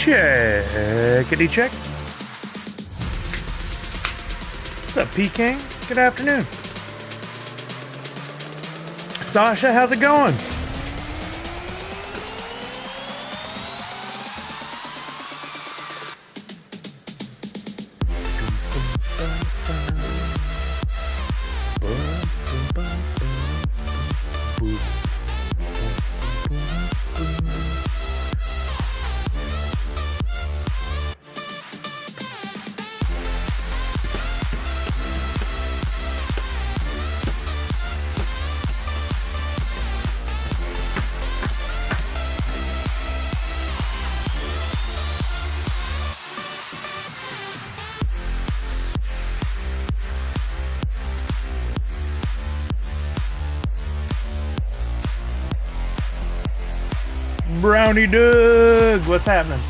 Checkity check. What's up, P-King? Good afternoon. Sasha, how's it going? Brownie Doug, what's happening?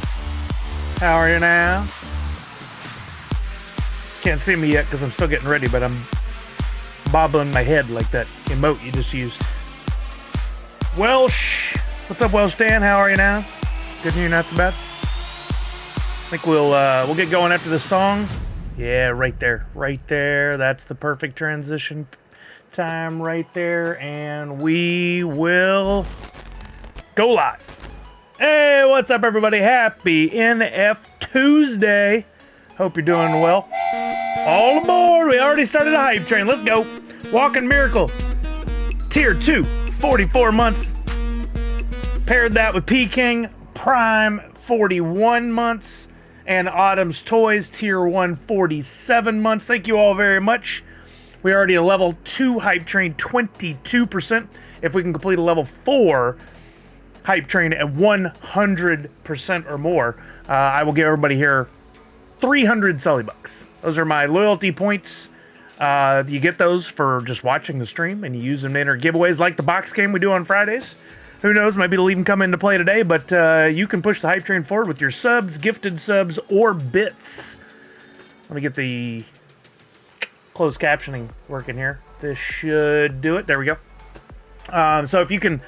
How are you now? Can't see me yet because I'm still getting ready, but I'm bobbling my head like that emote you just used. Welsh, what's up, Welsh Dan? How are you now? Good news, not so bad. I think we'll get going after this song. Yeah, right there. That's the perfect transition time right there, and we will go live. Hey, what's up, everybody? Happy NFTuesday. Hope you're doing well. All aboard. We already started a hype train. Let's go. Walking Miracle. Tier 2, 44 months. Paired that with P-King Prime, 41 months. And Autumn's Toys, Tier 1, 47 months. Thank you all very much. We already a level 2 hype train, 22%. If we can complete a level 4 hype train at 100% or more, I will give everybody here 300 Sully bucks. Those are my loyalty points. You get those for just watching the stream, and you use them to enter giveaways like the box game we do on Fridays. Who knows, maybe it'll even come into play today, but you can push the hype train forward with your subs, gifted subs, or bits. Let me get the closed captioning working here. This should do it. There we go. So if you can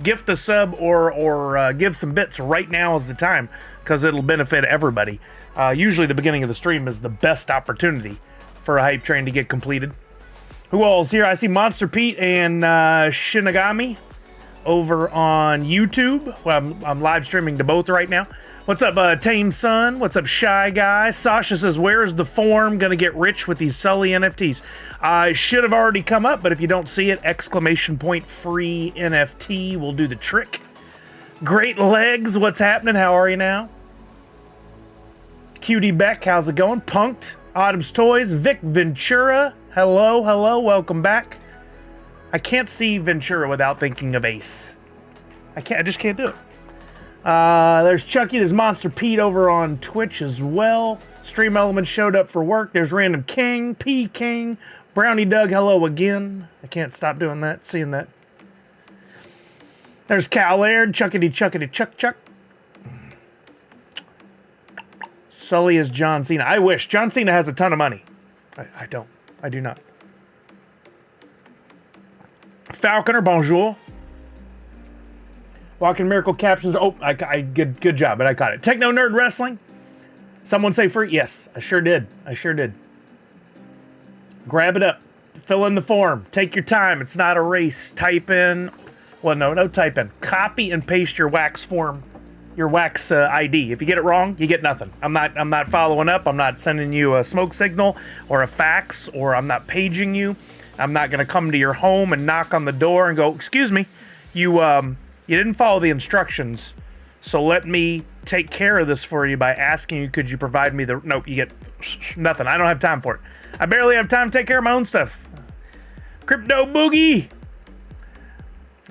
gift a sub, or give some bits, right now is the time, because it'll benefit everybody. Usually the beginning of the stream is the best opportunity for a hype train to get completed. Who all's here? I see Monster Pete and Shinigami over on YouTube. Well, I'm live streaming to both right now. What's up, Tame Sun? What's up, Shy Guy? Sasha says, where's the form gonna get rich with these Sully NFTs? It should have already come up, but if you don't see it, exclamation point free NFT will do the trick. Great Legs, what's happening? How are you now? Cutie Beck, how's it going? Punked, Autumn's Toys, Vic Ventura, hello, welcome back. I can't see Ventura without thinking of Ace. I just can't do it. There's Chucky, there's Monster Pete over on Twitch as well. Stream Elements showed up for work. There's Random King, P King, Brownie Doug, hello again. I can't stop doing that, seeing that. There's Cal Laird, Chuckity Chuck Chuck. Sully is John Cena. I wish. John Cena has a ton of money. I don't. I do not. Falconer, bonjour. Walking Miracle captions. Oh, good job, but I caught it. Techno Nerd Wrestling. Someone say free. Yes, I sure did. Grab it up. Fill in the form. Take your time. It's not a race. Type in. Well, no type in. Copy and paste your wax form. Your wax ID. If you get it wrong, you get nothing. I'm not following up. I'm not sending you a smoke signal or a fax, or I'm not paging you. I'm not going to come to your home and knock on the door and go, excuse me, you didn't follow the instructions, so let me take care of this for you by asking you, could you provide me the... Nope, you get nothing. I don't have time for it. I barely have time to take care of my own stuff. Crypto Boogie.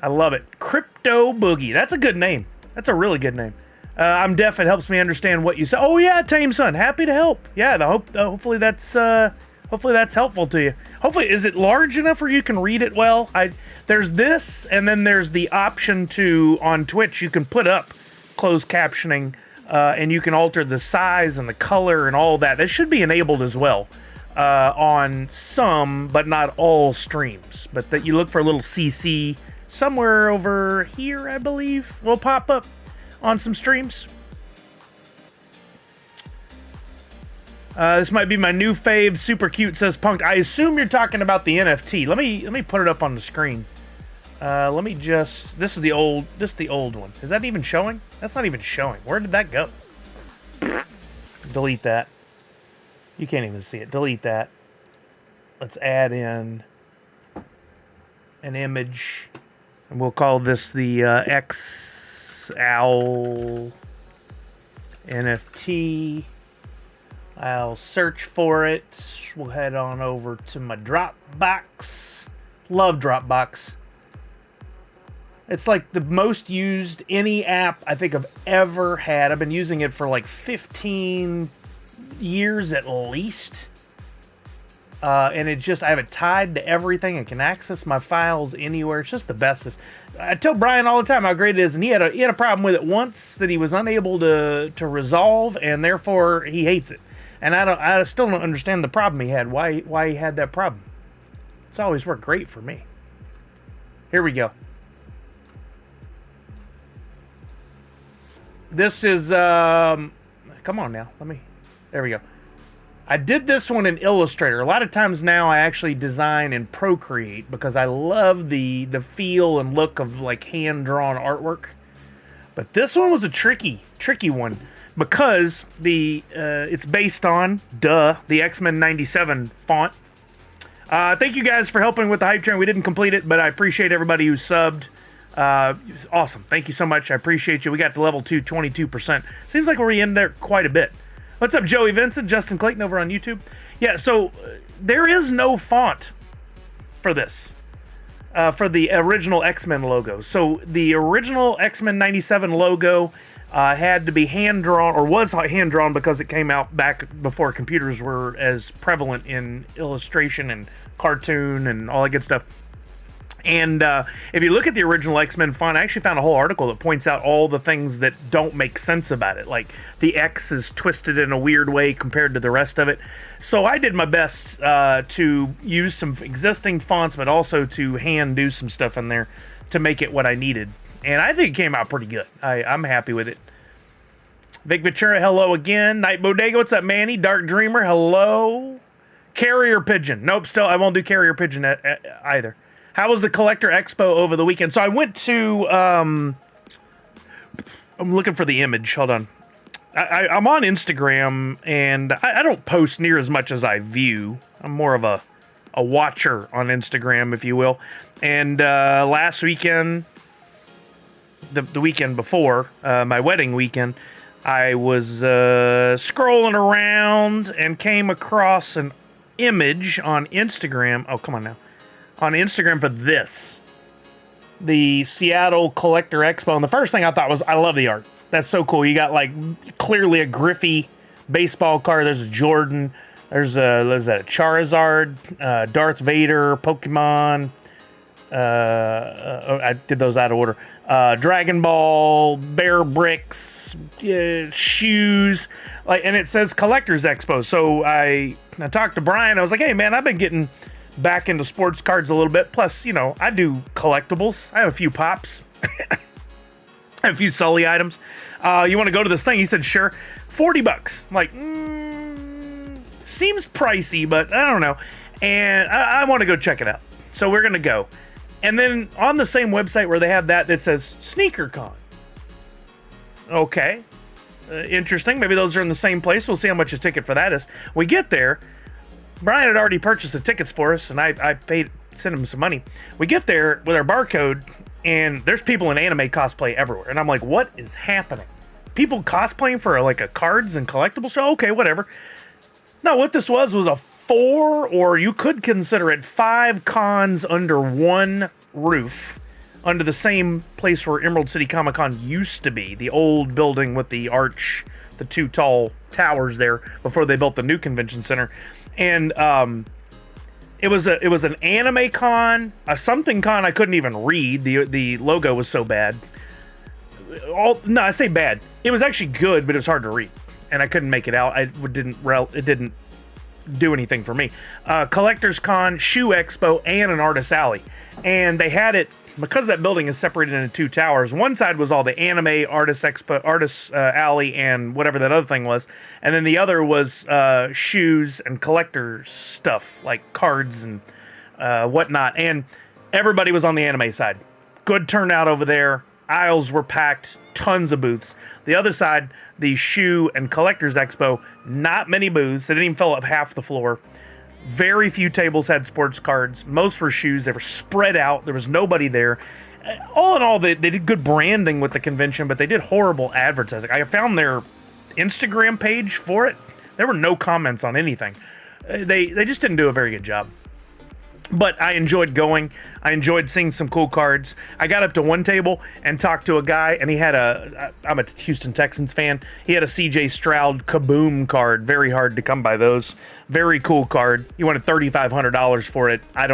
I love it. Crypto Boogie. That's a good name. That's a really good name. I'm deaf. It helps me understand what you say. Oh, yeah, Tame Son. Happy to help. Yeah, hopefully that's helpful to you. Hopefully, is it large enough where you can read it well? There's this, and then there's the option to, on Twitch, you can put up closed captioning, and you can alter the size and the color and all that. That should be enabled as well on some, but not all streams. But that you look for a little CC somewhere over here, I believe, will pop up on some streams. This might be my new fave. Super cute, says Punked. I assume you're talking about the NFT. Let me put it up on the screen. Let me just. This is the old one. Is that even showing? That's not even showing. Where did that go? Delete that. You can't even see it. Delete that. Let's add in an image, and we'll call this the XOwl NFT. I'll search for it. We'll head on over to my Dropbox. Love Dropbox. It's like the most used any app I think I've ever had. I've been using it for like 15 years at least. And it just, I have it tied to everything. I can access my files anywhere. It's just the best. I tell Brian all the time how great it is, and he had a problem with it once that he was unable to resolve, and therefore he hates it. And I still don't understand the problem he had. Why he had that problem. It's always worked great for me. Here we go. This is come on now. There we go. I did this one in Illustrator. A lot of times now I actually design in Procreate because I love the feel and look of like hand-drawn artwork. But this one was a tricky one because it's based on the X-Men 97 font. Thank you guys for helping with the hype train. We didn't complete it, but I appreciate everybody who subbed. Awesome. Thank you so much. I appreciate you. We got to level 2, 22%. Seems like we're in there quite a bit. What's up, Joey Vincent, Justin Clayton over on YouTube? Yeah, so there is no font for this, for the original X-Men logo. So the original X-Men 97 logo had to be hand-drawn, or was hand-drawn because it came out back before computers were as prevalent in illustration and cartoon and all that good stuff. And if you look at the original X-Men font, I actually found a whole article that points out all the things that don't make sense about it. Like the X is twisted in a weird way compared to the rest of it. So I did my best to use some existing fonts, but also to hand do some stuff in there to make it what I needed. And I think it came out pretty good. I'm happy with it. Vic Ventura, hello again. Night Bodega, what's up, Manny? Dark Dreamer, hello. Carrier Pigeon. Nope, still, I won't do Carrier Pigeon either. How was the Collector Expo over the weekend? So I went to, I'm looking for the image. Hold on. I'm on Instagram, and I don't post near as much as I view. I'm more of a watcher on Instagram, if you will. And last weekend, the weekend before, my wedding weekend, I was scrolling around and came across an image on Instagram. Oh, come on now. On Instagram for this, the Seattle Collector Expo, and the first thing I thought was, I love the art. That's so cool. You got like clearly a Griffey baseball card. There's a Jordan. There's a Charizard, Darth Vader, Pokemon. I did those out of order. Dragon Ball, Bear Bricks, shoes, like, and it says Collectors Expo. So I talked to Brian. I was like, hey man, I've been getting back into sports cards a little bit. Plus, you know, I do collectibles. I have a few pops. I have a few Sully items. You want to go to this thing? He said, sure. $40. I'm like, seems pricey, but I don't know. And I want to go check it out. So we're going to go. And then on the same website where they have that, it says SneakerCon. Okay. Interesting. Maybe those are in the same place. We'll see how much a ticket for that is. We get there. Brian had already purchased the tickets for us, and I sent him some money. We get there with our barcode, and there's people in anime cosplay everywhere. And I'm like, what is happening? People cosplaying for like a cards and collectible show? Okay, whatever. No, what this was a 4, or you could consider it 5 cons under one roof, under the same place where Emerald City Comic Con used to be, the old building with the arch, the 2 tall towers there before they built the new convention center. And it was an anime con, a something con I couldn't even read. The logo was so bad. I say bad. It was actually good, but it was hard to read, and I couldn't make it out. It didn't do anything for me. Collectors Con, Shoe Expo, and an Artist Alley, and they had it because that building is separated into two towers, one side was all the anime artist expo, artist alley, and whatever that other thing was, and then the other was shoes and collectors stuff like cards and whatnot. And everybody was on the anime side. Good turnout over there. Aisles were packed. Tons of booths. The other side, the shoe and collectors expo, not many booths. They didn't even fill up half the floor. Very few tables had sports cards. Most were shoes. They were spread out. There was nobody there. All in all, they did good branding with the convention, but they did horrible advertising. I found their Instagram page for it. There were no comments on anything. They just didn't do a very good job. But I enjoyed going. I enjoyed seeing some cool cards. I got up to one table and talked to a guy, and he had I'm a Houston Texans fan. He had a CJ Stroud Kaboom card. Very hard to come by those. Very cool card. He wanted $3,500 for it. I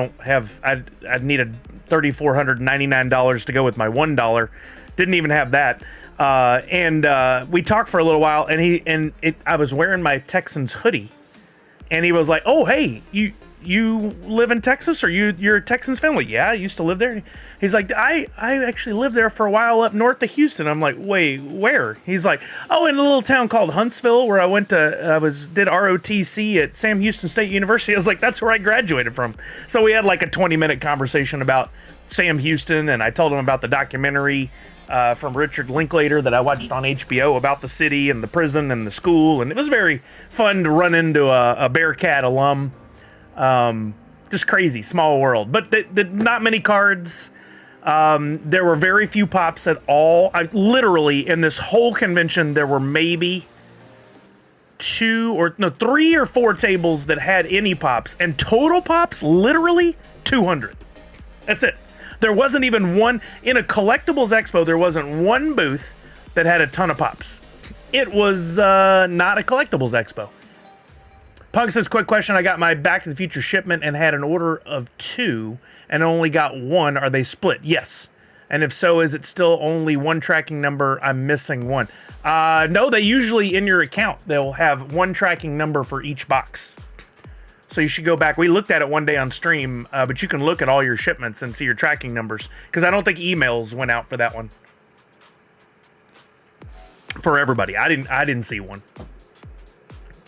needed $3,499 to go with my $1. Didn't even have that. And we talked for a little while, and I was wearing my Texans hoodie, and he was like, "Oh, hey, you live in Texas, or you're a Texans fan?" Like, yeah, I used to live there. He's like, I actually lived there for a while up north of Houston. I'm like, wait, where? He's like, oh, in a little town called Huntsville, where I went to, did ROTC at Sam Houston State University. I was like, that's where I graduated from. So we had like a 20-minute conversation about Sam Houston, and I told him about the documentary from Richard Linklater that I watched on HBO about the city and the prison and the school, and it was very fun to run into a Bearcat alum. Just crazy, small world. But not many cards. There were very few pops at all. Literally, in this whole convention, there were maybe 3 or 4 tables that had any pops. And total pops, literally 200. That's it. There wasn't even one. In a collectibles expo, there wasn't one booth that had a ton of pops. It was not a collectibles expo. Pug says, quick question. I got my Back to the Future shipment and had an order of 2 and only got 1. Are they split? Yes. And if so, is it still only 1 tracking number? I'm missing 1. No, they usually, in your account, they'll have 1 tracking number for each box. So you should go back. We looked at it one day on stream, but you can look at all your shipments and see your tracking numbers, because I don't think emails went out for that one. For everybody. I didn't see one.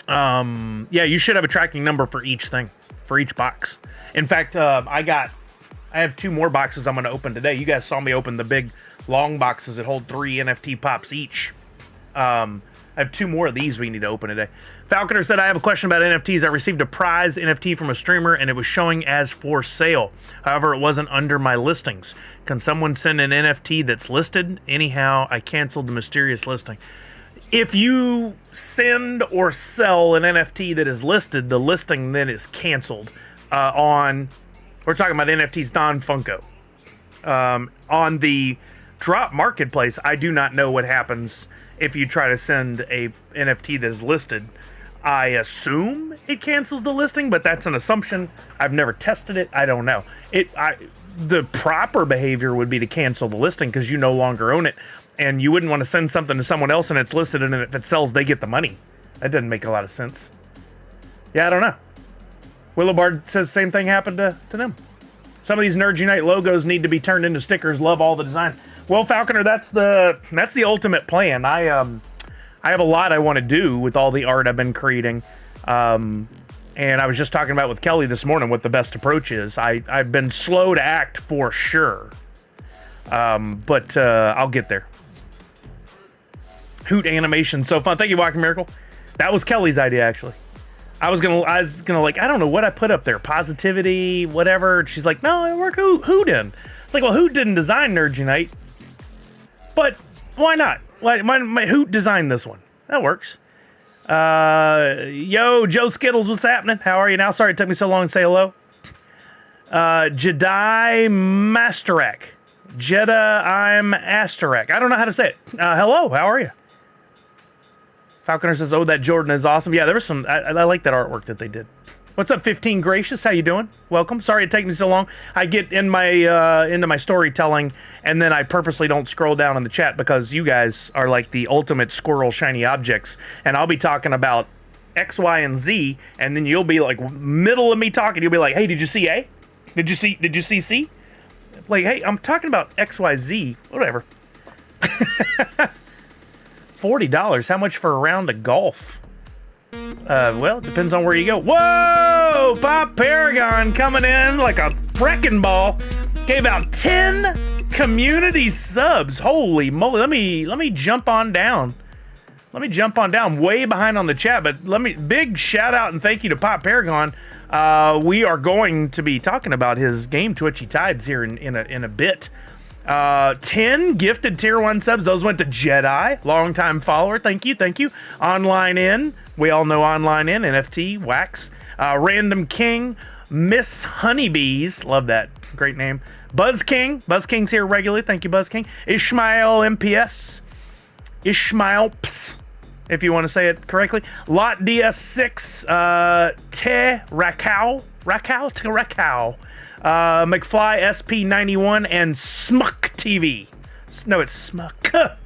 Yeah, you should have a tracking number for each thing, for each box. In fact, I have 2 more boxes I'm going to open today. You guys saw me open the big long boxes that hold 3 NFT pops each. I have 2 more of these we need to open today. Falconer said, I have a question about NFTs. I received a prize NFT from a streamer, and it was showing as for sale. However, it wasn't under my listings. Can someone send an NFT that's listed? Anyhow, I canceled the mysterious listing. If you send or sell an NFT that is listed, the listing then is canceled. We're talking about NFTs non-Funko. On the drop marketplace, I do not know what happens if you try to send a NFT that is listed. I assume it cancels the listing, but that's an assumption. I've never tested it. I don't know. The proper behavior would be to cancel the listing, because you no longer own it. And you wouldn't want to send something to someone else and it's listed, and if it sells, they get the money. That doesn't make a lot of sense. Yeah, I don't know. Willowbard says the same thing happened to them. Some of these Nerds Unite logos need to be turned into stickers. Love all the design. Well, Falconer, that's the ultimate plan. I have a lot I want to do with all the art I've been creating. And I was just talking about with Kelly this morning what the best approach is. I've been slow to act for sure. But I'll get there. Hoot animation, so fun. Thank you, Walking Miracle. That was Kelly's idea, actually. I was gonna like, I don't know what I put up there, positivity, whatever. She's like, no, I work Hoot in. It's like, well, Hoot didn't design Nerds Unite, but why not? My Hoot designed this one. That works. Yo, Joe Skittles, what's happening? How are you now? Sorry it took me so long to say hello. Jedi Masterak. I'm Asterek. I don't know how to say it. Hello, how are you? Falconer says, oh, that Jordan is awesome. Yeah, there was some, I like that artwork that they did. What's up, 15 Gracious? How you doing? Welcome. Sorry it took me so long. I get in my into my storytelling, and then I purposely don't scroll down in the chat, because you guys are like the ultimate squirrel shiny objects, and I'll be talking about X, Y, and Z, and then you'll be like, middle of me talking, you'll be like, hey, did you see A? Did you see C? Like, hey, I'm talking about XYZ. Whatever. $40. How much for a round of golf? Well, it depends on where you go. Whoa! Pop Paragon coming in like a wrecking ball. Gave out 10 community subs. Holy moly. Let me jump on down. Let me jump on down. Way behind on the chat, but big shout out and thank you to Pop Paragon. We are going to be talking about his game Twitchy Tides here in a bit. 10 gifted tier 1 subs. Those went to Jedi, longtime follower. Thank you. Online In. We all know Online In, NFT, Wax. Random King, Miss Honeybees. Love that. Great name. Buzz King. Buzz King's here regularly. Thank you, Buzz King. Ishmael MPS. Ishmael Ps, if you want to say it correctly. Lot DS6. Te Rakau. McFly SP91 and Smuck TV. No, it's Smuck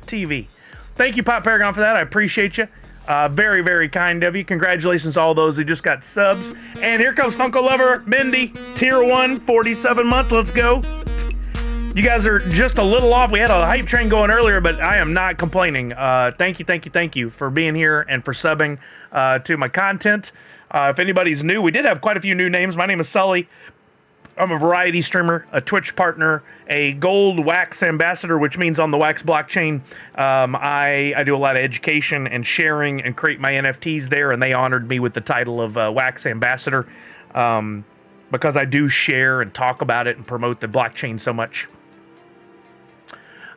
TV. Thank you, Pop Paragon, for that. I appreciate you. Very, very kind of you. Congratulations to all those who just got subs. And here comes Funko Lover Mindy, tier 1, 47 month. Let's go. You guys are just a little off. We had a hype train going earlier, but I am not complaining. Thank you for being here and for subbing to my content. If anybody's new, we did have quite a few new names. My name is Sully. I'm a variety streamer, a Twitch partner, a gold Wax ambassador, which means on the Wax blockchain, I do a lot of education and sharing and create my NFTs there, and they honored me with the title of Wax ambassador because I do share and talk about it and promote the blockchain so much.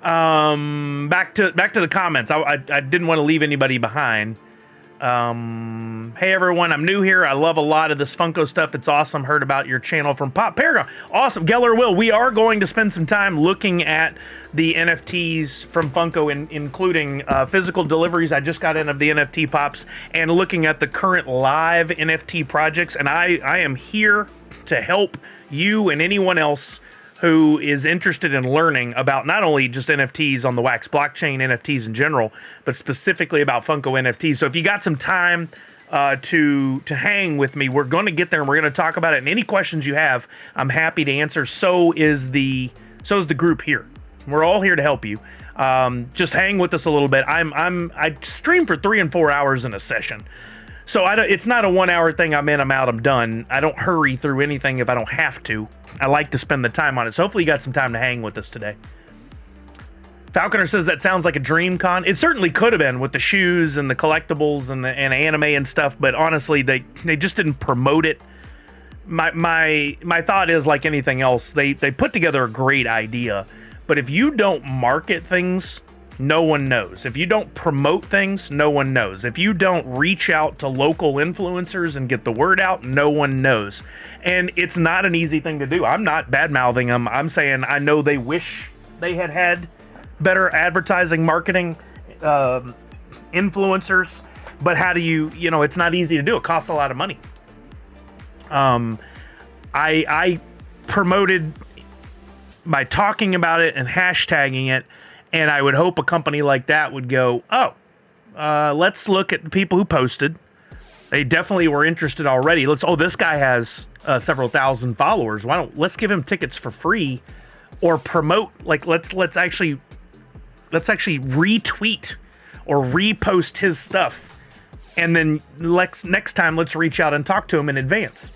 Back to the comments. I didn't want to leave anybody behind. Hey everyone, I'm new here. I love a lot of this Funko stuff. It's awesome. Heard about your channel from Pop Paragon. Awesome. Geller Will, we are going to spend some time looking at the NFTs from Funko, including physical deliveries I just got in of the NFT pops, and looking at the current live NFT projects. And I am here to help you and anyone else who is interested in learning about not only just NFTs on the Wax blockchain, NFTs in general, but specifically about Funko NFTs. So if you got some time to hang with me, we're going to get there and we're going to talk about it. And any questions you have, I'm happy to answer. So is the group here. We're all here to help you. Just hang with us a little bit. I stream for 3 and 4 hours in a session. So it's not a 1 hour thing. I'm in, I'm out, I'm done. I don't hurry through anything if I don't have to. I like to spend the time on it. So hopefully you got some time to hang with us today. Falconer says that sounds like a dream con. It certainly could have been with the shoes and the collectibles and anime and stuff, but honestly, they just didn't promote it. My thought is, like anything else, they put together a great idea, but if you don't market things, no one knows. If you don't promote things, no one knows. If you don't reach out to local influencers and get the word out, no one knows. And it's not an easy thing to do. I'm not bad-mouthing them. I'm saying I know they wish they had better advertising, marketing, influencers, but how do you it's not easy to do. It costs a lot of money. I promoted by talking about it and hashtagging it. And I would hope a company like that would go, let's look at the people who posted. They definitely were interested already. This guy has several thousand followers. Let's give him tickets for free, or promote. Like let's actually retweet or repost his stuff, and then next time let's reach out and talk to him in advance.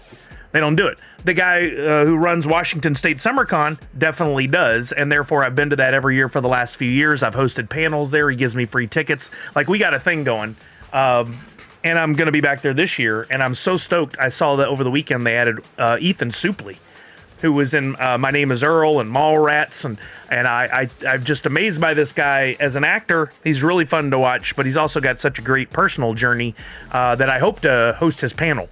They don't do it. The guy who runs Washington State SummerCon definitely does, and therefore I've been to that every year for the last few years. I've hosted panels there. He gives me free tickets. Like, we got a thing going, and I'm going to be back there this year, and I'm so stoked. I saw that over the weekend they added Ethan Suplee, who was in My Name is Earl and Mallrats, and I'm just amazed by this guy as an actor. He's really fun to watch, but he's also got such a great personal journey that I hope to host his panel.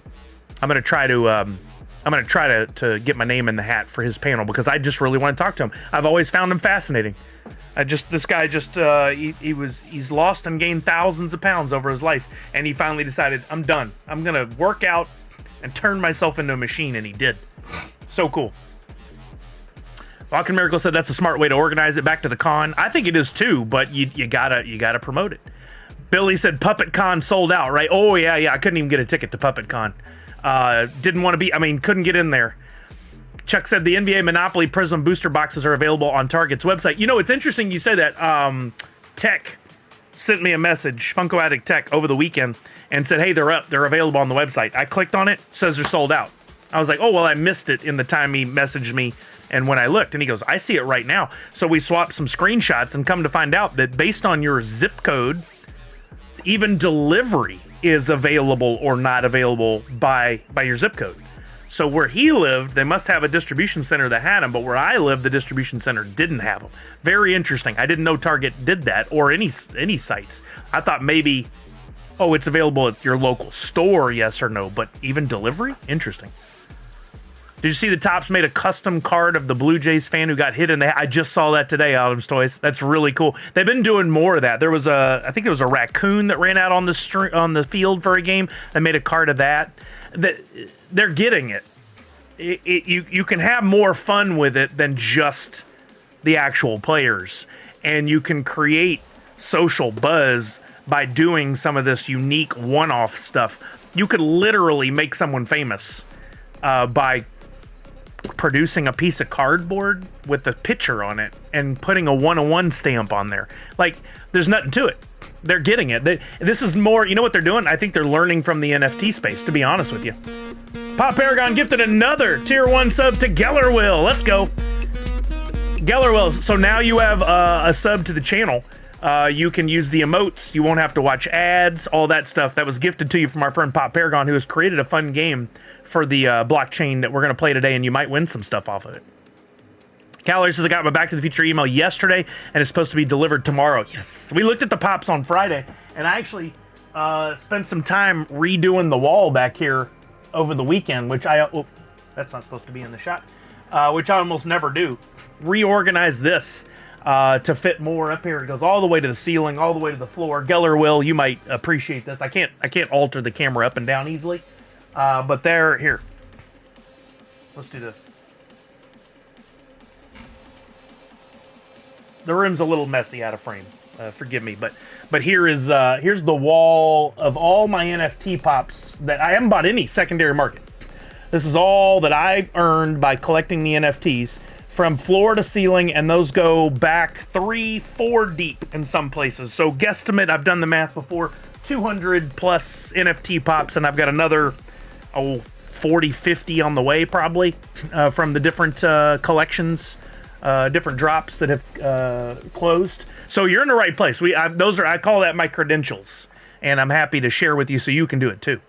I'm going to try to get my name in the hat for his panel because I just really want to talk to him. I've always found him fascinating. This guy he's lost and gained thousands of pounds over his life, and he finally decided, I'm done. I'm gonna work out and turn myself into a machine, and he did. So cool. Walking Miracle said that's a smart way to organize it. Back to the con. I think it is too, but you gotta promote it. Billy said Puppet Con sold out, right? Oh yeah. I couldn't even get a ticket to Puppet Con. Didn't want to couldn't get in there. Chuck said the NBA Monopoly Prism booster boxes are available on Target's website. You know, it's interesting you say that. Tech sent me a message, Funko Addict Tech, over the weekend and said, hey, they're up. They're available on the website. I clicked on it. Says they're sold out. I was like, oh, well, I missed it in the time he messaged me. And when I looked, and he goes, I see it right now. So we swapped some screenshots and come to find out that based on your zip code, even delivery is available or not available by your zip code. So where he lived, they must have a distribution center that had them, but where I lived, the distribution center didn't have them. Very interesting. I didn't know Target did that, or any sites. I thought maybe, oh, it's available at your local store, yes or no, but even delivery? Interesting. Did you see the Topps made a custom card of the Blue Jays fan who got hit in the head? I just saw that today, Adam's Toys. That's really cool. They've been doing more of that. I think there was a raccoon that ran out on the field for a game. They made a card of that. They're getting it. You can have more fun with it than just the actual players. And you can create social buzz by doing some of this unique one-off stuff. You could literally make someone famous by producing a piece of cardboard with a picture on it and putting a 101 stamp on there. Like, there's nothing to it. They're getting it. This is more, you know what they're doing? I think they're learning from the NFT space, to be honest with you. Pop Paragon gifted another tier 1 sub to Geller Will. Let's go. Geller Will. So now you have a sub to the channel. You can use the emotes. You won't have to watch ads, all that stuff. That was gifted to you from our friend Pop Paragon, who has created a fun game for the blockchain that we're going to play today, and you might win some stuff off of it. Calorie says, I got my Back to the Future email yesterday, and it's supposed to be delivered tomorrow. Yes. We looked at the pops on Friday, and I actually spent some time redoing the wall back here over the weekend, which that's not supposed to be in the shot, which I almost never do. Reorganize this to fit more up here. It goes all the way to the ceiling, all the way to the floor. Geller Will, you might appreciate this. I can't alter the camera up and down easily, but here. Let's do this. The room's a little messy out of frame. Forgive me, but here's the wall of all my NFT pops that I haven't bought any secondary market. This is all that I earned by collecting the NFTs from floor to ceiling, and those go back 3-4 deep in some places. So guesstimate, I've done the math before, 200 plus NFT pops, and I've got another 40-50 on the way probably from the different collections. Different drops that have closed. So you're in the right place. I call that my credentials, and I'm happy to share with you so you can do it too.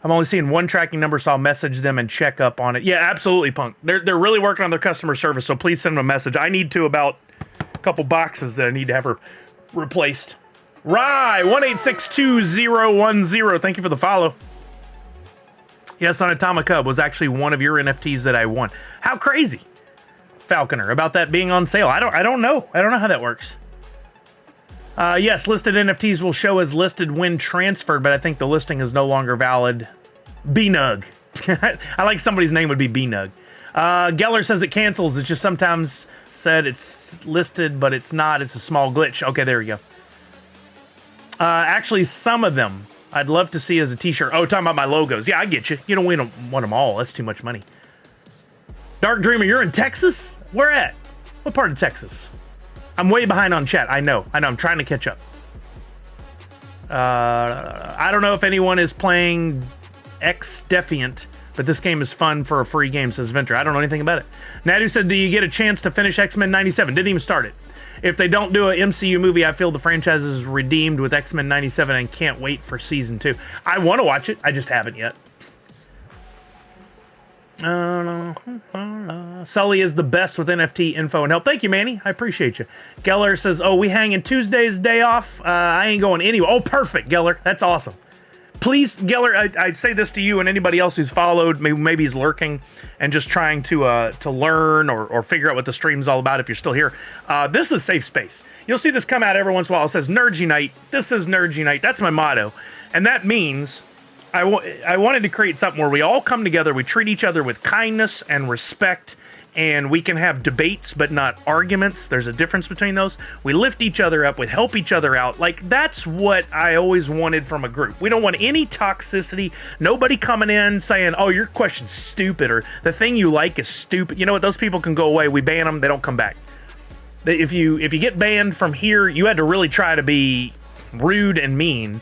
I'm only seeing one tracking number, so I'll message them and check up on it. Yeah, absolutely, Punk. They're really working on their customer service, so please send them a message. I need to about a couple boxes that I need to have replaced. Rye 1862010. Thank you for the follow. Yes, on Atomic Hub was actually one of your NFTs that I won. How crazy, Falconer, about that being on sale. I don't know how that works. Yes, listed NFTs will show as listed when transferred, but I think the listing is no longer valid. B-Nug. I like somebody's name would be B-Nug. Geller says it cancels. It's just sometimes said it's listed, but it's not. It's a small glitch. Okay, there we go. Actually, some of them I'd love to see as a t-shirt. Oh, talking about my logos. Yeah, I get you. You don't want them all. That's too much money. Dark Dreamer, you're in Texas? Where at? What part of Texas? I'm way behind on chat. I know. I'm trying to catch up. I don't know if anyone is playing X Defiant, but this game is fun for a free game, says Venture. I don't know anything about it. Nadu said, do you get a chance to finish X-Men 97? Didn't even start it. If they don't do an MCU movie, I feel the franchise is redeemed with X-Men 97 and can't wait for season 2. I want to watch it. I just haven't yet. Sully is the best with NFT info and help. Thank you, Manny. I appreciate you. Geller says, oh, we hanging Tuesday's day off. I ain't going anywhere. Oh, perfect, Geller. That's awesome. Please, Geller, I say this to you and anybody else who's followed, maybe he's lurking and just trying to learn or figure out what the stream's all about if you're still here. This is a safe space. You'll see this come out every once in a while. It says Nerds Unite. This is Nerds Unite. That's my motto. And that means I wanted to create something where we all come together, we treat each other with kindness and respect, and we can have debates but not arguments. There's a difference between those. We lift each other up, we help each other out. Like, that's what I always wanted from a group. We don't want any toxicity, nobody coming in saying, oh, your question's stupid, or the thing you like is stupid. You know what, those people can go away. We ban them, they don't come back. If you get banned from here, you had to really try to be rude and mean,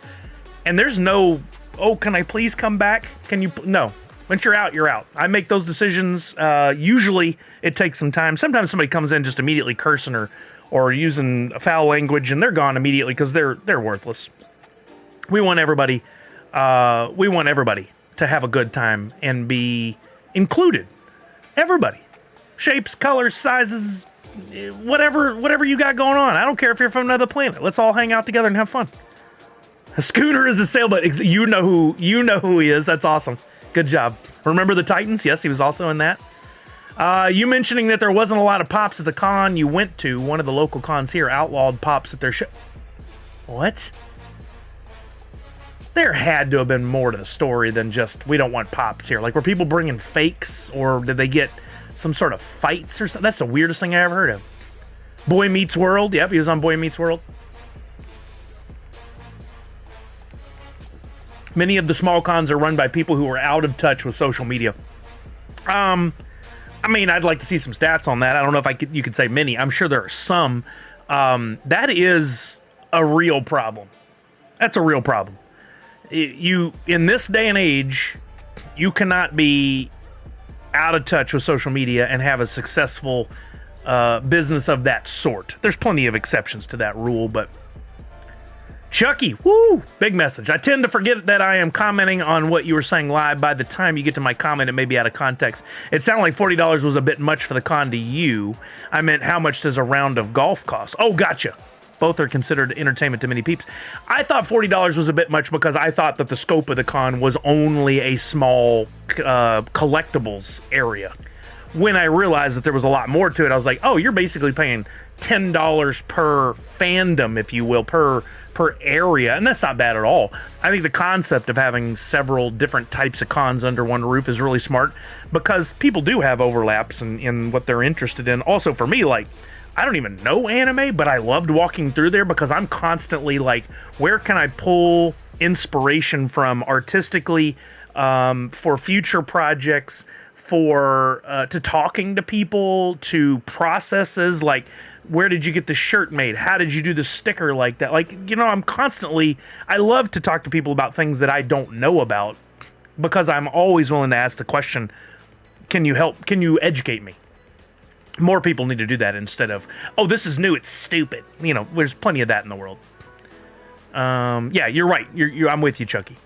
and there's no, oh, can I please come back? Can you? No. Once you're out, you're out. I make those decisions. Usually it takes some time. Sometimes somebody comes in just immediately cursing or using foul language, and they're gone immediately because they're worthless. We want everybody to have a good time and be included. Everybody. Shapes, colors, sizes, whatever you got going on. I don't care if you're from another planet. Let's all hang out together and have fun. A schooner is a sailboat. You know who he is. That's awesome. Good job. Remember the Titans? Yes, he was also in that. You mentioning that there wasn't a lot of pops at the con you went to. One of the local cons here outlawed pops at their show. What? There had to have been more to the story than just, we don't want pops here. Like, were people bringing fakes, or did they get some sort of fights or something? That's the weirdest thing I ever heard of. Boy Meets World. Yep, he was on Boy Meets World. Many of the small cons are run by people who are out of touch with social media. I mean, I'd like to see some stats on that. I don't know if you could say many. I'm sure there are some. That is a real problem. That's a real problem. In this day and age, you cannot be out of touch with social media and have a successful business of that sort. There's plenty of exceptions to that rule, but Chucky, woo, big message. I tend to forget that I am commenting on what you were saying live. By the time you get to my comment, it may be out of context. It sounded like $40 was a bit much for the con to you. I meant, how much does a round of golf cost? Oh, gotcha. Both are considered entertainment to many peeps. I thought $40 was a bit much because I thought that the scope of the con was only a small collectibles area. When I realized that there was a lot more to it, I was like, oh, you're basically paying $10 per fandom, if you will, per area, and that's not bad at all. I think the concept of having several different types of cons under one roof is really smart, because people do have overlaps in what they're interested in. Also, for me, like, I don't even know anime, but I loved walking through there because I'm constantly like, where can I pull inspiration from artistically, for future projects, for to talking to people, to processes, like, where did you get the shirt made? How did you do the sticker like that? Like, you know, I love to talk to people about things that I don't know about, because I'm always willing to ask the question, can you help? Can you educate me? More people need to do that instead of, oh, this is new, it's stupid. You know, there's plenty of that in the world. Yeah, you're right. I'm with you, Chucky.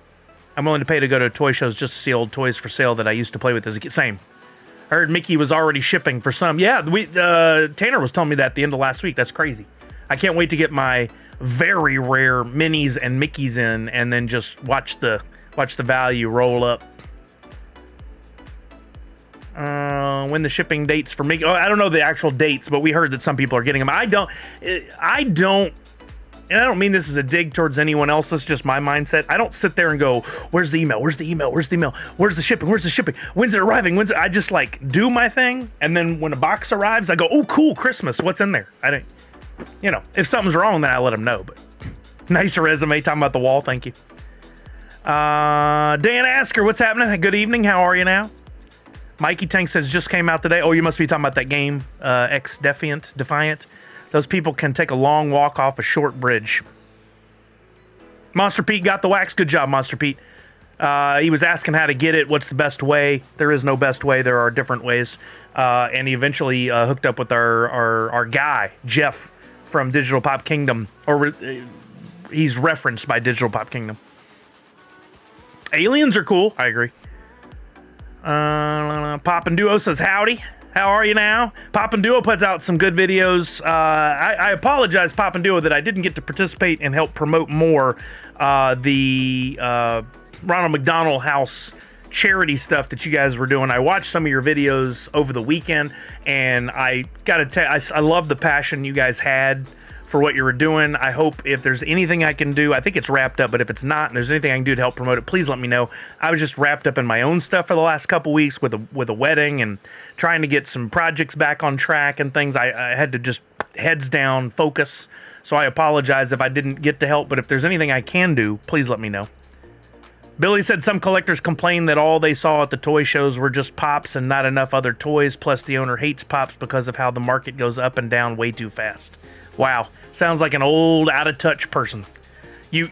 I'm willing to pay to go to toy shows just to see old toys for sale that I used to play with as a kid. Same. I heard Mickey was already shipping for some. Yeah, Tanner was telling me that at the end of last week. That's crazy. I can't wait to get my very rare minis and Mickeys in, and then just watch the value roll up. When the shipping dates for Mickey? Oh, I don't know the actual dates, but we heard that some people are getting them. I don't. And I don't mean this as a dig towards anyone else. That's just my mindset. I don't sit there and go, where's the email? Where's the email? Where's the email? Where's the shipping? Where's the shipping? When's it arriving? I just like do my thing. And then when a box arrives, I go, oh, cool, Christmas. What's in there? I don't, you know, if something's wrong, then I let them know. But nice resume talking about the wall. Thank you. Dan Asker, what's happening? Good evening. How are you now? Mikey Tank says just came out today. Oh, you must be talking about that game, X Defiant. Those people can take a long walk off a short bridge. Monster Pete got the wax. Good job, Monster Pete. He was asking how to get it. What's the best way? There is no best way. There are different ways. And he eventually hooked up with our guy, Jeff, from Digital Pop Kingdom. Or he's referenced by Digital Pop Kingdom. Aliens are cool. I agree. Pop and Duo says howdy. How are you now? Pop and Duo puts out some good videos. I apologize, Pop and Duo, that I didn't get to participate and help promote more the Ronald McDonald House charity stuff that you guys were doing. I watched some of your videos over the weekend, and I gotta tell you, I love the passion you guys had for what you were doing. I hope if there's anything I can do, I think it's wrapped up, but if it's not, and there's anything I can do to help promote it, please let me know. I was just wrapped up in my own stuff for the last couple weeks with a wedding and trying to get some projects back on track and things. I had to just heads down, focus. So I apologize if I didn't get to help, but if there's anything I can do, please let me know. Billy said some collectors complain that all they saw at the toy shows were just Pops and not enough other toys, plus the owner hates Pops because of how the market goes up and down way too fast. Wow, sounds like an old, out-of-touch person. You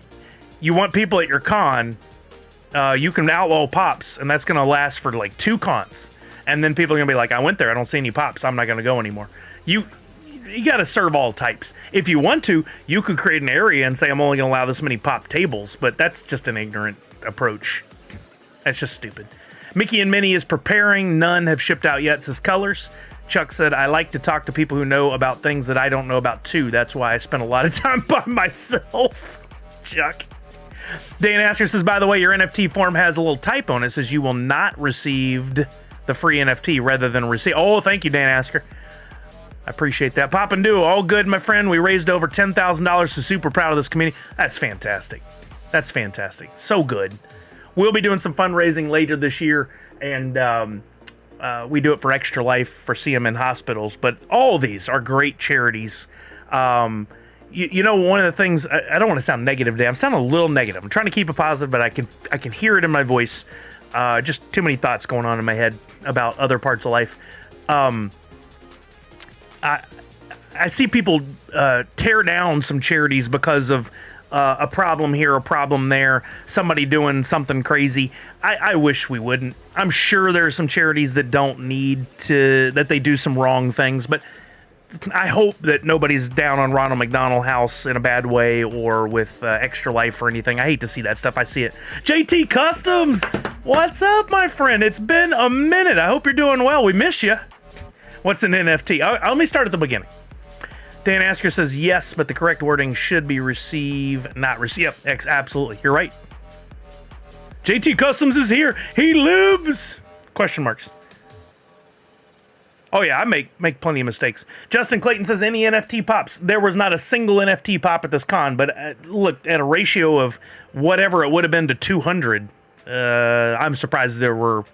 want people at your con, you can outlaw Pops, and that's going to last for like 2 cons. And then people are going to be like, I went there, I don't see any Pops, I'm not going to go anymore. You got to serve all types. If you want to, you could create an area and say, I'm only going to allow this many Pop tables, but that's just an ignorant approach. That's just stupid. Mickey and Minnie is preparing. None have shipped out yet, says Colors. Chuck said, I like to talk to people who know about things that I don't know about too. That's why I spend a lot of time by myself. Chuck. Dan Asker says, by the way, your NFT form has a little typo on it. It says you will not receive the free NFT rather than receive. Oh, thank you, Dan Asker. I appreciate that. Pop and Duo, all good, my friend. We raised over $10,000, so super proud of this community. That's fantastic. That's fantastic. So good. We'll be doing some fundraising later this year, and we do it for Extra Life, for CMN hospitals. But all these are great charities. You know, one of the things, I don't want to sound negative today. I'm sounding a little negative. I'm trying to keep it positive, but I can hear it in my voice. Just too many thoughts going on in my head about other parts of life. I see people tear down some charities because of a problem here, a problem there, somebody doing something crazy. I wish we wouldn't. I'm sure there are some charities that don't need to, that they do some wrong things, but I hope that nobody's down on Ronald McDonald House in a bad way or with Extra Life or anything. I hate to see that stuff. I see it. JT Customs, what's up, my friend? It's been a minute. I hope you're doing well. We miss you. What's an NFT? Let me start at the beginning. Dan Asker says yes, but the correct wording should be receive, not receive. Yep, absolutely. You're right. JT Customs is here. He lives. Question marks. Oh yeah, I make plenty of mistakes. Justin Clayton says any NFT pops. There was not a single NFT pop at this con, but look, at a ratio of whatever it would have been to 200, I'm surprised there were.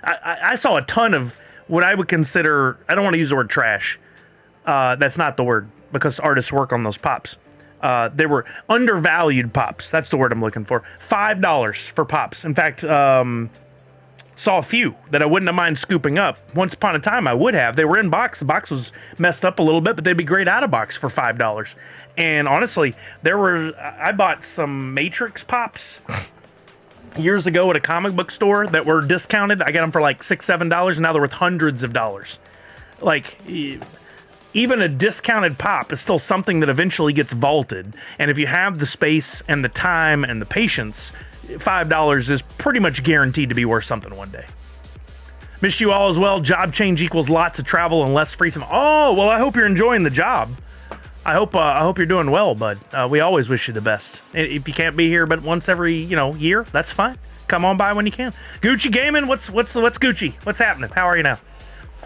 I saw a ton of what I would consider, I don't want to use the word trash. That's not the word, because artists work on those pops. They were undervalued pops. That's the word I'm looking for. $5 for pops. In fact, saw a few that I wouldn't have mind scooping up. Once upon a time, I would have. They were in box. The box was messed up a little bit, but they'd be great out of box for $5. And honestly, I bought some Matrix pops years ago at a comic book store that were discounted. I got them for like $6, $7, and now they're worth hundreds of dollars. Like, even a discounted pop is still something that eventually gets vaulted. And if you have the space and the time and the patience, $5 is pretty much guaranteed to be worth something one day. Missed you all as well. Job change equals lots of travel and less free time. Oh, well, I hope you're enjoying the job. I hope you're doing well, bud. We always wish you the best. If you can't be here but once every, year, that's fine. Come on by when you can. Gucci Gaming, what's Gucci? What's happening? How are you now?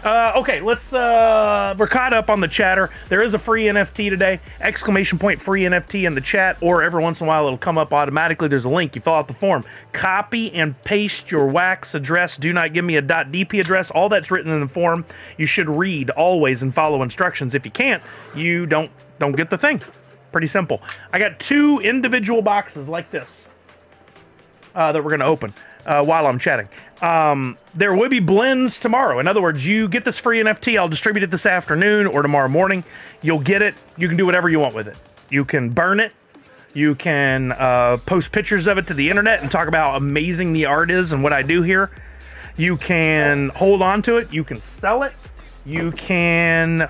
Okay, we're caught up on the chatter. There is a free NFT today, ! Free NFT in the chat, or every once in a while it'll come up automatically. There's a link. You fill out the form. Copy and paste your wax address. Do not give me a .dp address. All that's written in the form. You should read always and follow instructions. If you can't, you don't get the thing. Pretty simple. I got 2 individual boxes like this that we're going to open while I'm chatting. There will be blends tomorrow. In other words, you get this free NFT. I'll distribute it this afternoon or tomorrow morning. You'll get it. You can do whatever you want with it. You can burn it. You can post pictures of it to the internet and talk about how amazing the art is and what I do here. You can hold on to it. You can sell it. You can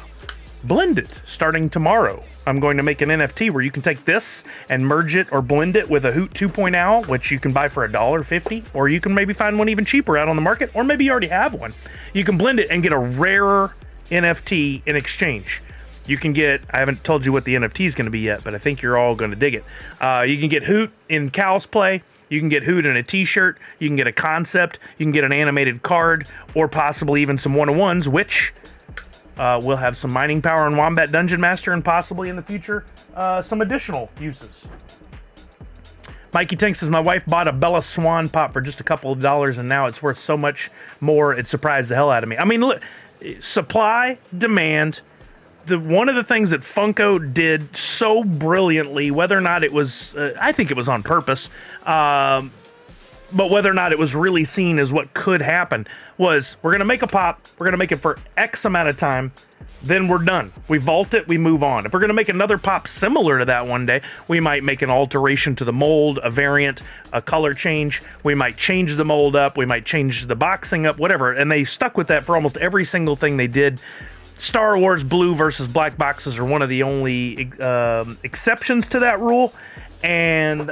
blend it starting tomorrow. I'm going to make an NFT where you can take this and merge it or blend it with a Hoot 2.0, which you can buy for $1.50, or you can maybe find one even cheaper out on the market, or maybe you already have one. You can blend it and get a rarer NFT in exchange. You can get, I haven't told you what the NFT is going to be yet, but I think you're all going to dig it. You can get Hoot in Cal's Play. You can get Hoot in a t-shirt. You can get a concept. You can get an animated card, or possibly even some one-on-ones, which we'll have some mining power in Wombat Dungeon Master, and possibly in the future, some additional uses. Mikey Tank says, my wife bought a Bella Swan pop for just a couple of dollars, and now it's worth so much more, it surprised the hell out of me. I mean, look, supply, demand. One of the things that Funko did so brilliantly, whether or not it was, I think it was on purpose, but whether or not it was really seen as what could happen, was we're going to make a pop, we're going to make it for X amount of time, then we're done. We vault it, we move on. If we're going to make another pop similar to that one day, we might make an alteration to the mold, a variant, a color change. We might change the mold up, we might change the boxing up, whatever. And they stuck with that for almost every single thing they did. Star Wars blue versus black boxes are one of the only exceptions to that rule. And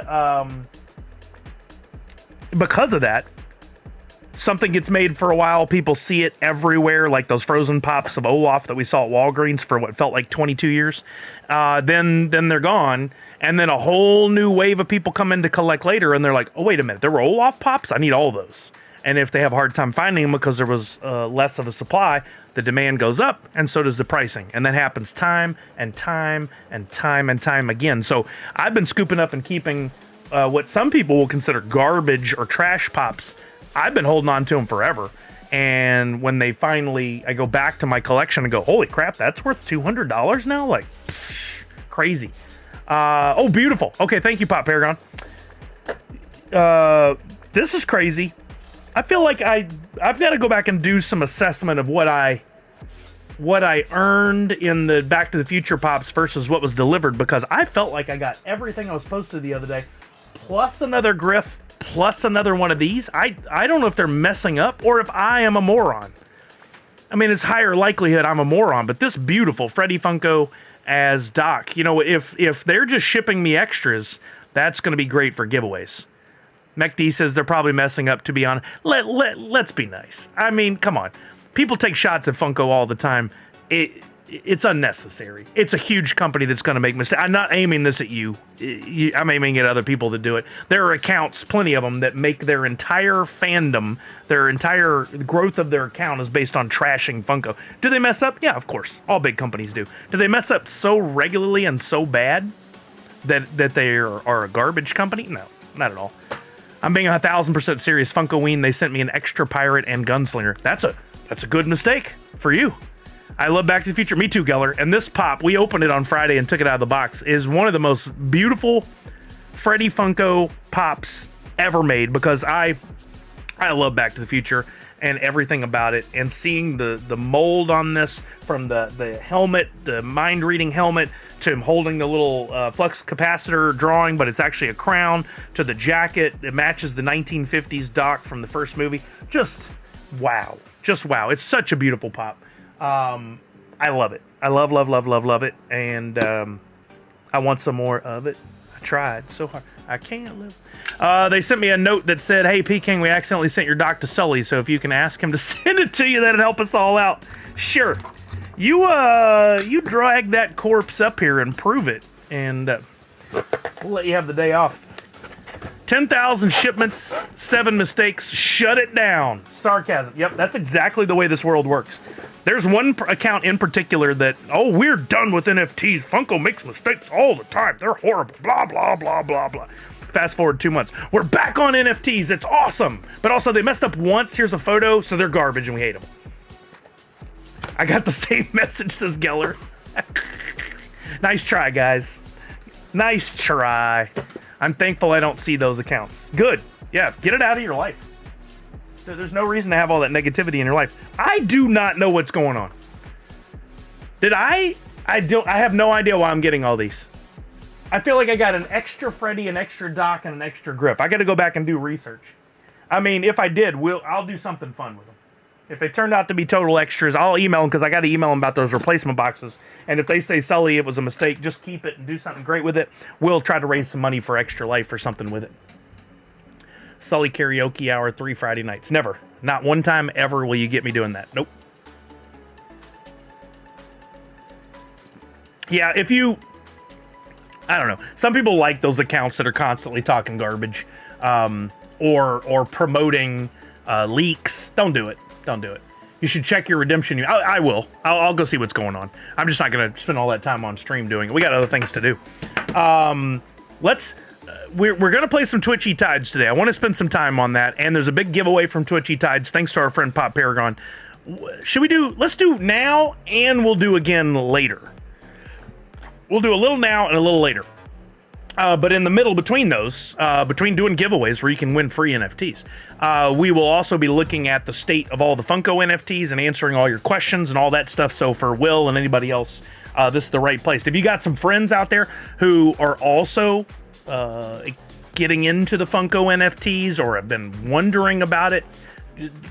because of that, something gets made for a while, people see it everywhere, like those frozen pops of Olaf that we saw at Walgreens for what felt like 22 years. Then they're gone, and then a whole new wave of people come in to collect later, and they're like, oh, wait a minute, there were Olaf pops? I need all those. And if they have a hard time finding them because there was less of a supply, the demand goes up, and so does the pricing. And that happens time and time and time and time again. So I've been scooping up and keeping what some people will consider garbage or trash pops. I've been holding on to them forever. And when they finally, I go back to my collection and go, holy crap, that's worth $200 now? Like, crazy. Oh, beautiful. Okay, thank you, Pop Paragon. This is crazy. I feel like I've got to go back and do some assessment of what I earned in the Back to the Future pops versus what was delivered, because I felt like I got everything I was supposed to the other day, plus another Griff, plus another one of these. I don't know if they're messing up or if I am a moron. I mean, it's higher likelihood I'm a moron, but this beautiful Freddy Funko as Doc, you know, if they're just shipping me extras, that's going to be great for giveaways. MacD says they're probably messing up, to be honest. Let's be nice. I mean, come on. People take shots at Funko all the time. It's unnecessary. It's a huge company that's going to make mistakes. I'm not aiming this at you. I'm aiming at other people that do it. There are accounts, plenty of them, that make their entire fandom, their entire growth of their account is based on trashing Funko. Do they mess up? Yeah, of course. All big companies do. Do they mess up so regularly and so bad that they are a garbage company? No, not at all. I'm being 1,000% serious. Funkoween, they sent me an extra pirate and gunslinger. That's a good mistake for you. I love Back to the Future. Me too, Geller. And this pop, we opened it on Friday and took it out of the box, is one of the most beautiful Freddy Funko pops ever made, because I love Back to the Future and everything about it. And seeing the mold on this, from the helmet, the mind-reading helmet, to him holding the little flux capacitor drawing, but it's actually a crown, to the jacket. It matches the 1950s Doc from the first movie. Just wow. Just wow. It's such a beautiful pop. I love it. I love it. And I want some more of it. I tried so hard. I can't live. They sent me a note that said, hey, P-King, we accidentally sent your Doc to Sully, so if you can ask him to send it to you, that'd help us all out. Sure. You drag that corpse up here and prove it, and we'll let you have the day off. 10,000 shipments, 7 mistakes, shut it down. Sarcasm. Yep, that's exactly the way this world works. There's one account in particular that, oh, we're done with NFTs. Funko makes mistakes all the time. They're horrible. Blah, blah, blah, blah, blah. Fast forward 2 months. We're back on NFTs. It's awesome. But also, they messed up once. Here's a photo, so they're garbage and we hate them. I got the same message, says Geller. Nice try, guys. Nice try. I'm thankful I don't see those accounts. Good. Yeah, get it out of your life. There's no reason to have all that negativity in your life. I do not know what's going on. I have no idea why I'm getting all these. I feel like I got an extra Freddy, an extra Doc, and an extra Grip. I got to go back and do research. I mean, if I did, I'll do something fun with them. If they turned out to be total extras, I'll email them, because I got to email them about those replacement boxes. And if they say, Sully, it was a mistake, just keep it and do something great with it. We'll try to raise some money for Extra Life or something with it. Sully Karaoke Hour 3 Friday nights. Never. Not one time ever will you get me doing that. Nope. Yeah, I don't know. Some people like those accounts that are constantly talking garbage, or promoting leaks. Don't do it. Don't do it. You should check your redemption. I will. I'll go see what's going on. I'm just not going to spend all that time on stream doing it. We got other things to do. We're going to play some Twitchy Tides today. I want to spend some time on that. And there's a big giveaway from Twitchy Tides, thanks to our friend Pop Paragon. Let's do now, and we'll do again later. We'll do a little now and a little later. But in the middle between those, between doing giveaways where you can win free NFTs, we will also be looking at the state of all the Funko NFTs and answering all your questions and all that stuff. So for Will and anybody else, this is the right place. If you got some friends out there who are also getting into the Funko NFTs or have been wondering about it,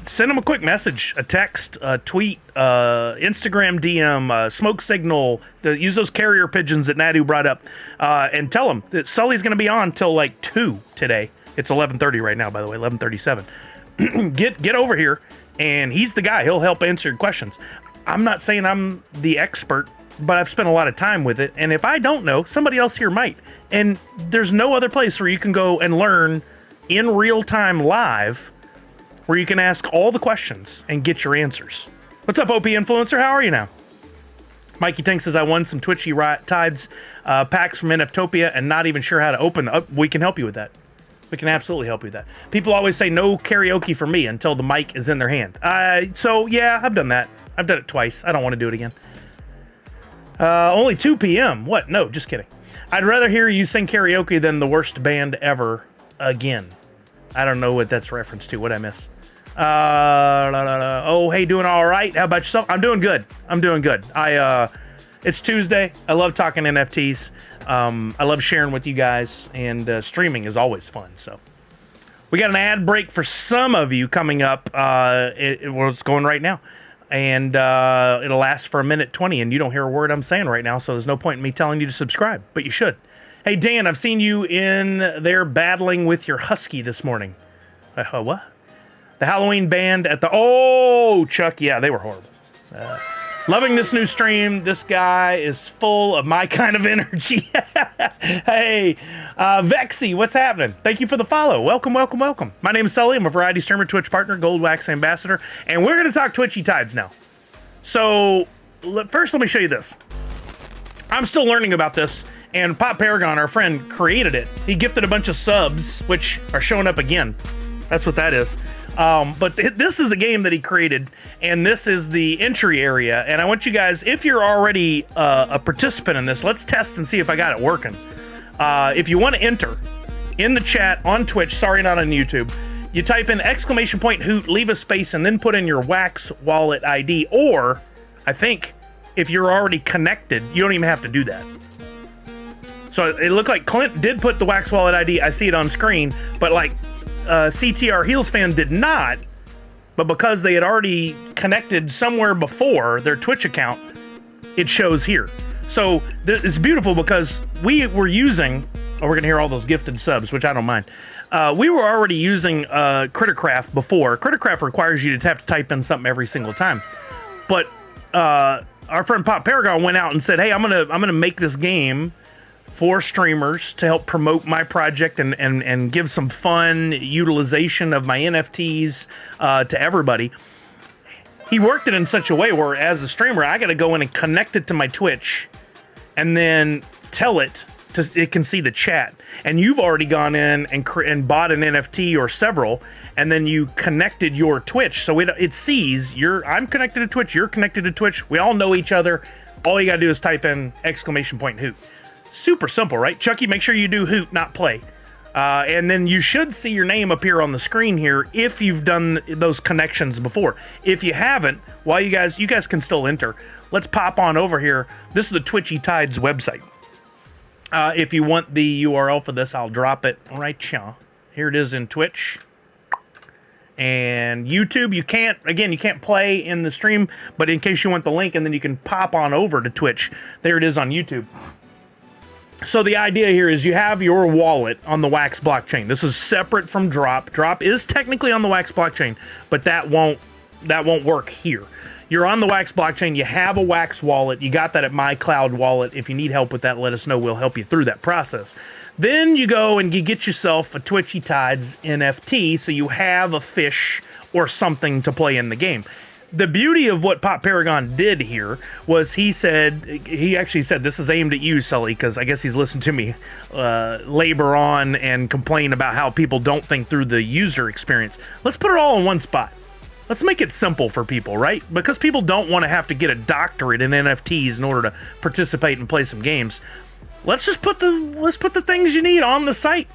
send them a quick message, a text, a tweet, Instagram DM, smoke signal. Use those carrier pigeons that Nadu brought up, and tell them that Sully's going to be on till like 2 today. It's 11:30 right now, by the way, 11:37. Get over here, and he's the guy. He'll help answer your questions. I'm not saying I'm the expert, but I've spent a lot of time with it, and if I don't know, somebody else here might. And there's no other place where you can go and learn in real time live, where you can ask all the questions and get your answers. What's up, OP Influencer? How are you now? Mikey Tank says, I won some Twitchy Tides packs from NFTopia and not even sure how to open them. We can help you with that. We can absolutely help you with that. People always say no karaoke for me until the mic is in their hand. So, yeah, I've done that. I've done it twice. I don't want to do it again. Only 2 p.m. What? No, just kidding. I'd rather hear you sing karaoke than the worst band ever again. I don't know what that's reference to. What'd I miss? Oh, hey, doing all right? How about yourself? I'm doing good. It's Tuesday. I love talking NFTs. I love sharing with you guys, and streaming is always fun. So we got an ad break for some of you coming up. It's going right now, and it'll last for 1:20, and you don't hear a word I'm saying right now, so there's no point in me telling you to subscribe, but you should. Hey, Dan, I've seen you in there battling with your husky this morning. What? The Halloween band at the... Oh, Chuck, yeah, they were horrible. Loving this new stream. This guy is full of my kind of energy. Hey, Vexy, what's happening? Thank you for the follow. Welcome. My name is Sully. I'm a variety streamer, Twitch partner, Gold Wax ambassador, and we're going to talk Twitchy Tides now. So, first let me show you this. I'm still learning about this, and Pop Paragon, our friend, created it. He gifted a bunch of subs, which are showing up again. That's what that is. But this is the game that he created, and this is the entry area. And I want you guys, if you're already a participant in this, let's test and see if I got it working. If you want to enter in the chat on Twitch, sorry, not on YouTube, you type in !hoot, leave a space, and then put in your Wax wallet ID. Or, I think, if you're already connected, you don't even have to do that. So it looked like Clint did put the Wax wallet ID. I see it on screen, but like CTR Heels fan did not, but because they had already connected somewhere before their Twitch account, it shows here. So it's beautiful because we were using, we're gonna hear all those gifted subs, which I don't mind. We were already using Crittercraft before. Crittercraft requires you to have to type in something every single time, but our friend Pop Paragon went out and said, hey, I'm gonna make this game for streamers to help promote my project and give some fun utilization of my NFTs to everybody. He worked it in such a way where, as a streamer, I got to go in and connect it to my Twitch and then tell it it can see the chat. And you've already gone in and bought an NFT or several, and then you connected your Twitch. So it sees I'm connected to Twitch, you're connected to Twitch. We all know each other. All you got to do is type in !hoot. Super simple, right? Chucky, make sure you do hoot, not play. And then you should see your name appear on the screen here if you've done those connections before. If you haven't, while you guys can still enter. Let's pop on over here. This is the Twitchy Tides website. If you want the URL for this, I'll drop it right here. Here it is in Twitch. And YouTube, you can't play in the stream, but in case you want the link, and then you can pop on over to Twitch. There it is on YouTube. So the idea here is you have your wallet on the Wax blockchain. This is separate from Drop. Drop is technically on the Wax blockchain, but that won't work here. You're on the Wax blockchain. You have a Wax wallet. You got that at My Cloud Wallet. If you need help with that, let us know. We'll help you through that process. Then you go and you get yourself a Twitchy Tides NFT, so you have a fish or something to play in the game. the beauty of what Pop Paragon did here was he actually said, this is aimed at you, Sully, because I guess he's listened to me labor on and complain about how people don't think through the user experience. Let's put it all in one spot. Let's make it simple for people, right? Because people don't want to have to get a doctorate in NFTs in order to participate and play some games. Let's just put the things you need on the site.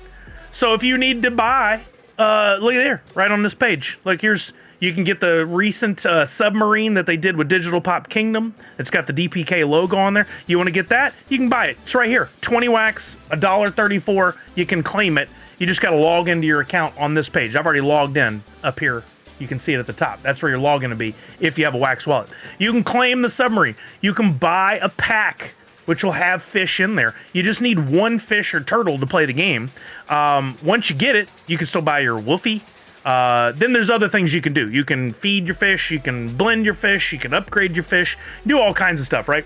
So if you need to buy, look at there, right on this page. Like you can get the recent submarine that they did with Digital Pop Kingdom. It's got the DPK logo on there. You want to get that? You can buy it. It's right here. 20 wax, $1.34. You can claim it. You just got to log into your account on this page. I've already logged in up here. You can see it at the top. That's where your login to be if you have a wax wallet. You can claim the submarine. You can buy a pack, which will have fish in there. You just need one fish or turtle to play the game. Once you get it, you can still buy your woofie. Then there's other things you can do. You can feed your fish, you can blend your fish, you can upgrade your fish, do all kinds of stuff, right?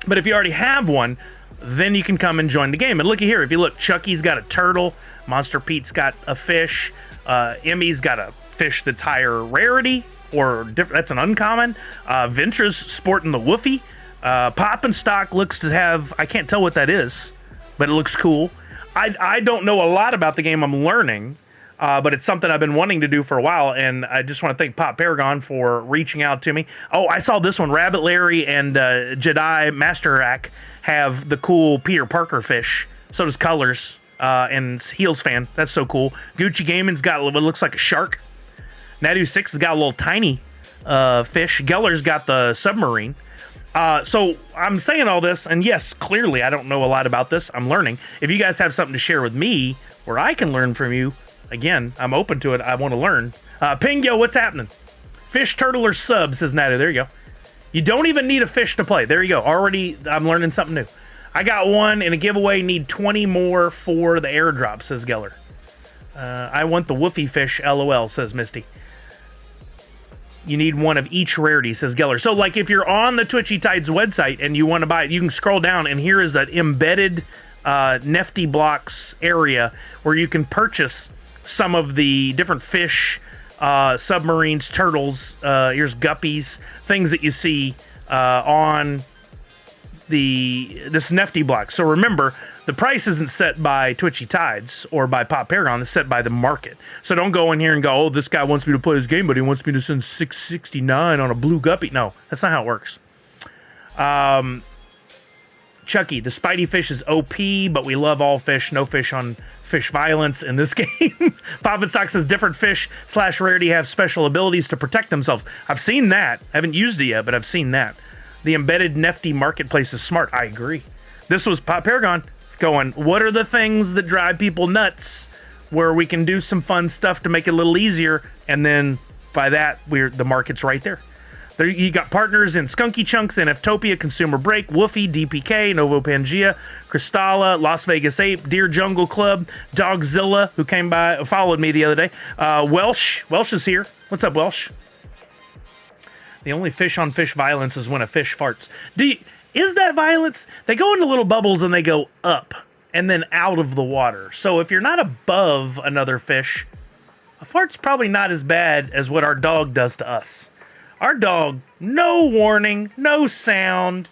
But if you already have one, then you can come and join the game. And looky here, if you look, Chucky's got a turtle, Monster Pete's got a fish, Emmy's got a fish that's higher rarity, or that's an uncommon. Ventra's sporting the woofie. Pop and Stock looks to have, I can't tell what that is, but it looks cool. I don't know a lot about the game, I'm learning. But it's something I've been wanting to do for a while, and I just want to thank Pop Paragon for reaching out to me. Oh, I saw this one. Rabbit Larry and Jedi Master Rack have the cool Peter Parker fish. So does Colors and Heels Fan. That's so cool. Gucci Gaming's got what looks like a shark. Natu6 has got a little tiny fish. Geller's got the submarine. So I'm saying all this, and yes, clearly I don't know a lot about this. I'm learning. If you guys have something to share with me where I can learn from you, again, I'm open to it. I want to learn. Pingo, what's happening? Fish, turtle, or sub, says Natty. There you go. You don't even need a fish to play. There you go. Already, I'm learning something new. I got one in a giveaway. Need 20 more for the airdrop, says Geller. I want the woofie fish, LOL, says Misty. You need one of each rarity, says Geller. So, like, if you're on the Twitchy Tides website and you want to buy it, you can scroll down, and here is that embedded NFT blocks area where you can purchase some of the different fish, submarines, turtles, here's guppies, things that you see on this NFT block. So remember, the price isn't set by Twitchy Tides or by Pop Paragon, it's set by the market. So don't go in here and go, oh, this guy wants me to play this game, but he wants me to send $6.69 on a blue guppy. No, that's not how it works. Chucky, the Spidey fish is OP, but we love all fish. No fish on fish violence in this game. Pop and Stock says different fish / rarity have special abilities to protect themselves. I've seen that. I haven't used it yet, but I've seen that. The embedded NFT marketplace is smart. I agree. This was Pop Paragon going, what are the things that drive people nuts where we can do some fun stuff to make it a little easier? And then by that, the market's right there. There, you got partners in Skunky Chunks, NFtopia, Consumer Break, Woofie, DPK, Novo Pangea, Crystalla, Las Vegas Ape, Deer Jungle Club, Dogzilla, who came by, followed me the other day. Welsh is here. What's up, Welsh? The only fish on fish violence is when a fish farts. Is that violence? They go into little bubbles and they go up and then out of the water. So if you're not above another fish, a fart's probably not as bad as what our dog does to us. Our dog, no warning, no sound,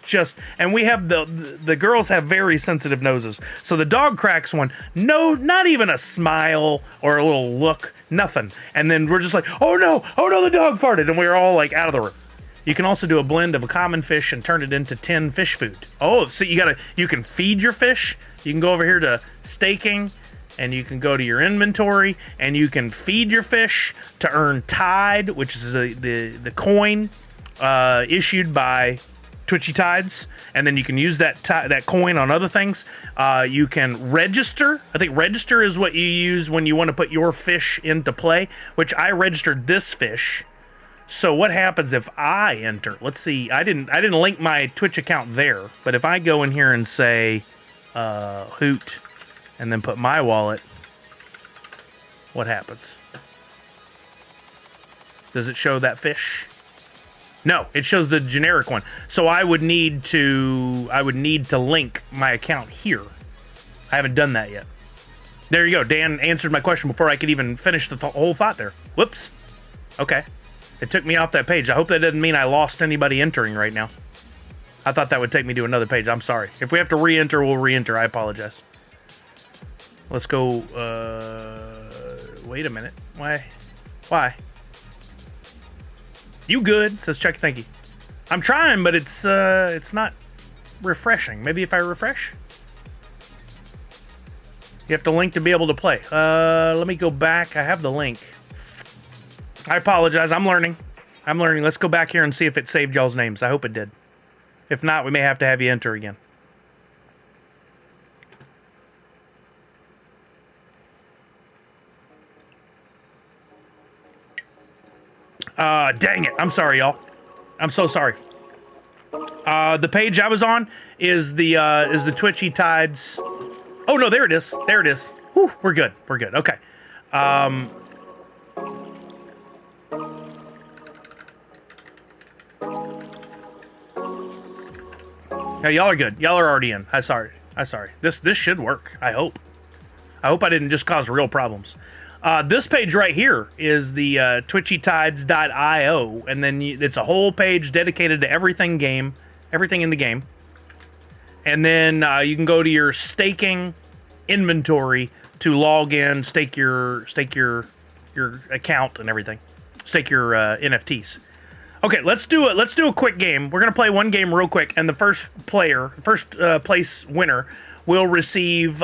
and we have the girls have very sensitive noses. So the dog cracks one, no, not even a smile or a little look, nothing. And then we're just like, oh no, the dog farted. And we're all like out of the room. You can also do a blend of a common fish and turn it into 10 fish food. Oh, so you can feed your fish. You can go over here to staking, and you can go to your inventory, and you can feed your fish to earn Tide, which is the coin issued by Twitchy Tides, and then you can use that coin on other things. You can register. I think register is what you use when you want to put your fish into play, which I registered this fish. So what happens if I enter? Let's see. I didn't link my Twitch account there, but if I go in here and say Hoot, and then put my wallet, what happens? Does it show that fish? No, it shows the generic one. So I would need to link my account here. I haven't done that yet. There you go. Dan answered my question before I could even finish the whole thought there. Whoops. Okay. It took me off that page. I hope that doesn't mean I lost anybody entering right now. I thought that would take me to another page. I'm sorry. If we have to re-enter, we'll re-enter. I apologize. Let's go. Wait a minute. Why? You good? Says check. Thank you. I'm trying, but it's not refreshing. Maybe if I refresh. You have to link to be able to play. Let me go back. I have the link. I apologize. I'm learning. Let's go back here and see if it saved y'all's names. I hope it did. If not, we may have to have you enter again. Dang it. I'm sorry, y'all. I'm so sorry. The page I was on is the Twitchy Tides. Oh, no, there it is. There it is. Whew, we're good. We're good. Okay. Yeah, y'all are good. Y'all are already in. I'm sorry. This should work. I hope. I didn't just cause real problems. This page right here is the twitchytides.io, and then it's a whole page dedicated to everything in the game. And then you can go to your staking inventory to log in, stake your account and everything, stake your NFTs. Okay, let's do a quick game. We're gonna play one game real quick, and the first place winner will receive.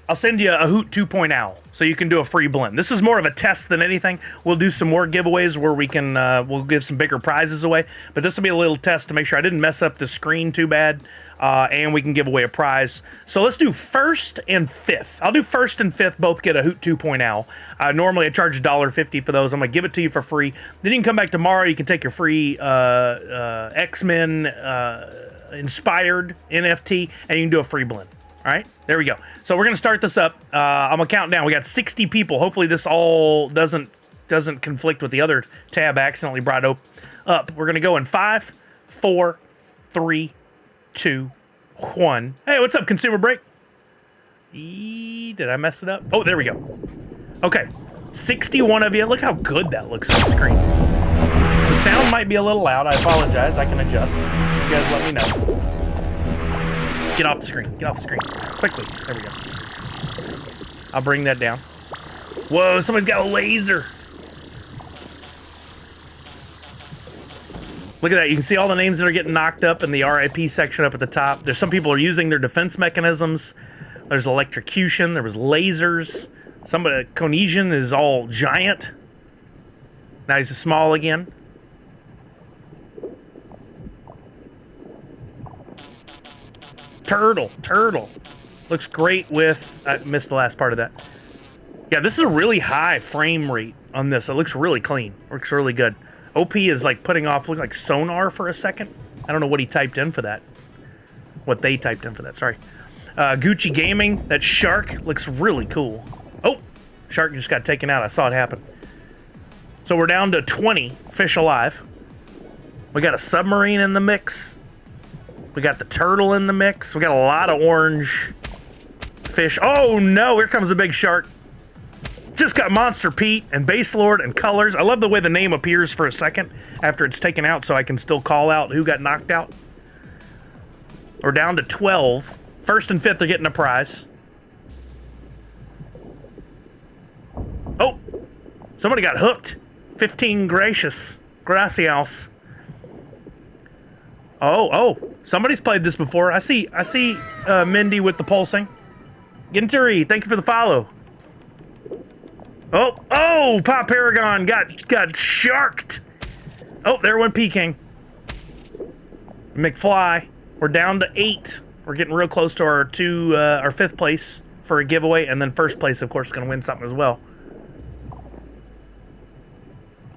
I'll send you a Hoot 2.0 so you can do a free blend. This is more of a test than anything. We'll do some more giveaways where we can we'll give some bigger prizes away. But this will be a little test to make sure I didn't mess up the screen too bad, and we can give away a prize. So let's do first and fifth. I'll do first and fifth. Both get a Hoot 2.0. Normally I charge $1.50 for those. I'm gonna give it to you for free. Then you can come back tomorrow. You can take your free X-Men inspired NFT, and you can do a free blend. All right, there we go. So we're gonna start this up. I'm gonna count down. We got 60 people. Hopefully this all doesn't conflict with the other tab I accidentally brought up. We're gonna go in 5, 4, 3, 2, 1. Hey, what's up, Consumer Break? Did I mess it up? Oh, there we go. Okay, 61 of you. Look how good that looks on the screen. The sound might be a little loud. I apologize. I can adjust. You guys let me know. Get off the screen. Get off the screen. Quickly. There we go. I'll bring that down. Whoa, somebody's got a laser. Look at that. You can see all the names that are getting knocked up in the RIP section up at the top. There's some people are using their defense mechanisms. There's electrocution. There was lasers. Somebody, Conesian is all giant. Now he's small again. Turtle. Looks great with... I missed the last part of that. Yeah, this is a really high frame rate on this. It looks really clean. Looks really good. OP is like putting off, look like sonar for a second. I don't know what he typed in for that. What they typed in for that, sorry. Gucci Gaming, that shark looks really cool. Oh, shark just got taken out. I saw it happen. So we're down to 20 fish alive. We got a submarine in the mix. We got the turtle in the mix. We got a lot of orange fish. Oh no, here comes the big shark. Just got Monster Pete and Baselord and Colors. I love the way the name appears for a second after it's taken out so I can still call out who got knocked out. We're down to 12. First and fifth are getting a prize. Oh, somebody got hooked. 15 gracias. Gracias. Oh, somebody's played this before. I see Mindy with the pulsing. Ginturi, thank you for the follow. Oh, Pop Paragon got sharked. Oh, there went Peking. McFly, we're down to 8. We're getting real close to our fifth place for a giveaway, and then first place, of course, is going to win something as well.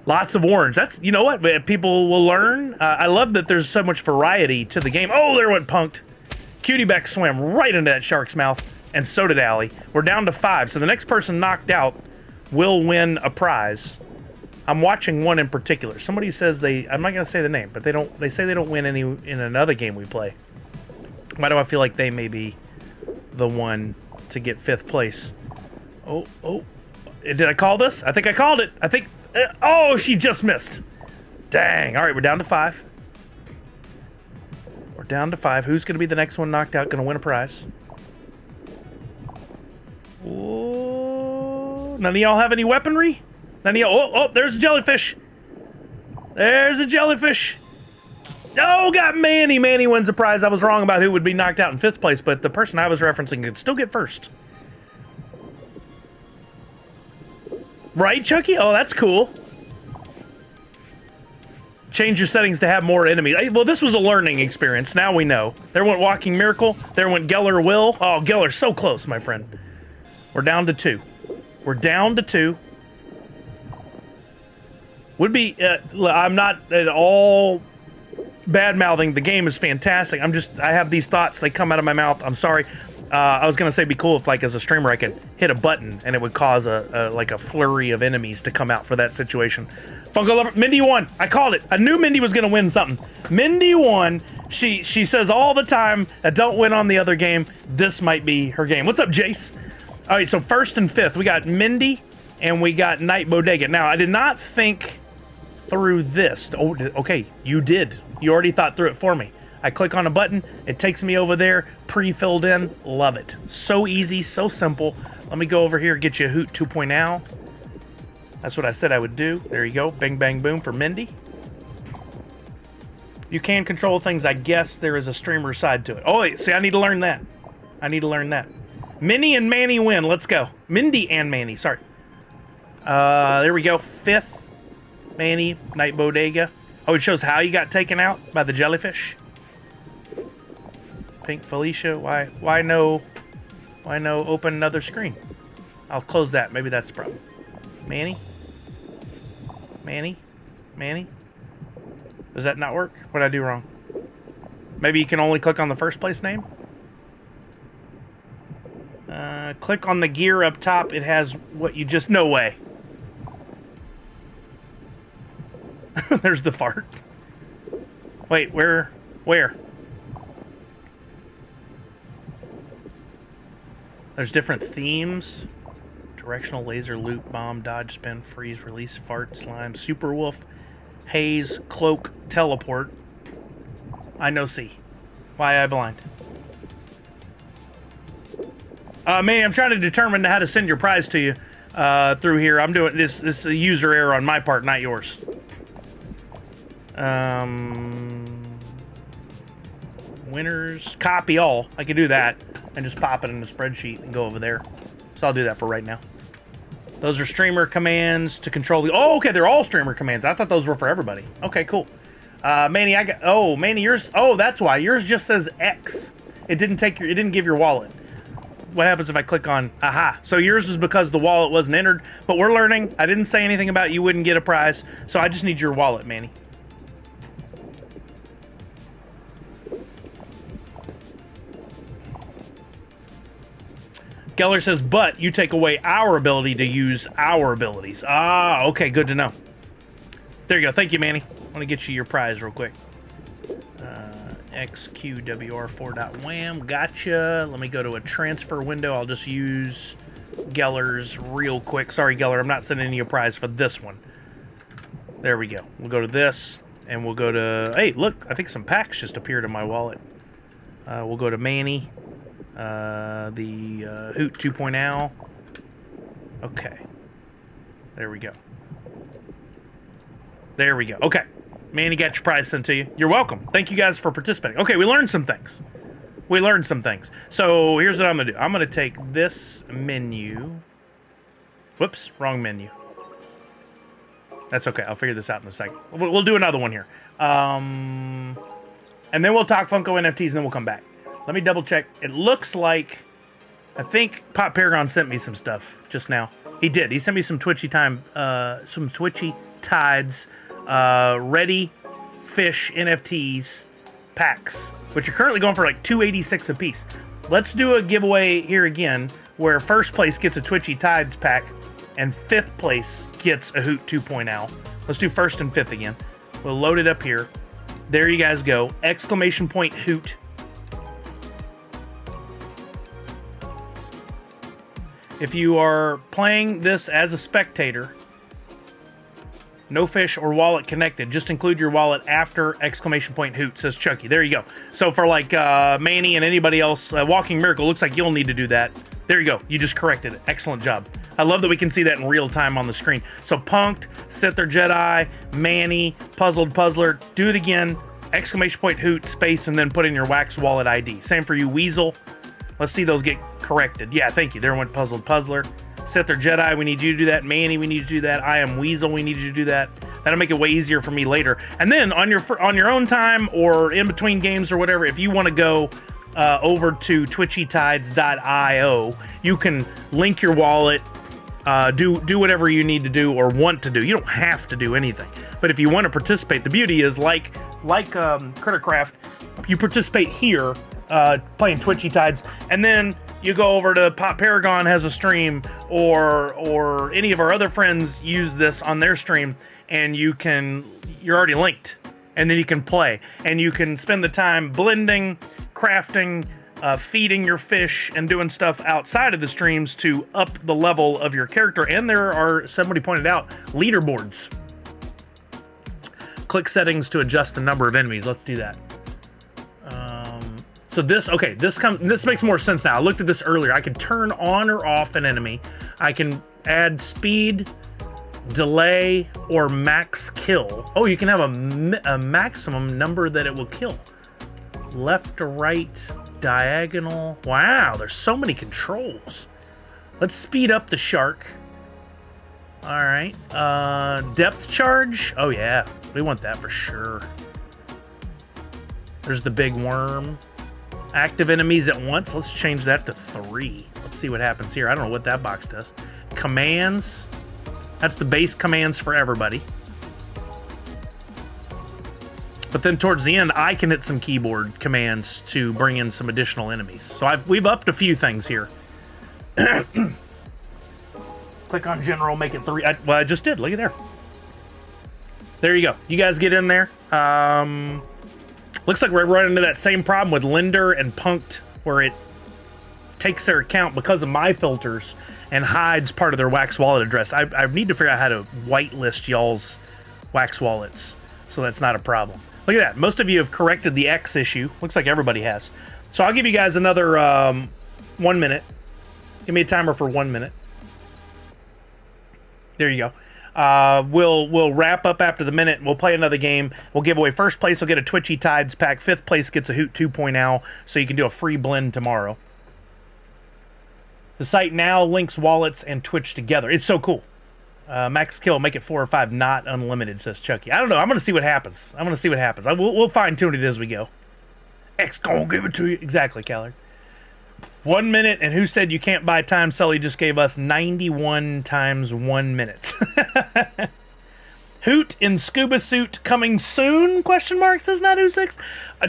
Lots of orange. That's, you know what, people will learn. I love that there's so much variety to the game. Oh, there went Punked. Cutie Beck swam right into that shark's mouth, and so did Allie. We're down to 5, so the next person knocked out will win a prize. I'm watching one in particular. Somebody says I'm not going to say the name, but they say they don't win any in another game we play. Why do I feel like they may be the one to get 5th place? Oh. Did I call this? I think I called it. I think Oh, she just missed. Dang. All right, we're down to 5. We're down to 5. Who's going to be the next one knocked out? Going to win a prize. Oh, none of y'all have any weaponry? None of y'all. Oh, there's a jellyfish. There's a jellyfish. Oh, got Manny. Manny wins a prize. I was wrong about who would be knocked out in 5th place, but the person I was referencing could still get 1st. Right, Chucky? Oh, that's cool. Change your settings to have more enemies. Well, this was a learning experience. Now we know. There went Walking Miracle. There went Geller Will. Oh, Geller's so close, my friend. We're down to 2. We're down to 2. Would be... I'm not at all bad-mouthing. The game is fantastic. I have these thoughts. They come out of my mouth. I'm sorry. I was going to say it'd be cool if, like, as a streamer, I could hit a button and it would cause like a flurry of enemies to come out for that situation. Funko Lover, Mindy won. I called it. I knew Mindy was going to win something. Mindy won. She says all the time, I don't win on the other game. This might be her game. What's up, Jace? All right, so 1st and 5th, we got Mindy and we got Night Bodega. Now, I did not think through this. Oh, okay, you did. You already thought through it for me. I click on a button, it takes me over there, pre-filled in, love it. So easy, so simple. Let me go over here, get you a Hoot 2.0. That's what I said I would do. There you go, bang, bang, boom for Mindy. You can control things, I guess there is a streamer side to it. Oh, wait, see, I need to learn that. I need to learn that. Minnie and Manny win, let's go. Mindy and Manny, sorry. There we go, 5th, Manny, Night Bodega. Oh, it shows how you got taken out by the jellyfish. Pink Felicia, why no open another screen? I'll close that, maybe that's the problem. Manny? Manny? Manny? Does that not work? What did I do wrong? Maybe you can only click on the 1st place name? Click on the gear up top, it has what you just... No way. There's the fart. Wait, where? There's different themes. Directional, laser, loop, bomb, dodge, spin, freeze, release, fart, slime, super wolf, haze, cloak, teleport. I know C. Why I blind? Man, I'm trying to determine how to send your prize to you through here. I'm doing this. This is a user error on my part, not yours. Winners, copy all. I can do that and just pop it in the spreadsheet and go over there. So I'll do that for right now. Those are streamer commands to control the... Oh, okay, they're all streamer commands. I thought those were for everybody. Okay, cool. Manny, I got... Oh, Manny, yours... Oh, that's why. Yours just says X. It didn't take your... It didn't give your wallet. What happens if I click on... Aha. So yours is because the wallet wasn't entered. But we're learning. I didn't say anything about you wouldn't get a prize. So I just need your wallet, Manny. Geller says, but you take away our ability to use our abilities. Ah, okay, good to know. There you go. Thank you, Manny. I want to get you your prize real quick. XQWR4.wham. Gotcha. Let me go to a transfer window. I'll just use Geller's real quick. Sorry, Geller, I'm not sending you a prize for this one. There we go. We'll go to this, and we'll go to... Hey, look, I think some packs just appeared in my wallet. We'll go to Manny. The Hoot 2.0. Okay. There we go. There we go. Okay. Manny got your prize sent to you. You're welcome. Thank you guys for participating. Okay, we learned some things. We learned some things. So here's what I'm going to do. I'm going to take this menu. Whoops, wrong menu. That's okay. I'll figure this out in a second. We'll do another one here. And then we'll talk Funko NFTs and then we'll come back. Let me double check. It looks like, I think Pop Paragon sent me some stuff just now. He did. He sent me some Twitchy Tides, Ready Fish NFTs packs, which are currently going for like $286 a piece. Let's do a giveaway here again, where 1st place gets a Twitchy Tides pack, and 5th place gets a Hoot 2.0. Let's do 1st and 5th again. We'll load it up here. There you guys go. Exclamation point Hoot. If you are playing this as a spectator, No fish or wallet connected. Just include your wallet after exclamation point hoot, says Chucky. There you go. So for like Manny and anybody else, Walking Miracle, looks like you'll need to do that. There you go. You just corrected it. Excellent job. I love that we can see that in real time on the screen. So Punked, Sith or Jedi, Manny, Puzzled Puzzler. Do it again. Exclamation point hoot, space, and then put in your Wax Wallet ID. Same for you, Weasel. Let's see those get corrected. Yeah, thank you. There went Puzzled Puzzler. Sith or Jedi, we need you to do that. Manny, we need you to do that. I am Weasel, we need you to do that. That'll make it way easier for me later. And then on your own time or in between games or whatever, if you want to go over to twitchytides.io, you can link your wallet, do whatever you need to do or want to do. You don't have to do anything. But if you want to participate, the beauty is like Crittercraft, you participate here playing Twitchy Tides, and then you go over to Pop Paragon has a stream, or any of our other friends use this on their stream, and you're already linked, and then you can play, and you can spend the time blending, crafting, feeding your fish, and doing stuff outside of the streams to up the level of your character. And there are, somebody pointed out, leaderboards. Click settings to adjust the number of enemies. Let's do that. So this makes more sense now. I looked at this earlier. I can turn on or off an enemy. I can add speed, delay, or max kill. Oh, you can have a maximum number that it will kill. Left to right, diagonal. Wow, there's so many controls. Let's speed up the shark. All right, depth charge. Oh yeah, we want that for sure. There's the big worm. Active enemies at once. Let's change that to 3. Let's see what happens here. I don't know what that box does. Commands. That's the base commands for everybody. But then towards the end, I can hit some keyboard commands to bring in some additional enemies. So we've upped a few things here. Click on general, make it 3. Well, I just did. Look at there. There you go. You guys get in there. Looks like we're running into that same problem with Lender and Punked, where it takes their account because of my filters and hides part of their Wax Wallet address. I need to figure out how to whitelist y'all's Wax Wallets, so that's not a problem. Look at that. Most of you have corrected the X issue. Looks like everybody has. So I'll give you guys another 1 minute. Give me a timer for 1 minute. There you go. We'll wrap up after the minute. We'll play another game. We'll give away first place will get a Twitchy Tides pack. 5th place gets a Hoot 2.0, so you can do a free blend tomorrow. The site now links wallets and Twitch together. It's so cool. Max kill, make it 4 or 5, not unlimited, says Chucky. I don't know. I'm going to see what happens. We'll fine tune it as we go. X gonna give it to you. Exactly, Callard. 1 minute, and who said you can't buy time? Sully just gave us 91 times 1 minute. Hoot in scuba suit coming soon? Question mark, says Natu6.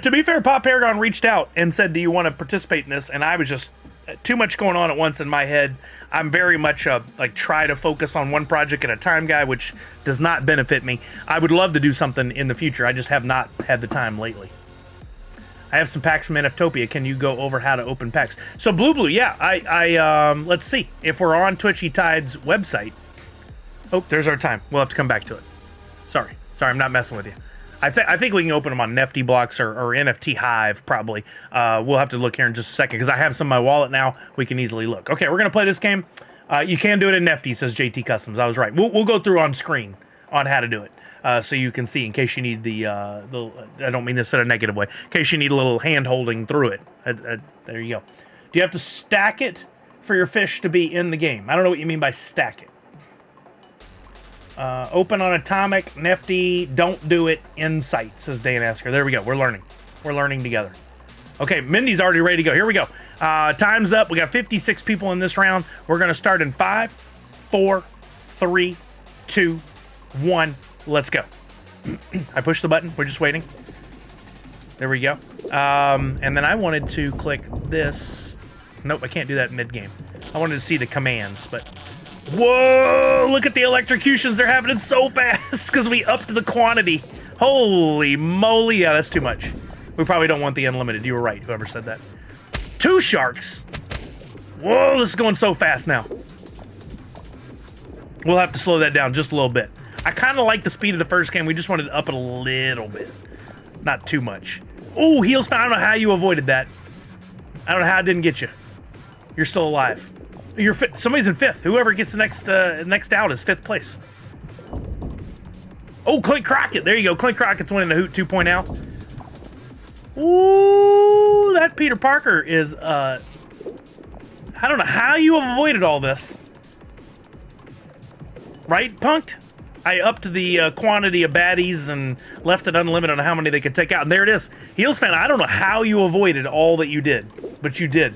To be fair, Pop Paragon reached out and said, do you want to participate in this? And I was just too much going on at once in my head. I'm very much like try to focus on one project at a time guy, which does not benefit me. I would love to do something in the future. I just have not had the time lately. I have some packs from NFTopia. Can you go over how to open packs? So Blue, yeah. I let's see if we're on Twitchy Tides website. Oh, there's our time. We'll have to come back to it. Sorry, I'm not messing with you. I think we can open them on NFT Blocks or NFT Hive probably. We'll have to look here in just a second because I have some in my wallet now. We can easily look. Okay, we're gonna play this game. You can do it in NFT, says JT Customs. I was right. We'll go through on screen on how to do it. So you can see in case you need the I don't mean this in a negative way, in case you need a little hand holding through it. There you go. Do you have to stack it for your fish to be in the game? I don't know what you mean by stack it. Open on Atomic, Nifty, don't do it in sight, says Dan Asker. There we go. We're learning together. Okay, Mindy's already ready to go. Here we go. Time's up. We got 56 people in this round. We're going to start in 5, 4, 3, 2, 1. Let's go. I pushed the button. We're just waiting. There we go. And then I wanted to click this. Nope, I can't do that mid-game. I wanted to see the commands, but... Whoa! Look at the electrocutions. They're happening so fast because we upped the quantity. Holy moly. Yeah, that's too much. We probably don't want the unlimited. You were right, whoever said that. 2 sharks. Whoa, this is going so fast now. We'll have to slow that down just a little bit. I kind of like the speed of the first game. We just wanted to up it a little bit. Not too much. Oh, heels found. I don't know how you avoided that. I don't know how it didn't get you. You're still alive. You're somebody's in 5th. Whoever gets the next out is 5th place. Oh, Clint Crockett. There you go. Clint Crockett's winning the Hoot 2.0. Ooh, that Peter Parker is, I don't know how you avoided all this. Right, Punked? I upped the quantity of baddies and left it unlimited on how many they could take out. And there it is. Heels fan, I don't know how you avoided all that you did, but you did.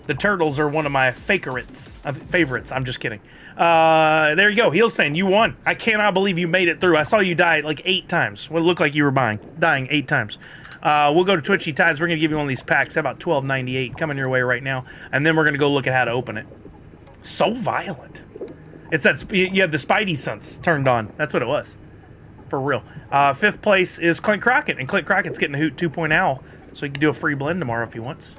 The turtles are one of my favorites. I'm just kidding. There you go. Heels fan, you won. I cannot believe you made it through. I saw you die like 8 times. What it looked like you were dying 8 times. We'll go to Twitchy Tides. We're going to give you one of these packs. About $12.98 coming your way right now. And then we're going to go look at how to open it. So violent. It's that you have the Spidey sense turned on. That's what it was. For real. 5th place is Clint Crockett. And Clint Crockett's getting a Hoot 2.0. So he can do a free blend tomorrow if he wants.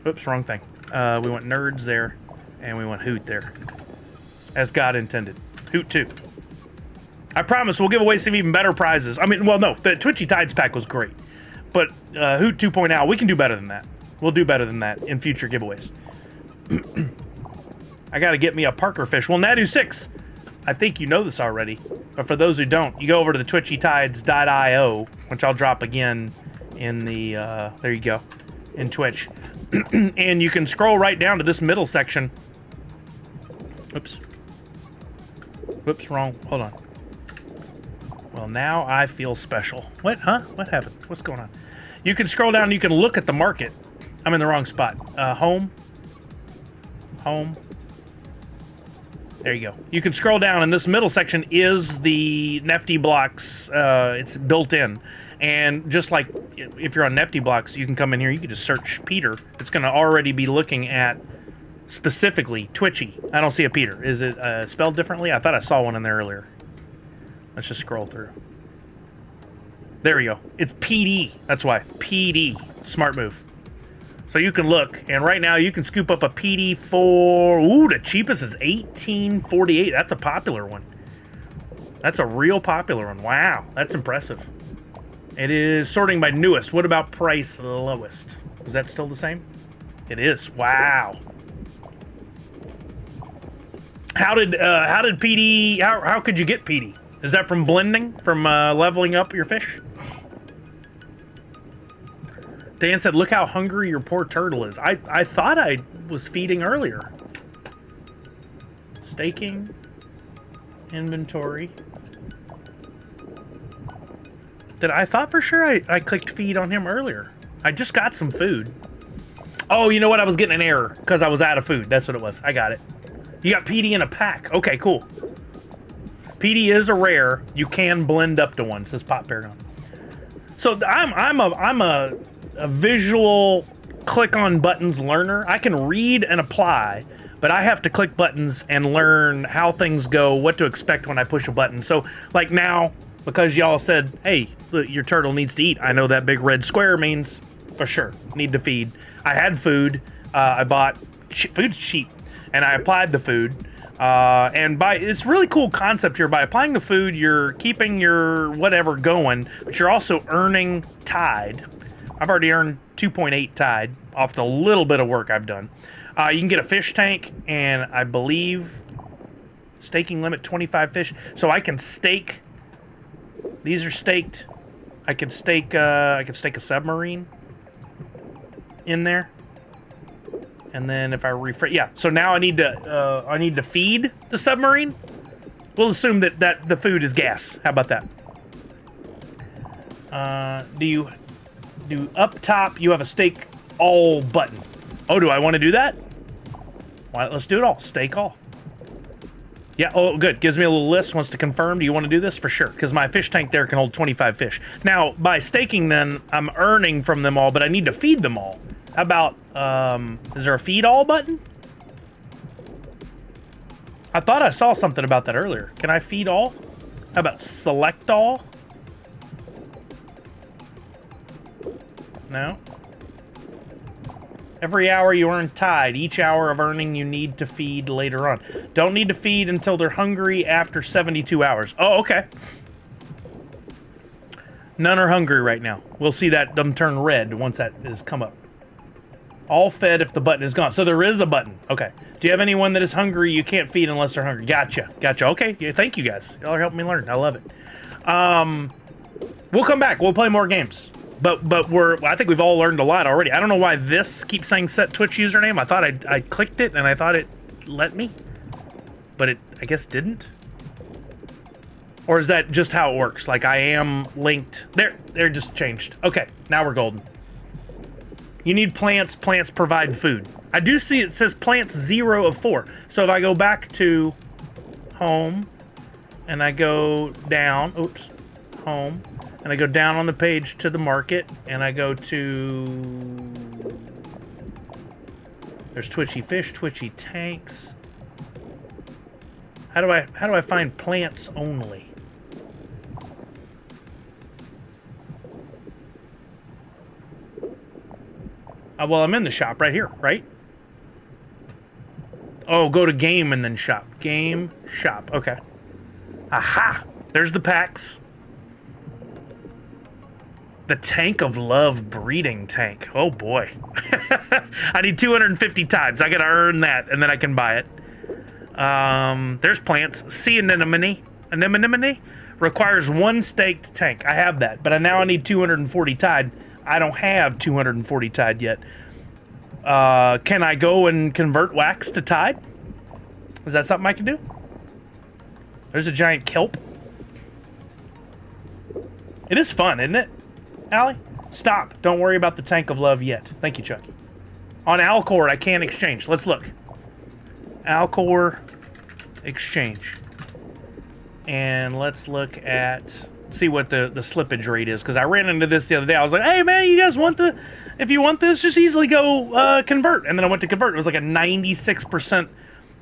Oops, wrong thing. We want Nerds there. And we want Hoot there. As God intended. Hoot 2. I promise we'll give away some even better prizes. I mean, well, no. The Twitchy Tides pack was great. But Hoot 2.0, we can do better than that. We'll do better than that in future giveaways. I gotta get me a Parker fish. Well, Nadu6, I think you know this already. But for those who don't, you go over to the twitchytides.io, which I'll drop again in the, there you go, in Twitch. And you can scroll right down to this middle section. Oops. Whoops, wrong. Hold on. Well, now I feel special. What? Huh? What happened? What's going on? You can scroll down. You can look at the market. I'm in the wrong spot. Home. Home. There you go. You can scroll down, and this middle section is the NFT blocks. It's built in. And just like if you're on NFT blocks, you can come in here. You can just search Peter. It's going to already be looking at specifically Twitchy. I don't see a Peter. Is it spelled differently? I thought I saw one in there earlier. Let's just scroll through. There we go. It's PD. That's why. PD. Smart move. So you can look, and right now you can scoop up a PD for, ooh, the cheapest is $18.48. That's a popular one. That's a real popular one. Wow, that's impressive. It is sorting by newest. What about price lowest? Is that still the same? It is. Wow. How did PD? How could you get PD? Is that from blending? From leveling up your fish? Dan said, look how hungry your poor turtle is. I thought I was feeding earlier. Staking. Inventory. I thought for sure I clicked feed on him earlier. I just got some food. Oh, you know what? I was getting an error because I was out of food. That's what it was. I got it. You got PD in a pack. Okay, cool. PD is a rare. You can blend up to one, says Pop Paragon. So I'm a visual click on buttons learner. I can read and apply, but I have to click buttons and learn how things go, what to expect when I push a button. So like now, because y'all said, hey, your turtle needs to eat, I know that big red square means for sure need to feed. I had food. I bought food cheap, and I applied the food. And it's really cool concept here. By applying the food, you're keeping your whatever going, but you're also earning tide. I've already earned 2.8 tide off the little bit of work I've done. You can get a fish tank, and I believe staking limit 25 fish. So I can stake. These are staked. I can stake a submarine in there. And then if I refresh, yeah. So now I need to feed the submarine. We'll assume that the food is gas. How about that? Do up top you have a stake all button? Oh, do I want to do that? Why? Let's do it all. Stake all. Yeah. Oh, good. Gives me a little list. Wants to confirm. Do you want to do this? For sure. Because my fish tank there can hold 25 fish. Now by staking, then I'm earning from them all, but I need to feed them all. How about, is there a feed all button? I thought I saw something about that earlier. Can I feed all? How about select all? No? Every hour you earn Tide. Each hour of earning you need to feed later on. Don't need to feed until they're hungry after 72 hours. Oh, okay. None are hungry right now. We'll see them turn red once that has come up. All fed if the button is gone. So there is a button. Okay. Do you have anyone that is hungry you can't feed unless they're hungry? Gotcha. Gotcha. Okay. Yeah, thank you guys. Y'all are helping me learn. I love it. We'll come back. We'll play more games. But I think we've all learned a lot already. I don't know why this keeps saying set Twitch username. I thought I clicked it and I thought it let me. But it, I guess, didn't. Or is that just how it works? Like I am linked. They're just changed. Okay. Now we're golden. You need plants. Plants provide food. I do see it says plants 0 of 4. So if I go back to home and I go down, oops, home, and I go down on the page to the market and I go to, there's twitchy fish, twitchy tanks. How do I find plants only? Well, I'm in the shop right here, right? Oh, go to game and then shop. Game, shop, okay. Aha! There's the packs. The Tank of Love breeding tank. Oh boy. I need 250 tides. I gotta earn that and then I can buy it. There's plants. Sea anemone. Anemone requires 1 staked tank. I have that, but now I need 240 tide. I don't have 240 tide yet. Can I go and convert wax to tide? Is that something I can do? There's a giant kelp. It is fun, isn't it? Allie? Stop. Don't worry about the Tank of Love yet. Thank you, Chucky. On Alcor, I can't exchange. Let's look. Alcor exchange. And let's look at, see what the slippage rate is, because I ran into this the other day. I was like, hey man, you guys want if you want this, just easily go convert. And then I went to convert. It was like a 96%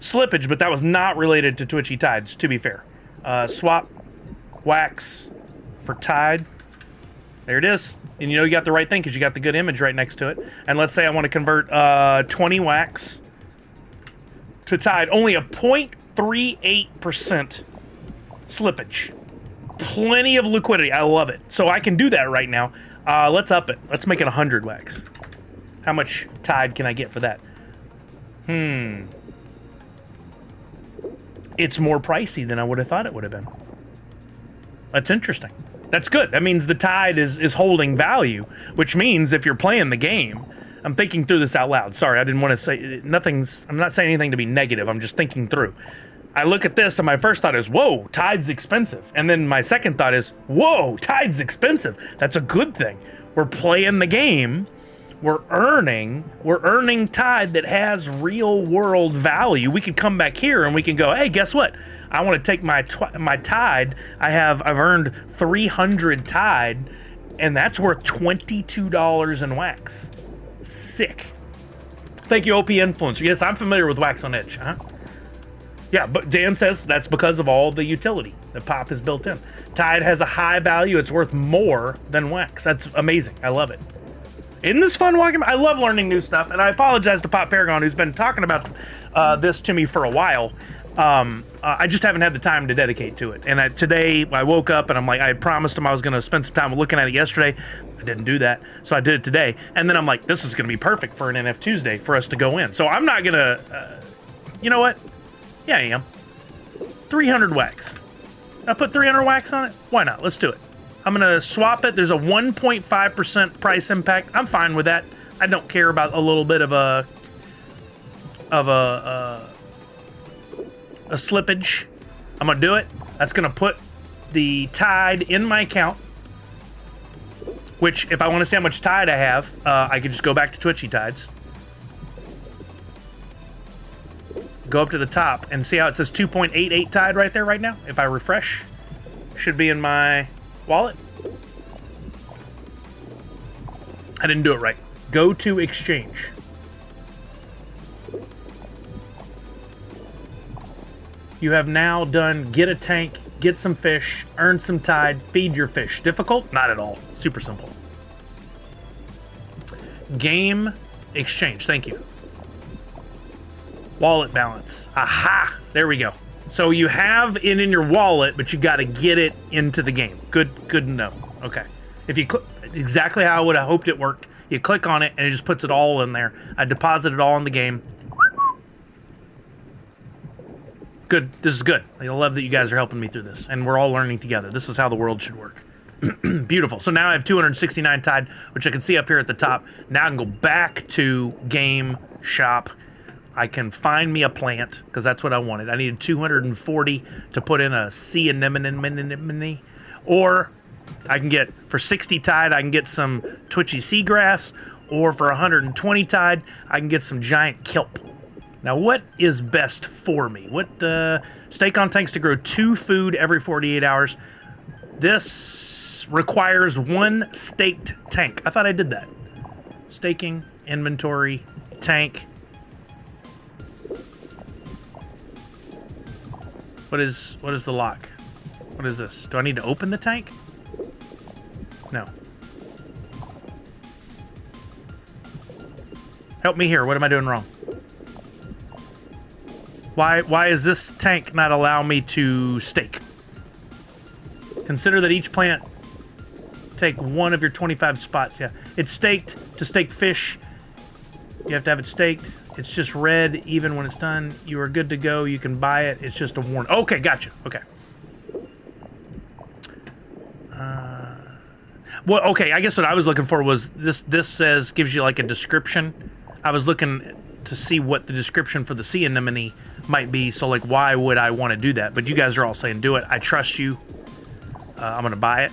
slippage, but that was not related to Twitchy Tides, to be fair. Swap wax for Tide. There it is. And you know you got the right thing because you got the good image right next to it. And let's say I want to convert 20 wax to Tide. Only a 0.38% slippage. Plenty of liquidity. I love it. So I can do that right now. Let's up it. Let's make it 100 wax. How much Tide can I get for that? It's more pricey than I would have thought it would have been. That's interesting. That's good. That means the Tide is holding value, which means if you're playing the game, I'm thinking through this out loud. Sorry, I didn't want to say nothing's. I'm not saying anything to be negative. I'm just thinking through. I look at this and my first thought is, whoa, Tide's expensive. And then my second thought is, whoa, Tide's expensive. That's a good thing. We're playing the game. We're earning Tide that has real world value. We could come back here and we can go, hey, guess what? I want to take my Tide. I've earned 300 Tide, and that's worth $22 in wax. Sick. Thank you, OP Influencer. Yes, I'm familiar with Wax on Edge. Huh? Yeah, but Dan says that's because of all the utility that Pop has built in. Tide has a high value. It's worth more than wax. That's amazing. I love it. Isn't this fun walking? I love learning new stuff, and I apologize to Pop Paragon, who's been talking about this to me for a while. I just haven't had the time to dedicate to it. And today I woke up and I'm like, I promised him I was going to spend some time looking at it yesterday. I didn't do that. So I did it today. And then I'm like, this is going to be perfect for an NFTuesday for us to go in. So I'm not going to, you know what? Yeah, I am. 300 wax. I put 300 wax on it? Why not? Let's do it. I'm going to swap it. There's a 1.5% price impact. I'm fine with that. I don't care about a little bit of a slippage. I'm gonna do it. That's gonna put the Tide in my account, which if I want to see how much Tide I have, I could just go back to Twitchy Tides, go up to the top and see how it says 2.88 Tide right there right now. If I refresh, should be in my wallet. I didn't do it right. Go to exchange. You have now done get a tank, get some fish, earn some Tide, feed your fish. Difficult? Not at all. Super simple. Game, exchange. Thank you. Wallet balance. Aha! There we go. So you have it in your wallet, but you got to get it into the game. Good to know. Okay. If you exactly how I would have hoped it worked. You click on it, and it just puts it all in there. I deposit it all in the game. Good. This is good. I love that you guys are helping me through this, and we're all learning together. This is how the world should work. Beautiful. So now I have 269 tied, which I can see up here at the top. Now I can go back to game shop. I can find me a plant, because that's what I wanted. I needed 240 to put in a sea anemone. Or I can get, for 60 tied, I can get some twitchy seagrass. Or for 120 tied, I can get some giant kelp. Now, what is best for me? What stake on tanks to grow 2 food every 48 hours. This requires 1 staked tank. I thought I did that. Staking, inventory, tank. What is the lock? What is this? Do I need to open the tank? No. Help me here. What am I doing wrong? Why is this tank not allow me to stake? Consider that each plant take 1 of your 25 spots. Yeah, it's staked to stake fish. You have to have it staked. It's just red even when it's done. You are good to go. You can buy it. It's just a warning. Okay, gotcha. Okay. Well, okay, I guess what I was looking for was this says, gives you like a description. I was looking to see what the description for the sea anemone might be. So like, why would I want to do that? But you guys are all saying, do it. I trust you. I'm going to buy it.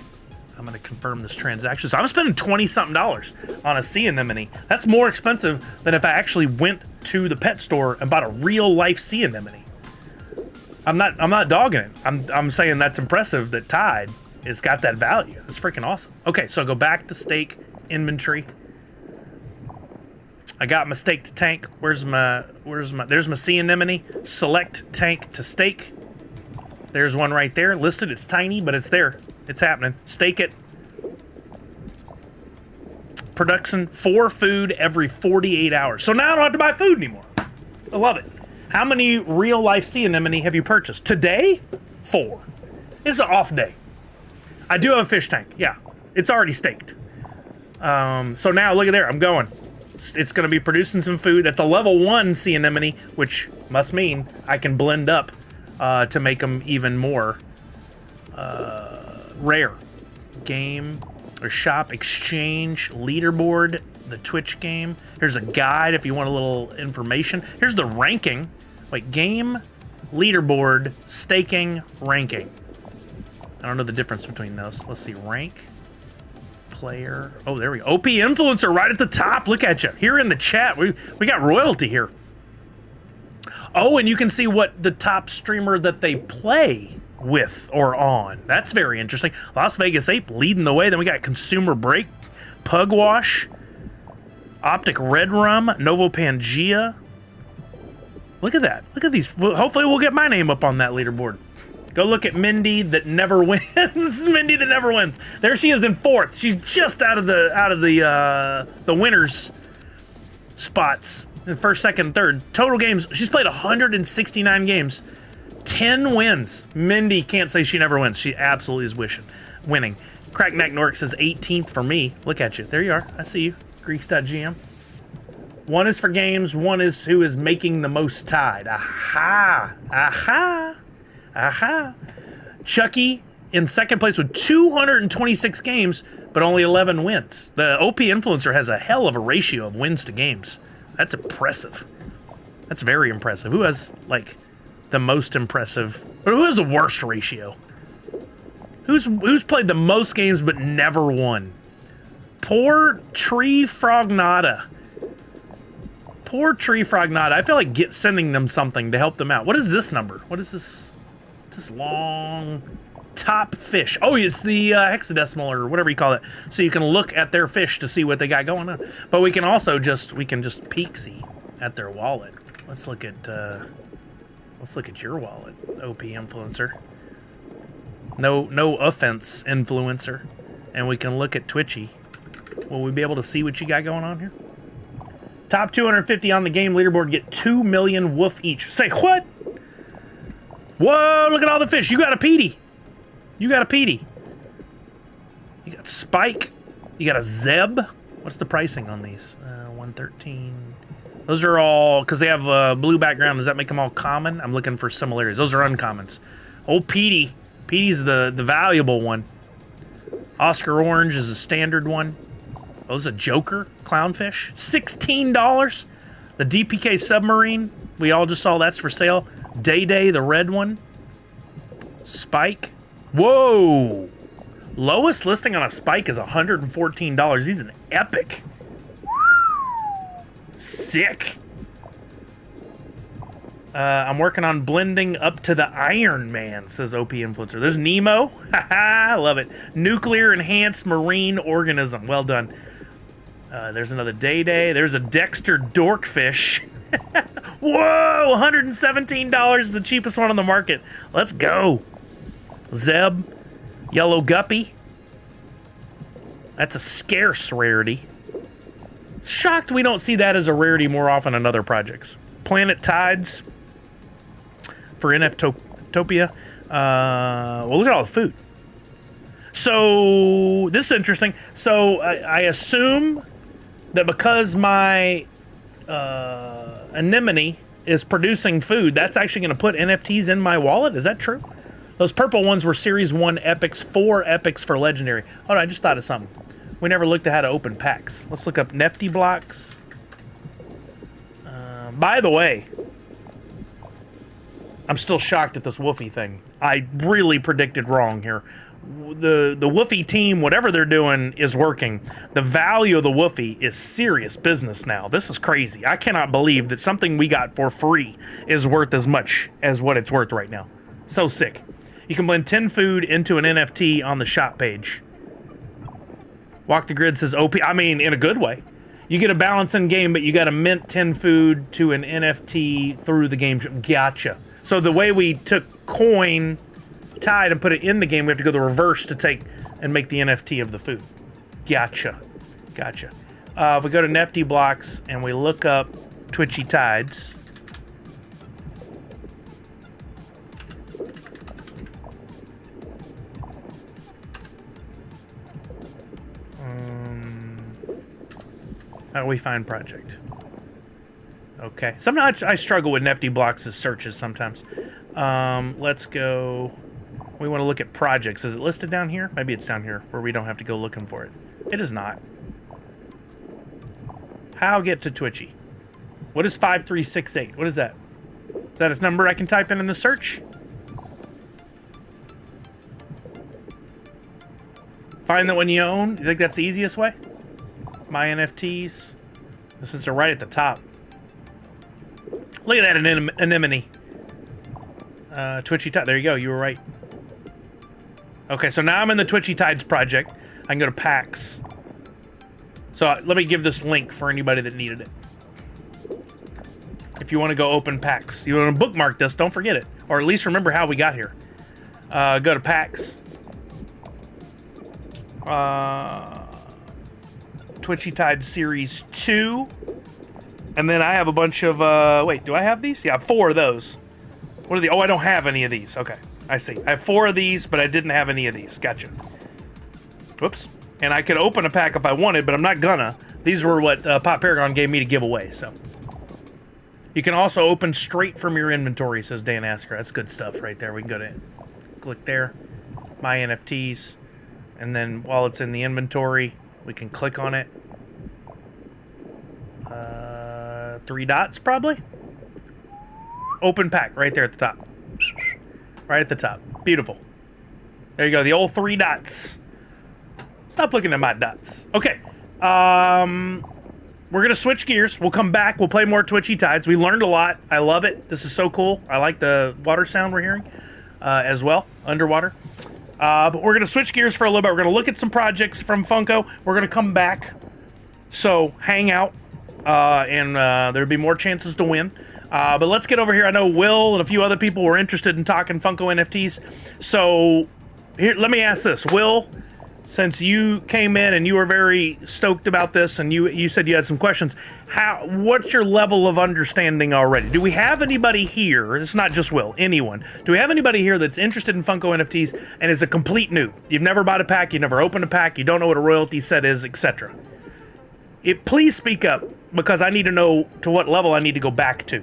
I'm going to confirm this transaction. So I'm spending $20-something on a sea anemone. That's more expensive than if I actually went to the pet store and bought a real life sea anemone. I'm not dogging it. I'm saying that's impressive that Tide has got that value. That's freaking awesome. Okay, so go back to stake inventory. I got my staked tank. There's my sea anemone. Select tank to stake. There's one right there. Listed, it's tiny, but it's there. It's happening. Stake it. Production, 4 food every 48 hours. So now I don't have to buy food anymore. I love it. How many real life sea anemone have you purchased? Today? 4. It's an off day. I do have a fish tank. Yeah, it's already staked. So now look at there. I'm going. It's going to be producing some food. That's a level 1 sea anemone, which must mean I can blend up to make them even more rare. Game or shop, exchange, leaderboard, the Twitch game. Here's a guide if you want a little information. Here's the ranking. Like game, leaderboard, staking, ranking. I don't know the difference between those. Let's see, rank, player. Oh, there we go. OP influencer right at the top. Look at you. Here in the chat, we got royalty here. Oh, and you can see what the top streamer that they play with or on. That's very interesting. Las Vegas Ape leading the way. Then we got Consumer Break, Pugwash, Optic Red Rum, Novo Pangea. Look at that. Look at these. Hopefully we'll get my name up on that leaderboard. Go look at Mindy that never wins. Mindy that never wins. There she is in 4th. She's just out of the winners spots in 1st, 2nd, 3rd. Total games. She's played 169 games. 10 wins. Mindy can't say she never wins. She absolutely is winning. Crackneck Nork says 18th for me. Look at you. There you are. I see you. Greeks.gm. 1 is for games. 1 is who is making the most Tide. Aha. Aha. Aha. Chucky in 2nd place with 226 games, but only 11 wins. The OP influencer has a hell of a ratio of wins to games. That's impressive. That's very impressive. Who has, like, the most impressive, or who has the worst ratio? Who's played the most games but never won? Poor Tree Frognata. Poor Tree Frognata. I feel like sending them something to help them out. What is this number? What is this? This long top fish. Oh, it's the hexadecimal or whatever you call it. So you can look at their fish to see what they got going on. But we can also just peek-see at their wallet. Let's look at your wallet, OP influencer. No offense, influencer. And we can look at Twitchy. Will we be able to see what you got going on here? Top 250 on the game leaderboard get 2 million woof each. Say what? Whoa, look at all the fish. You got a Petey. You got a Petey. You got Spike. You got a Zeb. What's the pricing on these? 113. Those are all, because they have a blue background, does that make them all common? I'm looking for similarities. Those are uncommons. Old Petey. Petey's the valuable one. Oscar Orange is a standard one. Oh, this is a Joker clownfish. $16. The DPK submarine. We all just saw that's for sale. Day Day, the red one. Spike. Whoa. Lowest listing on a Spike is $114. He's an epic. Sick. I'm working on blending up to the Iron Man, says OP Influencer. There's Nemo. I love it. Nuclear enhanced marine organism. Well done. There's another Day Day. There's a Dexter Dorkfish. Whoa! $117, the cheapest one on the market. Let's go. Zeb. Yellow Guppy. That's a scarce rarity. Shocked we don't see that as a rarity more often in other projects. Planet Tides for NFTopia. Well, look at all the food. So this is interesting. So I assume that because my anemone is producing food, that's actually going to put NFTs in my wallet. Is that true? Those purple ones were Series 1 epics, 4 epics for Legendary. Hold on, I just thought of something. We never looked at how to open packs. Let's look up Nifty blocks. By the way, I'm still shocked at this Woofy thing. I really predicted wrong here. The Woofy team, whatever they're doing, is working. The value of the Woofy is serious business now. This is crazy. I cannot believe that something we got for free is worth as much as what it's worth right now. So sick. You can blend 10 food into an NFT on the shop page. Walk the Grid says OP. I mean, in a good way. You get a balance in game, but you got to mint 10 food to an NFT through the game. Gotcha. So the way we took coin Tide and put it in the game, we have to go the reverse to take and make the NFT of the food. Gotcha. Gotcha. If we go to Nifty blocks and we look up Twitchy Tides. How do we find project? Okay. Sometimes I struggle with Nifty blocks as searches sometimes. Let's go. We want to look at projects. Is it listed down here? Maybe it's down here where we don't have to go looking for it. It is not. How get to Twitchy? What is 5368? What is that? Is that a number I can type in the search? Find the one you own? You think that's the easiest way? My NFTs. Since they're right at the top. Look at that anemone. Twitchy Tide. There you go. You were right. Okay, so now I'm in the Twitchy Tides project. I can go to packs. So let me give this link for anybody that needed it. If you want to go open packs. You want to bookmark this, don't forget it. Or at least remember how we got here. Go to packs. Twitchy Tide Series 2. And then I have a bunch of, wait, do I have these? Yeah, 4 of those. What are the, oh, I don't have any of these. Okay, I see. I have 4 of these, but I didn't have any of these. Gotcha. Whoops. And I could open a pack if I wanted, but I'm not gonna. These were what Pop Paragon gave me to give away, so. You can also open straight from your inventory, says Dan Asker. That's good stuff right there. We can go to, click there, My NFTs. And then while it's in the inventory, we can click on it. 3 dots, probably. Open pack, right there at the top. Right at the top. Beautiful. There you go, the old 3 dots. Stop looking at my dots. Okay. We're going to switch gears. We'll come back. We'll play more Twitchy Tides. We learned a lot. I love it. This is so cool. I like the water sound we're hearing as well, underwater. But we're going to switch gears for a little bit. We're going to look at some projects from Funko. We're going to come back. So hang out. And there'll be more chances to win. But let's get over here. I know Will and a few other people were interested in talking Funko NFTs. So here, let me ask this. Will, since you came in and you were very stoked about this, and you said you had some questions, what's your level of understanding already? Do we have anybody here? It's not just Will, anyone. Do we have anybody here that's interested in Funko NFTs and is a complete noob? You've never bought a pack, you've never opened a pack, you don't know what a royalty set is, etc. Please speak up, because I need to know to what level I need to go back to.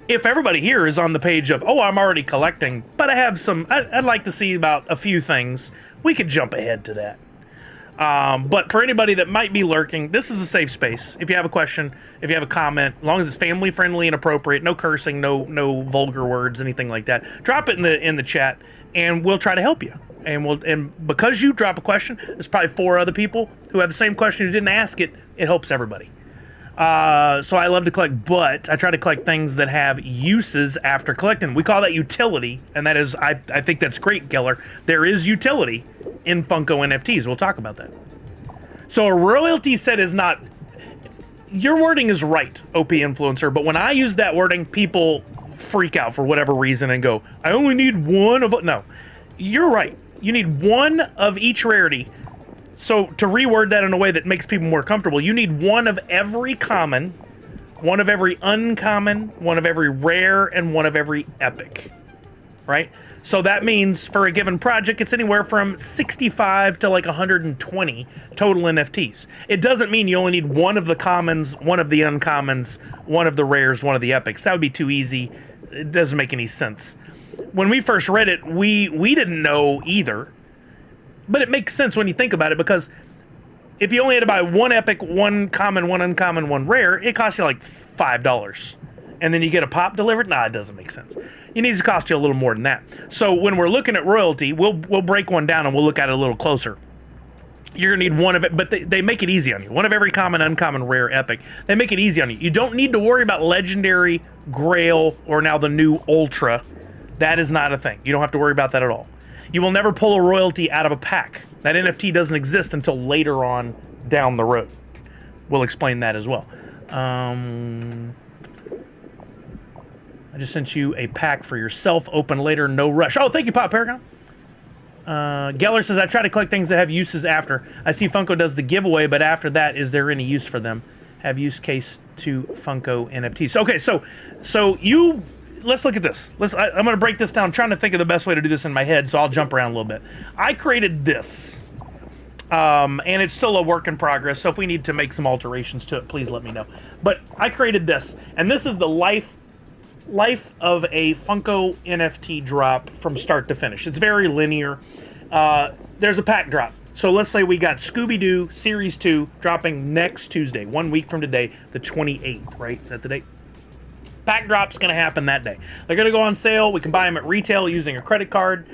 If everybody here is on the page of, oh, I'm already collecting, but I have some, I'd like to see about a few things, we could jump ahead to that. But for anybody that might be lurking, this is a safe space. If you have a question, if you have a comment, as long as it's family friendly and appropriate, no cursing, no vulgar words, anything like that, drop it in the chat, and we'll try to help you. And because you drop a question, there's probably 4 other people who have the same question who didn't ask it. It helps everybody. So I love to collect, but I try to collect things that have uses after collecting. We call that utility, and that is, I think that's great, Geller. There is utility in Funko NFTs. We'll talk about that. So a royalty set is not... Your wording is right, OP Influencer, but when I use that wording, people freak out for whatever reason and go, I only need one of... No, you're right. You need one of each rarity. So to reword that in a way that makes people more comfortable, you need one of every common, one of every uncommon, one of every rare, and one of every epic, right? So that means for a given project, it's anywhere from 65 to like 120 total NFTs. It doesn't mean you only need one of the commons, one of the uncommons, one of the rares, one of the epics. That would be too easy. It doesn't make any sense. When we first read it, we didn't know either. But it makes sense when you think about it, because if you only had to buy one epic, one common, one uncommon, one rare, it costs you like $5. And then you get a pop delivered? Nah, it doesn't make sense. It needs to cost you a little more than that. So when we're looking at royalty, we'll break one down and we'll look at it a little closer. You're going to need one of it, but they make it easy on you. One of every common, uncommon, rare, epic. They make it easy on you. You don't need to worry about legendary, grail, or now the new ultra. That is not a thing. You don't have to worry about that at all. You will never pull a royalty out of a pack. That NFT doesn't exist until later on down the road. We'll explain that as well. I just sent you a pack for yourself. Open later, no rush. Oh, thank you, Pop Paragon. Geller says, I try to collect things that have uses after. I see Funko does the giveaway, but after that, is there any use for them? Have use case to Funko NFTs. Okay, so you... Let's look at this. I'm going to break this down. I'm trying to think of the best way to do this in my head, so I'll jump around a little bit. I created this, and it's still a work in progress, so if we need to make some alterations to it, please let me know. But I created this, and this is the life of a Funko NFT drop from start to finish. It's very linear. There's a pack drop. So let's say we got Scooby-Doo Series 2 dropping next Tuesday, 1 week from today, the 28th, right? Is that the date? Pack drop's going to happen that day. They're going to go on sale. We can buy them at retail using a credit card,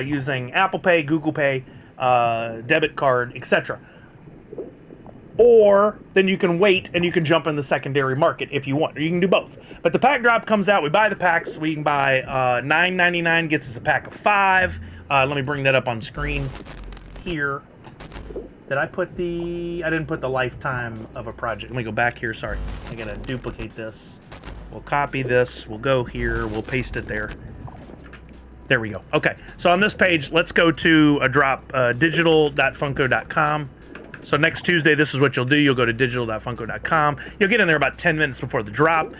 using Apple Pay, Google Pay, debit card, etc. Or then you can wait and you can jump in the secondary market if you want. Or you can do both. But the pack drop comes out. We buy the packs. We can buy $9.99 gets us a pack of 5. Let me bring that up on screen here. Did I put the... I didn't put the lifetime of a project. Let me go back here. Sorry. I got to duplicate this. We'll copy this, we'll go here, we'll paste it there. There we go. Okay, so on this page, let's go to a drop, digital.funko.com. So next Tuesday, this is what you'll do. You'll go to digital.funko.com. You'll get in there about 10 minutes before the drop.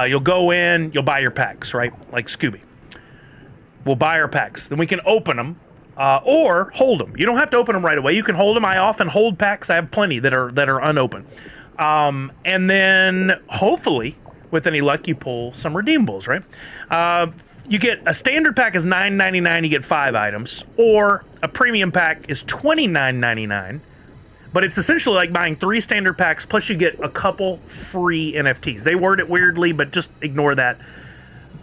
You'll go in, you'll buy your packs, right? Like Scooby. We'll buy our packs. Then we can open them or hold them. You don't have to open them right away. You can hold them. I often hold packs. I have plenty that are unopened. And then hopefully... with any luck, you pull some redeemables, right? You get a standard pack is $9.99, you get 5 items, or a premium pack is $29.99, but it's essentially like buying 3 standard packs, plus you get a couple free NFTs. They word it weirdly, but just ignore that.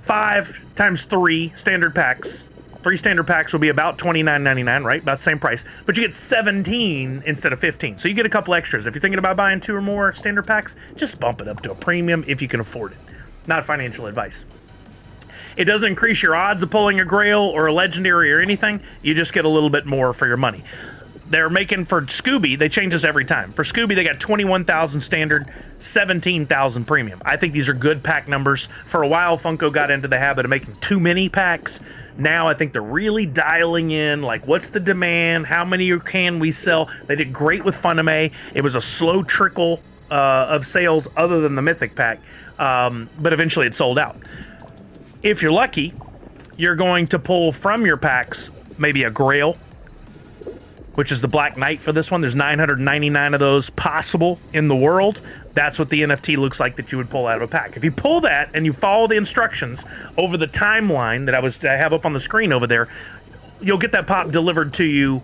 5 times 3 standard packs. 3 standard packs will be about $29.99, right? About the same price. But you get 17 instead of 15. So you get a couple extras. If you're thinking about buying 2 or more standard packs, just bump it up to a premium if you can afford it. Not financial advice. It doesn't increase your odds of pulling a grail or a legendary or anything. You just get a little bit more for your money. they're making for Scooby. They change this every time. For Scooby, they got 21,000 standard, 17,000 premium. I think these are good pack numbers. For a while, Funko got into the habit of making too many packs. Now I think they're really dialing in, like, what's the demand? How many can we sell? They did great with Funime. It was a slow trickle of sales other than the Mythic pack, but eventually it sold out. If you're lucky, you're going to pull from your packs maybe a Grail, which is the Black Knight for this one. There's 999 of those possible in the world. That's what the NFT looks like that you would pull out of a pack. If you pull that and you follow the instructions over the timeline that I have up on the screen over there, you'll get that pop delivered to you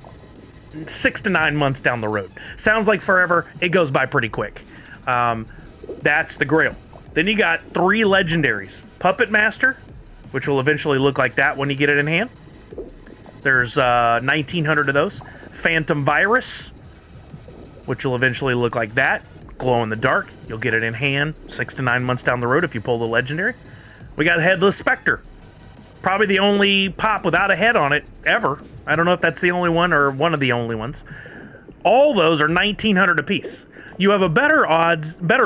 6 to 9 months down the road. Sounds like forever. It goes by pretty quick. That's the Grail. Then you got 3 legendaries. Puppet Master, which will eventually look like that when you get it in hand. There's 1,900 of those. Phantom Virus, which will eventually look like that. Glow in the dark. You'll get it in hand 6 to 9 months down the road if you pull the legendary. We got Headless Spectre. Probably the only pop without a head on it ever. I don't know if that's the only one or one of the only ones. All those are 1,900 apiece. You have a better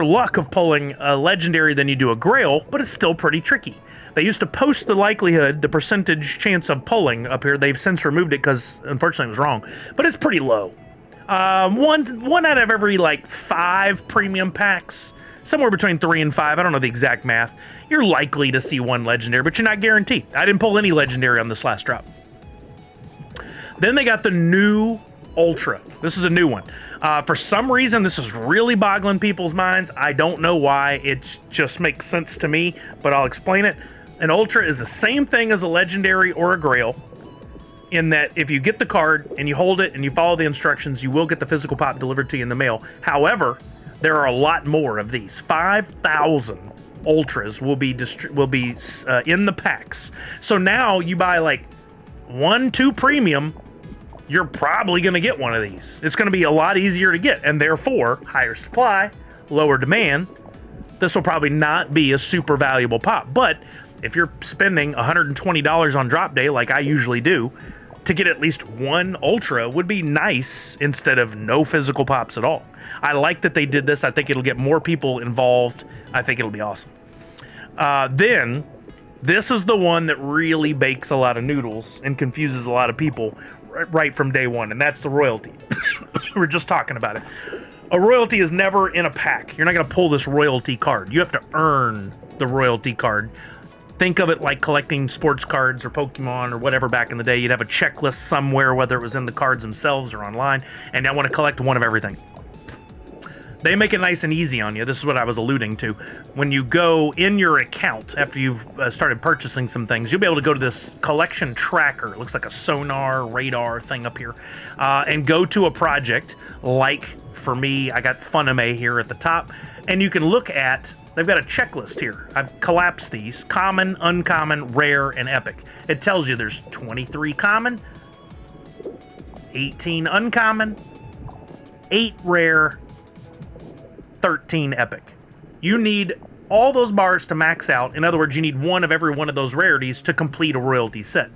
luck of pulling a legendary than you do a Grail, but it's still pretty tricky. They used to post the percentage chance of pulling up here. They've since removed it because, unfortunately, it was wrong. But it's pretty low. One out of every, 5 premium packs, somewhere between 3 and 5. I don't know the exact math. You're likely to see one legendary, but you're not guaranteed. I didn't pull any legendary on this last drop. Then they got the new Ultra. This is a new one. For some reason, this is really boggling people's minds. I don't know why. It just makes sense to me, but I'll explain it. An Ultra is the same thing as a legendary or a Grail, in that if you get the card and you hold it and you follow the instructions, you will get the physical pop delivered to you in the mail. However, there are a lot more of these. 5,000 Ultras will be in the packs. So now you buy 1, 2 premium, you're probably going to get one of these. It's going to be a lot easier to get, and therefore higher supply, lower demand. This will probably not be a super valuable pop, but if you're spending $120 on drop day like I usually do, to get at least one Ultra would be nice instead of no physical pops at all. I like that they did this. I think it'll get more people involved. I think it'll be awesome. Then, this is the one that really bakes a lot of noodles and confuses a lot of people right from day one, and that's the royalty. We were just talking about it. A royalty is never in a pack. You're not going to pull this royalty card. You have to earn the royalty card. Think of it like collecting sports cards or Pokemon or whatever back in the day. You'd have a checklist somewhere, whether it was in the cards themselves or online, and I want to collect one of everything. They make it nice and easy on you. This is what I was alluding to. When you go in your account, after you've started purchasing some things, you'll be able to go to this collection tracker. It looks like a sonar, radar thing up here, and go to a project. Like, for me, I got Funime here at the top, and you can look at, they've got a checklist here. I've collapsed these: common, uncommon, rare, and epic. It tells you there's 23 common, 18 uncommon, 8 rare, 13 epic. You need all those bars to max out. In other words, you need one of every one of those rarities to complete a royalty set.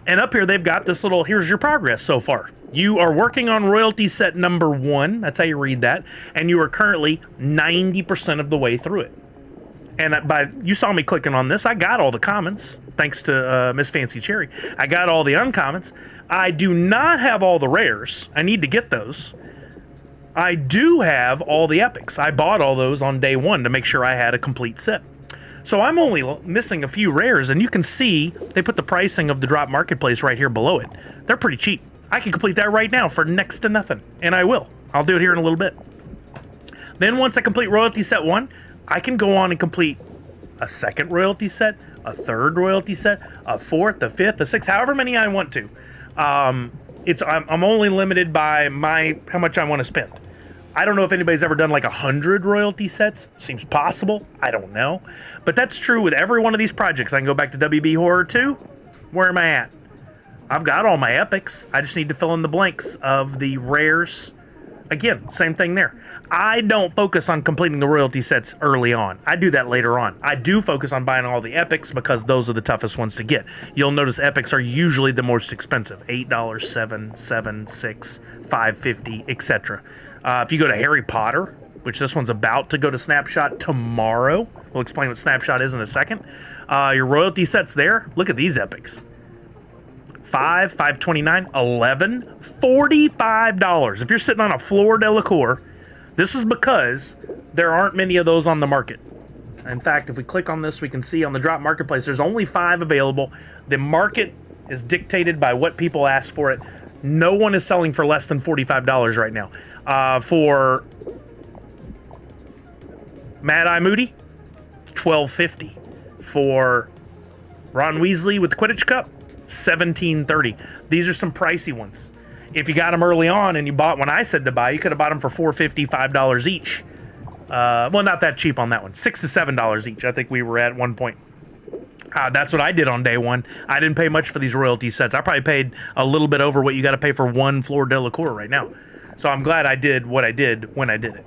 And up here, they've got this little, here's your progress so far. You are working on royalty set number 1. That's how you read that. And you are currently 90% of the way through it. And you saw me clicking on this. I got all the commons, thanks to Miss Fancy Cherry. I got all the uncommons. I do not have all the rares. I need to get those. I do have all the epics. I bought all those on day 1 to make sure I had a complete set. So I'm only missing a few rares, and you can see they put the pricing of the drop marketplace right here below it. They're pretty cheap. I can complete that right now for next to nothing, and I will. I'll do it here in a little bit. Then once I complete royalty set 1, I can go on and complete a second royalty set, a third royalty set, a fourth, a fifth, a sixth, however many I want to. I'm only limited by how much I want to spend. I don't know if anybody's ever done 100 royalty sets. Seems possible. I don't know. But that's true with every one of these projects. I can go back to WB Horror 2. Where am I at? I've got all my epics. I just need to fill in the blanks of the rares, again, same thing there. I don't focus on completing the royalty sets early on. I do that later on. I do focus on buying all the epics because those are the toughest ones to get. You'll notice epics are usually the most expensive. $8, $7, $7, $6, $5.50, etc. If you go to Harry Potter, which this one's about to go to Snapshot tomorrow, we'll explain what Snapshot is in a second. Your royalty sets there, look at these epics. $5, $5.29, $11, $45. If you're sitting on a Fleur de la Cour, this is because there aren't many of those on the market. In fact, if we click on this, we can see on the drop marketplace, there's only 5 available. The market is dictated by what people ask for it. No one is selling for less than $45 right now. For Mad Eye Moody, $12.50. For Ron Weasley with the Quidditch Cup, $17.30. These are some pricey ones. If you got them early on and you bought when I said to buy, you could have bought them for $4.50, $5 each. Well, not that cheap on that one. $6 to $7 each. I think we were at one point. That's what I did on day one. I didn't pay much for these royalty sets. I probably paid a little bit over what you got to pay for one Fleur de la Cour right now. So I'm glad I did what I did when I did it.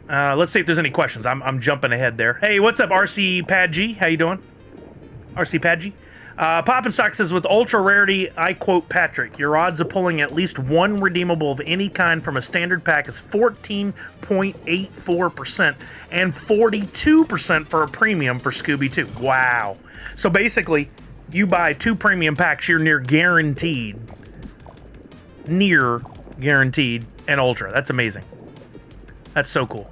Let's see if there's any questions. I'm jumping ahead there. Hey, what's up, RC Pad G? How you doing? RC Pad G? Poppin' Stock says, with ultra rarity, I quote Patrick, your odds of pulling at least one redeemable of any kind from a standard pack is 14.84% and 42% for a premium for Scooby 2. Wow. So basically, you buy 2 premium packs, you're near guaranteed an ultra. That's amazing. That's so cool.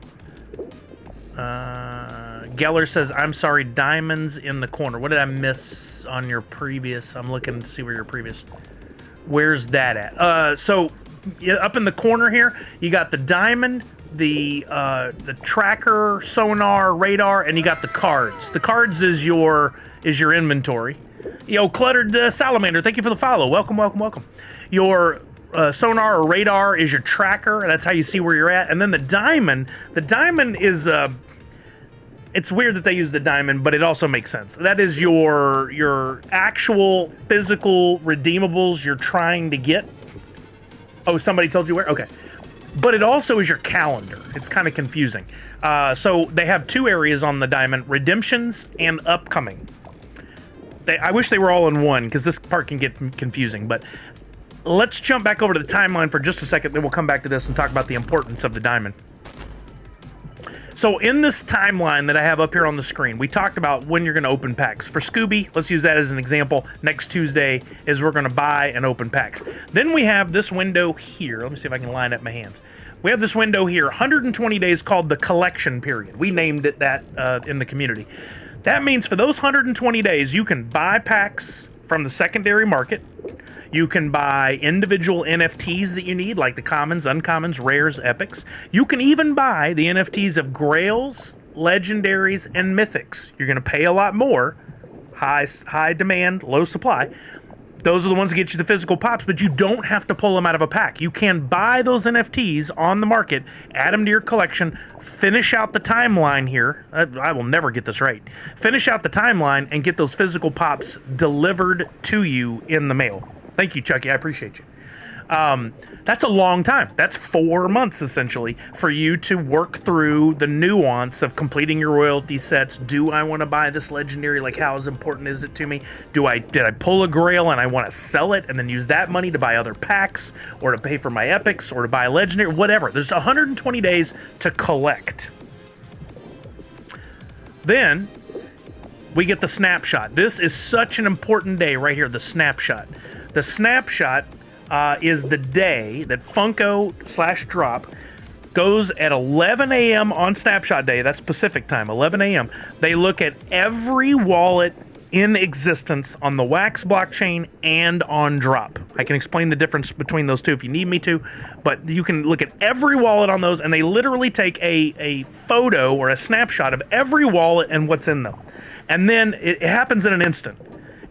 Geller says, I'm sorry, diamonds in the corner. What did I miss on your previous? I'm looking to see where your previous. Where's that at? So up in the corner here, you got the diamond, the tracker, sonar, radar, and you got the cards. The cards is your inventory. Yo, Cluttered Salamander, thank you for the follow. Welcome, welcome, welcome. Your sonar or radar is your tracker. That's how you see where you're at. And then the diamond is it's weird that they use the diamond, but it also makes sense. That is your actual physical redeemables you're trying to get. Oh, somebody told you where? Okay. But it also is your calendar. It's kind of confusing. So they have 2 areas on the diamond, redemptions and upcoming. I wish they were all in one because this part can get confusing, but let's jump back over to the timeline for just a second, then we'll come back to this and talk about the importance of the diamond. So in this timeline that I have up here on the screen, we talked about when you're going to open packs. For Scooby, let's use that as an example. Next Tuesday is we're going to buy and open packs. Then we have this window here. Let me see if I can line up my hands. We have this window here, 120 days, called the collection period. We named it that in the community. That means for those 120 days, you can buy packs from the secondary market. You can buy individual NFTs that you need, like the commons, uncommons, rares, epics. You can even buy the NFTs of grails, legendaries, and mythics. You're going to pay a lot more. High demand, low supply. Those are the ones that get you the physical pops, but you don't have to pull them out of a pack. You can buy those NFTs on the market, add them to your collection, finish out the timeline here. I will never get this right. Finish out the timeline and get those physical pops delivered to you in the mail. Thank you, Chucky. I appreciate you. That's a long time. That's 4 months, essentially, for you to work through the nuance of completing your royalty sets. Do I want to buy this legendary? Like, how important is it to me? Did I pull a grail and I want to sell it and then use that money to buy other packs or to pay for my epics or to buy a legendary? Whatever. There's 120 days to collect. Then we get the snapshot. This is such an important day right here, the snapshot. The snapshot is the day that Funko/Drop goes at 11 a.m. on Snapshot Day. That's Pacific time, 11 a.m. They look at every wallet in existence on the Wax blockchain and on Drop. I can explain the difference between those two if you need me to, but you can look at every wallet on those, and they literally take a photo or a snapshot of every wallet and what's in them. And then it happens in an instant.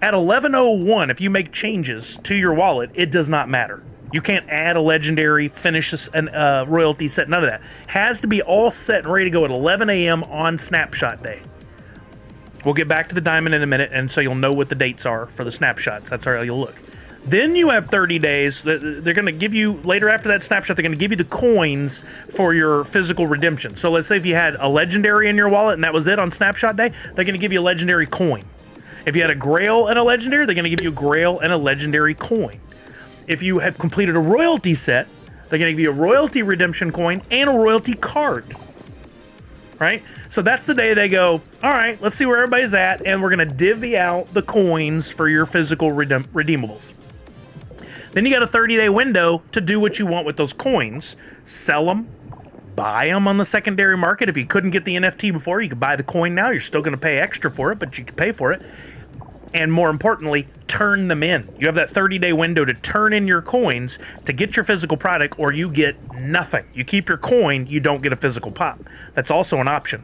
At 11:01, if you make changes to your wallet, it does not matter. You can't add a legendary, finish a royalty set, none of that. Has to be all set and ready to go at 11 a.m. on Snapshot Day. We'll get back to the diamond in a minute, and so you'll know what the dates are for the snapshots. That's how you'll look. Then you have 30 days. They're going to give you, later after that snapshot, they're going to give you the coins for your physical redemption. So let's say if you had a legendary in your wallet and that was it on snapshot day, they're going to give you a legendary coin. If you had a grail and a legendary, they're going to give you a grail and a legendary coin. If you have completed a royalty set, they're going to give you a royalty redemption coin and a royalty card. Right? So that's the day they go, all right, let's see where everybody's at, and we're going to divvy out the coins for your physical redeemables. Then you got a 30-day window to do what you want with those coins. Sell them, buy them on the secondary market. If you couldn't get the NFT before, you could buy the coin now. You're still going to pay extra for it, but you can pay for it. And more importantly, turn them in. You have that 30-day window to turn in your coins to get your physical product, or you get nothing. You keep your coin, you don't get a physical pop. That's also an option.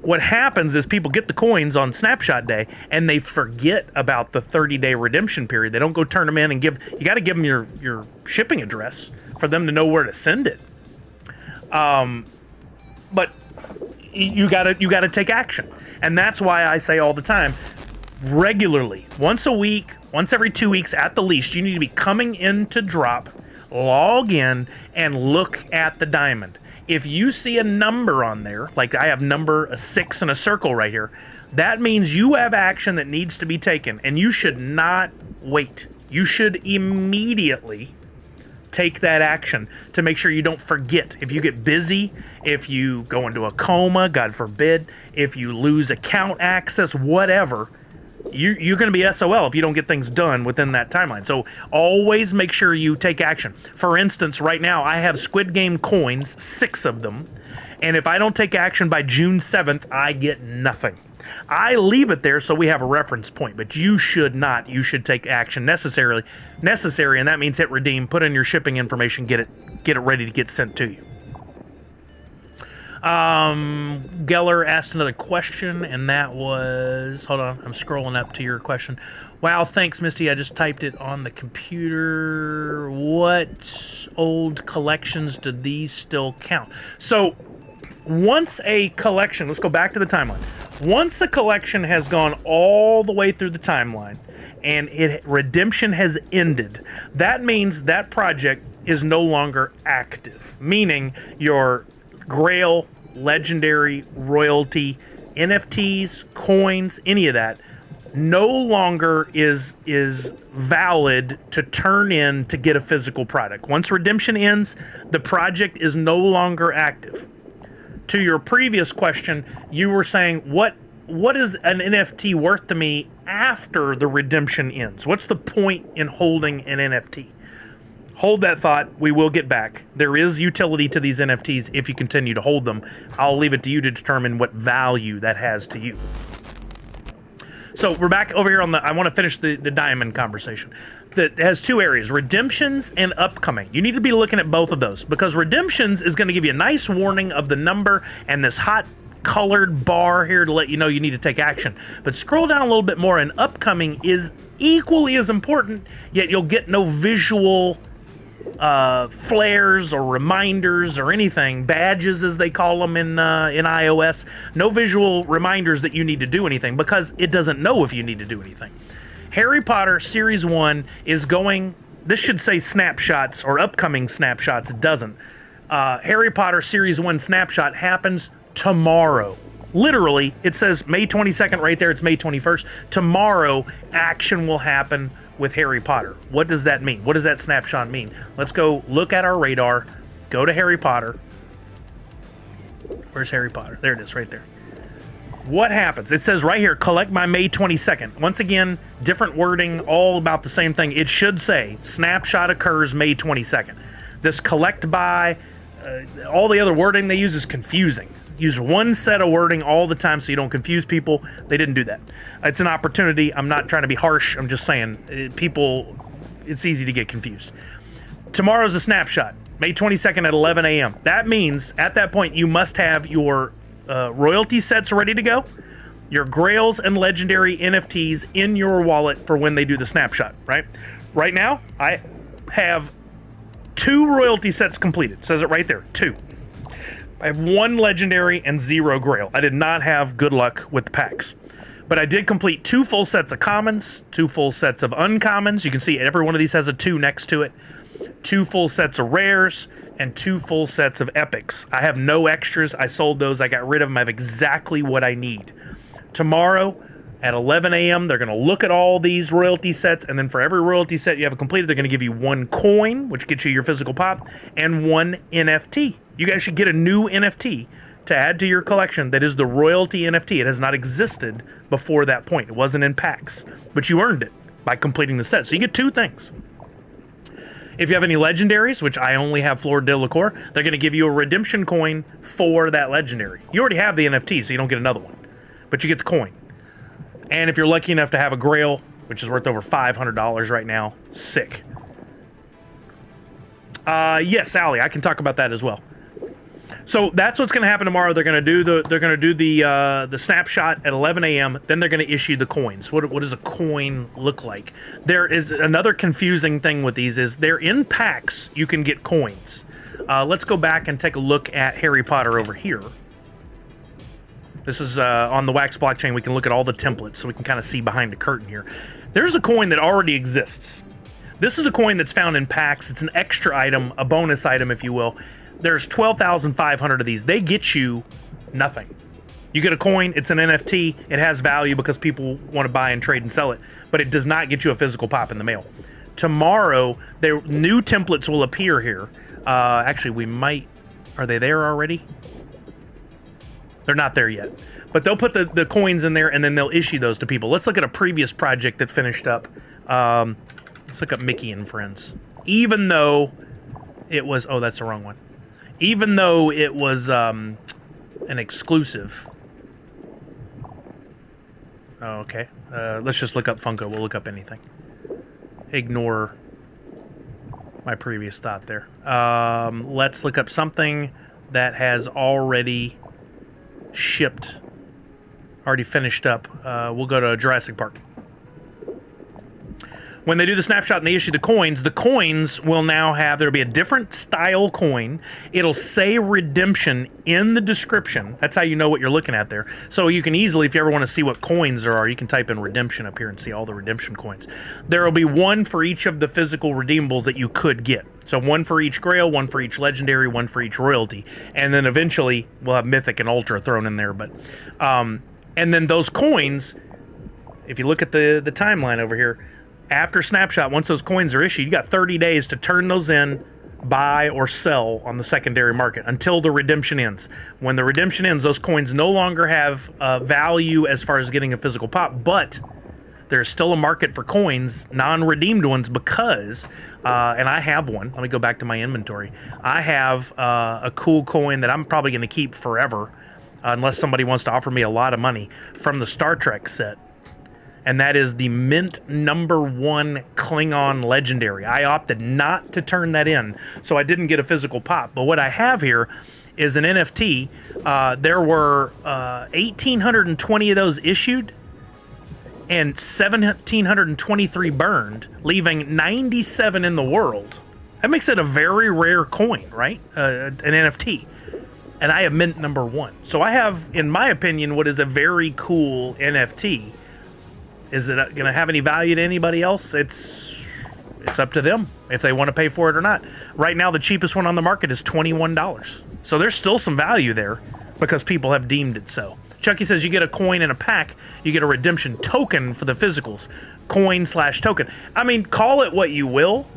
What happens is people get the coins on snapshot day and they forget about the 30-day redemption period. They don't go turn them in and you got to give them your shipping address for them to know where to send it. But you got to take action. And that's why I say all the time, regularly, once a week, once every 2 weeks at the least, you need to be coming into Drop, log in, and look at the diamond. If you see a number on there, like I have number 6 in a circle right here, that means you have action that needs to be taken, and you should not wait. You should immediately take that action to make sure you don't forget. If you get busy, if you go into a coma, God forbid, if you lose account access, whatever, you're going to be SOL if you don't get things done within that timeline. So always make sure you take action. For instance, right now I have Squid Game coins, 6 of them, and if I don't take action by June 7th, I get nothing. I leave it there so we have a reference point, but you should not. You should take action necessary, and that means hit redeem, put in your shipping information, get it ready to get sent to you. Geller asked another question, and that was, hold on, I'm scrolling up to your question. Wow, thanks, Misty. I just typed it on the computer. What old collections do these still count? So once a collection, let's go back to the timeline. Once a collection has gone all the way through the timeline and redemption has ended, that means that project is no longer active, meaning your Grail, legendary, royalty, NFTs, coins, any of that, no longer is valid to turn in to get a physical product. Once redemption ends, the project is no longer active. To your previous question, you were saying, what is an NFT worth to me after the redemption ends? What's the point in holding an NFT? Hold that thought. We will get back. There is utility to these NFTs if you continue to hold them. I'll leave it to you to determine what value that has to you. So we're back over here on I want to finish the diamond conversation. That has 2 areas, redemptions and upcoming. You need to be looking at both of those because redemptions is going to give you a nice warning of the number and this hot colored bar here to let you know you need to take action. But scroll down a little bit more, and upcoming is equally as important, yet you'll get no visual flares or reminders or anything, badges as they call them in iOS, no visual reminders that you need to do anything because it doesn't know if you need to do anything. Harry Potter Series 1 is going, this should say snapshots or upcoming snapshots, it doesn't. Harry Potter Series 1 snapshot happens tomorrow. Literally, it says May 22nd right there, it's May 21st. Tomorrow, action will happen with Harry Potter. What does that mean? What does that snapshot mean? Let's go look at our radar, go to Harry Potter. Where's Harry Potter? There it is, right there. What happens? It says right here, collect by May 22nd. Once again, different wording, all about the same thing. It should say, snapshot occurs May 22nd. This collect by, all the other wording they use is confusing. Use one set of wording all the time so you don't confuse people. They didn't do that. It's an opportunity. I'm not trying to be harsh. I'm just saying, people, it's easy to get confused. Tomorrow's a snapshot, May 22nd at 11 a.m. That means at that point you must have your royalty sets ready to go, your grails and legendary NFTs in your wallet for when they do the snapshot, right? Right now, I have 2 royalty sets completed. It says it right there, 2. I have 1 legendary and 0 grail. I did not have good luck with the packs. But I did complete 2 full sets of commons, 2 full sets of uncommons. You can see every one of these has a 2 next to it. 2 full sets of rares, and 2 full sets of epics. I have no extras. I sold those. I got rid of them. I have exactly what I need. Tomorrow at 11 a.m., they're going to look at all these royalty sets, and then for every royalty set you have completed, they're going to give you 1 coin, which gets you your physical pop, and 1 NFT. You guys should get a new NFT to add to your collection that is the royalty NFT. It has not existed before that point. It wasn't in packs, but you earned it by completing the set. So you get 2 things. If you have any legendaries, which I only have Flor de la Cour, they're going to give you a redemption coin for that legendary. You already have the NFT, so you don't get another one, but you get the coin. And if you're lucky enough to have a Grail, which is worth over $500 right now, sick. Yes, Allie, I can talk about that as well. So that's what's going to happen tomorrow. They're going to do the snapshot at 11 a.m. Then they're going to issue the coins. What does a coin look like? There is another confusing thing with these is they're in packs. You can get coins. Let's go back and take a look at Harry Potter over here. This is on the Wax blockchain. We can look at all the templates so we can kind of see behind the curtain here. There's a coin that already exists. This is a coin that's found in packs. It's an extra item, a bonus item, if you will. There's 12,500 of these. They get you nothing. You get a coin, it's an NFT, it has value because people want to buy and trade and sell it, but it does not get you a physical pop in the mail. Tomorrow, new templates will appear here. Actually, we might... Are they there already? They're not there yet. But they'll put the coins in there, and then they'll issue those to people. Let's look at a previous project that finished up. Let's look at Mickey and Friends. Even though it was... Oh, that's the wrong one. Even though it was an exclusive. Oh, okay. Let's just look up Funko. We'll look up anything. Ignore my previous thought there. Let's look up something that has already shipped, already finished up. We'll go to Jurassic Park. When they do the snapshot and they issue the coins will now have, there'll be a different style coin. It'll say redemption in the description. That's how you know what you're looking at there. So you can easily, if you ever want to see what coins there are, you can type in redemption up here and see all the redemption coins. There will be 1 for each of the physical redeemables that you could get. So 1 for each Grail, 1 for each Legendary, 1 for each Royalty. And then eventually we'll have Mythic and Ultra thrown in there. But and then those coins, if you look at the timeline over here, after snapshot, once those coins are issued, you got 30 days to turn those in, buy or sell on the secondary market until the redemption ends. When the redemption ends, those coins no longer have value as far as getting a physical pop, but there's still a market for coins, non-redeemed ones, because, and I have one. Let me go back to my inventory. I have a cool coin that I'm probably going to keep forever, unless somebody wants to offer me a lot of money, from the Star Trek set. And that is the Mint #1 Klingon Legendary. I opted not to turn that in, so I didn't get a physical pop. But what I have here is an NFT. There were 1,820 of those issued and 1,723 burned, leaving 97 in the world. That makes it a very rare coin, right? An NFT. And I have Mint #1. So I have, in my opinion, what is a very cool NFT. Is it going to have any value to anybody else? It's up to them if they want to pay for it or not. Right now, the cheapest one on the market is $21. So there's still some value there because people have deemed it so. Chucky says you get a coin in a pack, you get a redemption token for the physicals. Coin/token. I mean, call it what you will.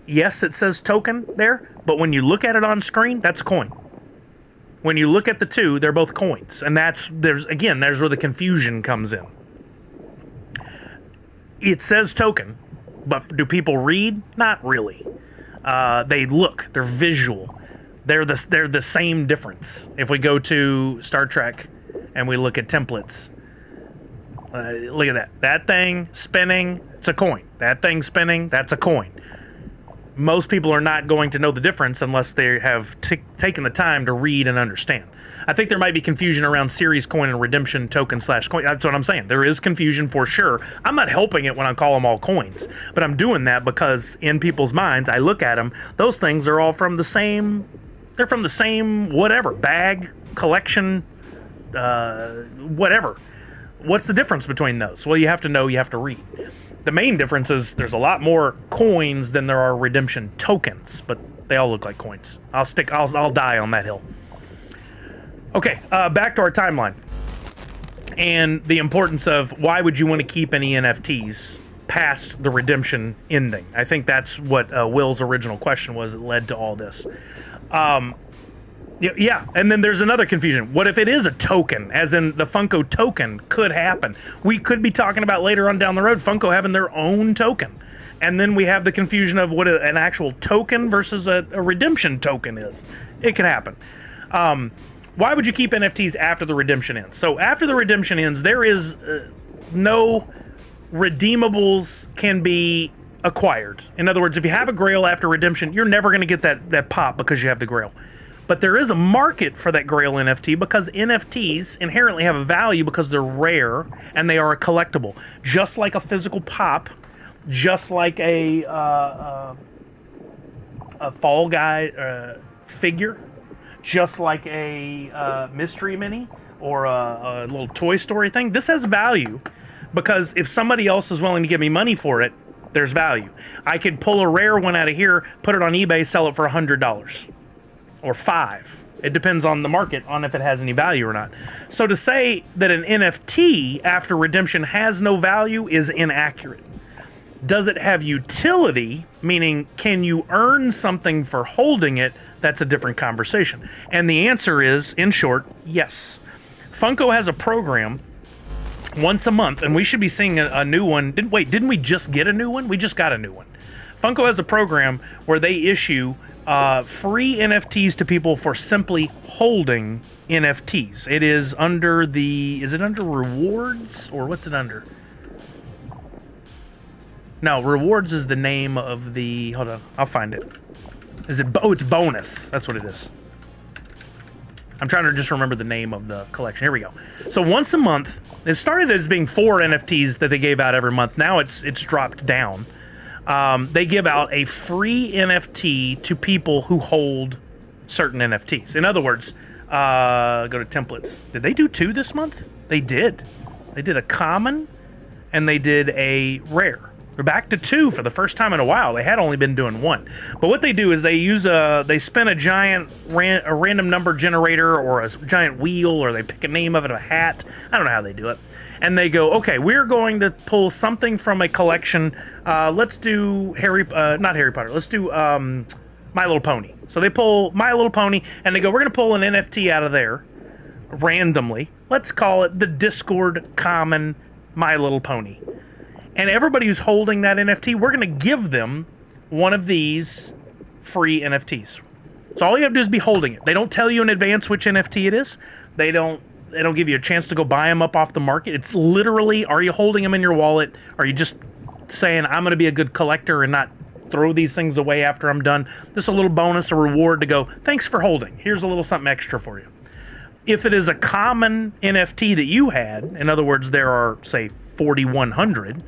Yes, it says token there, but when you look at it on screen, that's a coin. When you look at the two, they're both coins. And there's where the confusion comes in. It says token, but do people read? Not really. They look. They're visual. They're the same difference. If we go to Star Trek and we look at templates, look at that. That thing spinning, it's a coin. That thing spinning, that's a coin. Most people are not going to know the difference unless they have taken the time to read and understand. I think there might be confusion around series coin and redemption token/coin. That's what I'm saying. There is confusion for sure. I'm not helping it when I call them all coins, but I'm doing that because in people's minds, I look at them, those things are all from the same, they're from the same whatever, bag, collection, whatever. what's the difference between those? Well, you have to know, you have to read. The main difference is there's a lot more coins than there are redemption tokens, but they all look like coins. I'll die on that hill. Okay, back to our timeline and the importance of why would you want to keep any NFTs past the redemption ending. I think that's what Will's original question was that led to all this. Yeah, and then there's another confusion. What if it is a token, as in the Funko token could happen? We could be talking about later on down the road Funko having their own token. And then we have the confusion of what an actual token versus a redemption token is. It can happen. Why would you keep NFTs after the redemption ends? So after the redemption ends, there is no redeemables can be acquired. In other words, if you have a grail after redemption, you're never going to get that pop because you have the grail. But there is a market for that grail NFT because NFTs inherently have a value because they're rare and they are a collectible. Just like a physical pop, just like a Fall Guy figure, just like a mystery mini or a little Toy Story thing. This has value because if somebody else is willing to give me money for it, there's value. I could pull a rare one out of here, put it on eBay, sell it for $100 or $5. It depends on the market, on if it has any value or not. So to say that an NFT after redemption has no value is inaccurate. Does it have utility, meaning can you earn something for holding it? That's a different conversation. And the answer is, in short, yes. Funko has a program once a month, and we should be seeing a new one. Didn't we just get a new one? We just got a new one. Funko has a program where they issue free NFTs to people for simply holding NFTs. It is under is it under rewards or what's it under? No, rewards is the name of the, hold on, I'll find it. It's bonus. That's what it is. I'm trying to just remember the name of the collection. Here we go. So once a month, it started as being 4 NFTs that they gave out every month. Now it's dropped down. They give out a free NFT to people who hold certain NFTs. In other words, go to templates. Did they do 2 this month? They did. They did a common and they did a rare. We're back to 2 for the first time in a while. They had only been doing 1. But what they do is they spin a giant a random number generator or a giant wheel, or they pick a name of it, a hat. I don't know how they do it. And they go, okay, we're going to pull something from a collection. Let's do not Harry Potter. Let's do My Little Pony. So they pull My Little Pony, and they go, we're going to pull an NFT out of there randomly. Let's call it the Discord Common My Little Pony. And everybody who's holding that NFT, we're going to give them one of these free NFTs. So all you have to do is be holding it. They don't tell you in advance which NFT it is. They don't give you a chance to go buy them up off the market. It's literally, are you holding them in your wallet? Are you just saying, I'm going to be a good collector and not throw these things away after I'm done? This is a little bonus, a reward to go, thanks for holding. Here's a little something extra for you. If it is a common NFT that you had, in other words, there are, say, 4,100,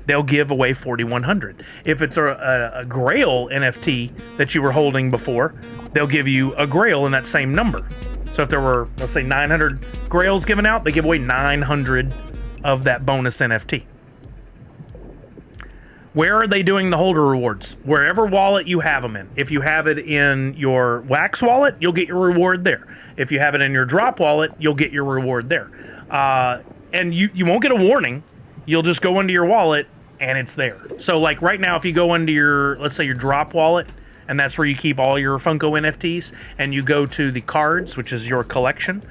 they'll give away 4,100. If it's a Grail NFT that you were holding before, they'll give you a Grail in that same number. So if there were, let's say, 900 Grails given out, they give away 900 of that bonus NFT. Where are they doing the holder rewards? Wherever wallet you have them in. If you have it in your Wax wallet, you'll get your reward there. If you have it in your Drop wallet, you'll get your reward there. And you won't get a warning. You'll just go into your wallet and it's there. So like right now, if you go into your, let's say your Drop wallet, and that's where you keep all your Funko NFTs, and you go to the cards, which is your collection.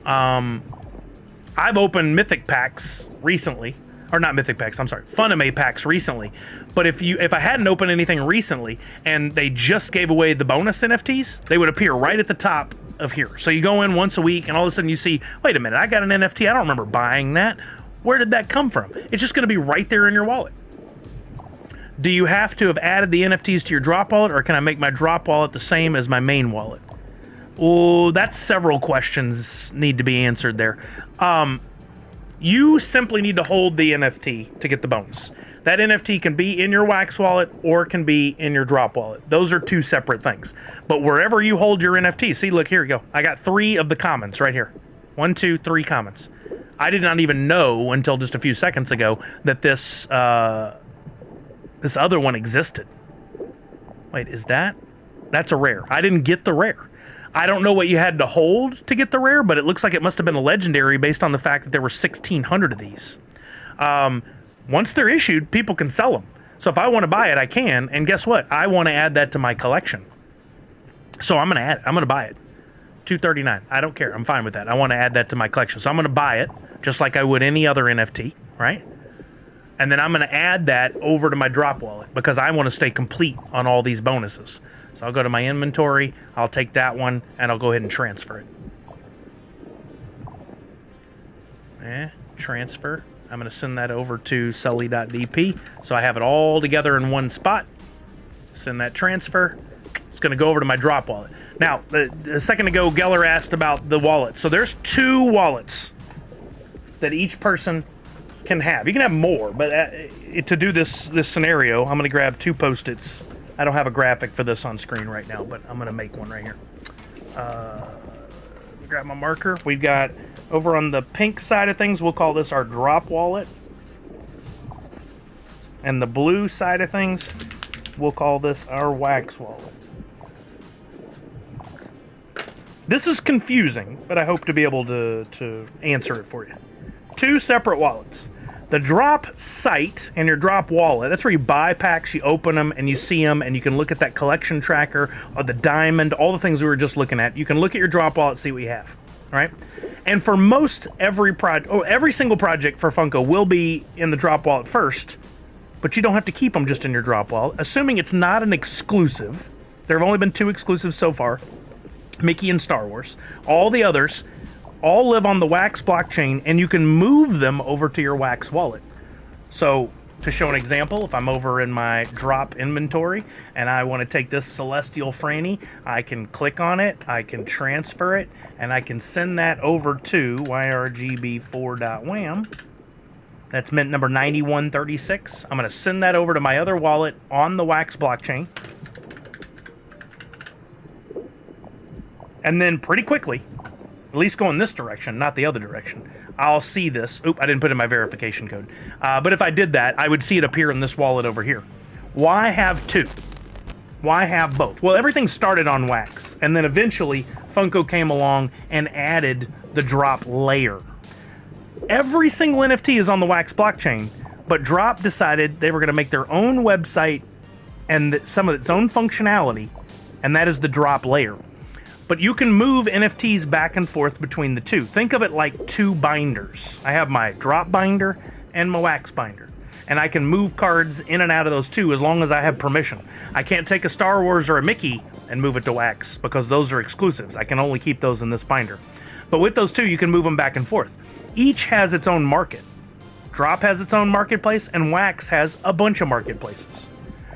I've opened Mythic packs recently, or not Mythic packs, I'm sorry, Funimation packs recently. But if I hadn't opened anything recently and they just gave away the bonus NFTs, they would appear right at the top of here. So you go in once a week and all of a sudden you see, wait a minute, I got an NFT, I don't remember buying that. Where did that come from? It's just gonna be right there in your wallet. Do you have to have added the NFTs to your Drop wallet, or can I make my Drop wallet the same as my main wallet? Oh, that's several questions need to be answered there. You simply need to hold the NFT to get the bonus. That NFT can be in your Wax wallet or it can be in your Drop wallet. Those are 2 separate things. But wherever you hold your NFT, see, look, here you go. I got 3 of the commons right here. 1, 2, 3 commons. I did not even know until just a few seconds ago that this this other one existed. Wait, is that? That's a rare. I didn't get the rare. I don't know what you had to hold to get the rare, but it looks like it must have been a legendary based on the fact that there were 1,600 of these. Once they're issued, people can sell them. So if I want to buy it, I can. And guess what? I want to add that to my collection. So I'm going to add it. I'm going to buy it. $239. I don't care. I'm fine with that. I want to add that to my collection. So I'm going to buy it just like I would any other NFT, right? And then I'm going to add that over to my drop wallet because I want to stay complete on all these bonuses. So I'll go to my inventory, I'll take that one, and I'll go ahead and transfer it. Transfer. I'm going to send that over to sully.dp. So I have it all together in one spot. Send that transfer. It's going to go over to my drop wallet. Now, a second ago, Geller asked about the wallet. So there's 2 wallets that each person can have. You can have more, but to do this scenario, I'm going to grab 2 Post-its. I don't have a graphic for this on screen right now, but I'm going to make one right here. Grab my marker. We've got, over on the pink side of things, we'll call this our drop wallet. And the blue side of things, we'll call this our wax wallet. This is confusing, but I hope to be able to answer it for you. 2 separate wallets. The drop site and your drop wallet, that's where you buy packs, you open them, and you see them, and you can look at that collection tracker, or the diamond, all the things we were just looking at. You can look at your drop wallet, see what you have, all right? And for most every single project for Funko will be in the drop wallet first, but you don't have to keep them just in your drop wallet, assuming it's not an exclusive. There have only been 2 exclusives so far, Mickey and Star Wars. All the others all live on the Wax blockchain, and you can move them over to your Wax wallet. So, to show an example, if I'm over in my drop inventory and I want to take this Celestial Franny, I can click on it, I can transfer it, and I can send that over to yrgb4.wham. That's mint number 9136. I'm going to send that over to my other wallet on the Wax blockchain. And then pretty quickly, at least go in this direction, not the other direction, I'll see this. Oop, I didn't put in my verification code. But if I did that, I would see it appear in this wallet over here. Why have 2? Why have both? Well, everything started on Wax, and then eventually Funko came along and added the drop layer. Every single NFT is on the Wax blockchain, but Drop decided they were going to make their own website and some of its own functionality, and that is the drop layer. But you can move NFTs back and forth between the 2. Think of it like 2 binders. I have my drop binder and my Wax binder. And I can move cards in and out of those 2 as long as I have permission. I can't take a Star Wars or a Mickey and move it to Wax because those are exclusives. I can only keep those in this binder. But with those 2, you can move them back and forth. Each has its own market. Drop has its own marketplace, and Wax has a bunch of marketplaces.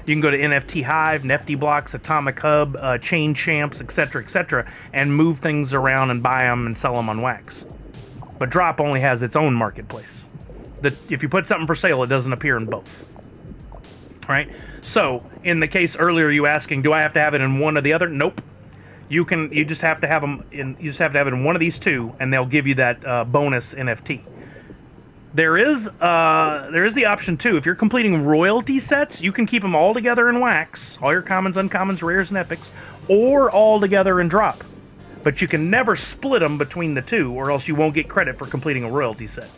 You can go to NFT Hive, Nifty Blocks, Atomic Hub, Chain Champs, etc., and move things around and buy them and sell them on Wax. But Drop only has its own marketplace. If you put something for sale, it doesn't appear in both. All right? So, in the case earlier, you asking, do I have to have it in one or the other? Nope. You just have to have them in. You just have to have it in one of these 2, and they'll give you that bonus NFT. There is the option too. If you're completing royalty sets, you can keep them all together in Wax, all your commons, uncommons, rares, and epics, or all together in Drop. But you can never split them between the 2, or else you won't get credit for completing a royalty set.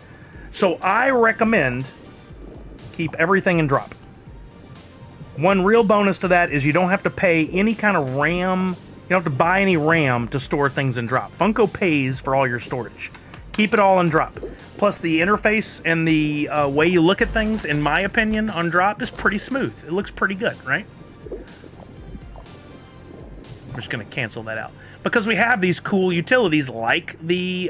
So I recommend keep everything in Drop. One real bonus to that is you don't have to pay any kind of RAM. You don't have to buy any RAM to store things in Drop. Funko pays for all your storage. Keep it all in Drop. Plus, the interface and the way you look at things, in my opinion, on Drop is pretty smooth. It looks pretty good, right? I'm just going to cancel that out. Because we have these cool utilities like the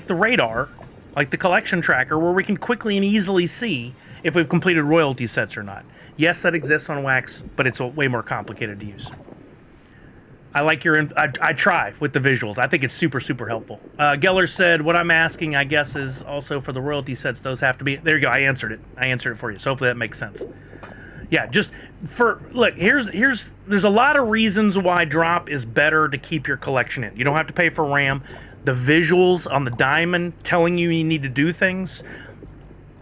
radar, like the collection tracker, where we can quickly and easily see if we've completed royalty sets or not. Yes, that exists on Wax, but it's way more complicated to use. I like your. I try with the visuals. I think it's super, super helpful. Geller said, "What I'm asking, I guess, is also for the royalty sets. Those have to be." There you go. I answered it. I answered it for you. So hopefully that makes sense. Yeah, just for look. There's a lot of reasons why Drop is better to keep your collection in. You don't have to pay for RAM. the visuals on the diamond telling you need to do things.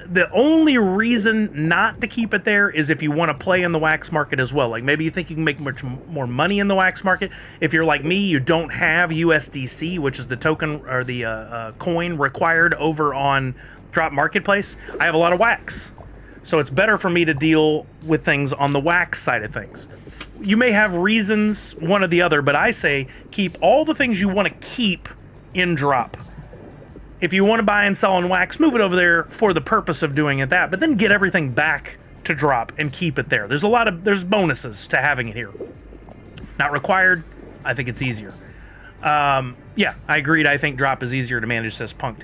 The only reason not to keep it there is if you want to play in the wax market as well. Like maybe you think you can make much more money in the wax market. If you're like me, you don't have USDC, which is the token or the coin required over on Drop Marketplace. I have a lot of wax. So it's better for me to deal with things on the wax side of things. You may have reasons, one or the other, but I say keep all the things you want to keep in Drop. If you want to buy and sell on wax, move it over there for the purpose of doing it that, but then get everything back to Drop and keep it there. There's bonuses to having it here. Not required. I think it's easier. Yeah, I agreed. I think Drop is easier to manage, says Punked.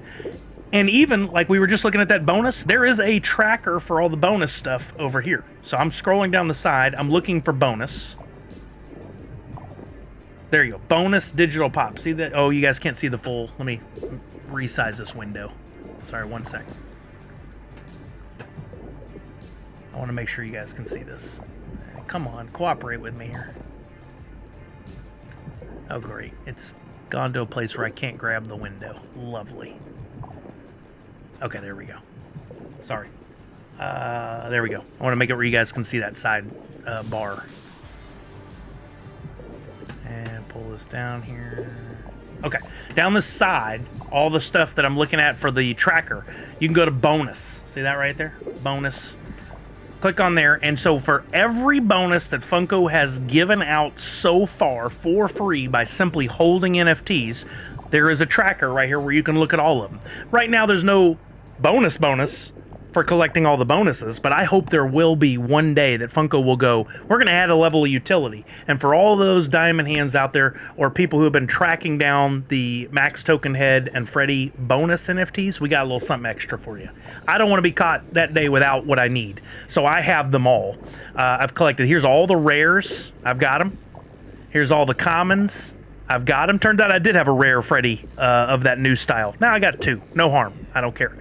And even, like we were just looking at that bonus, there is a tracker for all the bonus stuff over here. So I'm scrolling down the side. I'm looking for bonus. There you go. Bonus digital pop. See that? Oh, you guys can't see the full. Let me resize this window. Sorry, one sec. I want to make sure you guys can see this. Come on, cooperate with me here. Oh, great. It's gone to a place where I can't grab the window. Lovely. Okay, there we go. Sorry. There we go. I want to make it where you guys can see that side bar. And pull this down here. Okay, down the side, all the stuff that I'm looking at for the tracker, you can go to bonus. See that right there? Bonus. Click on there, and so for every bonus that Funko has given out so far for free by simply holding NFTs, there is a tracker right here where you can look at all of them. Right now, there's no bonus for collecting all the bonuses, but I hope there will be one day that Funko will go, we're going to add a level of utility. And for all those diamond hands out there, or people who have been tracking down the Max Token Head and Freddy bonus NFTs, we got a little something extra for you. I don't want to be caught that day without what I need. So I have them all. I've collected, here's all the rares, I've got them. Here's all the commons, I've got them. Turned out I did have a rare Freddy of that new style. Now I got two, no harm, I don't care.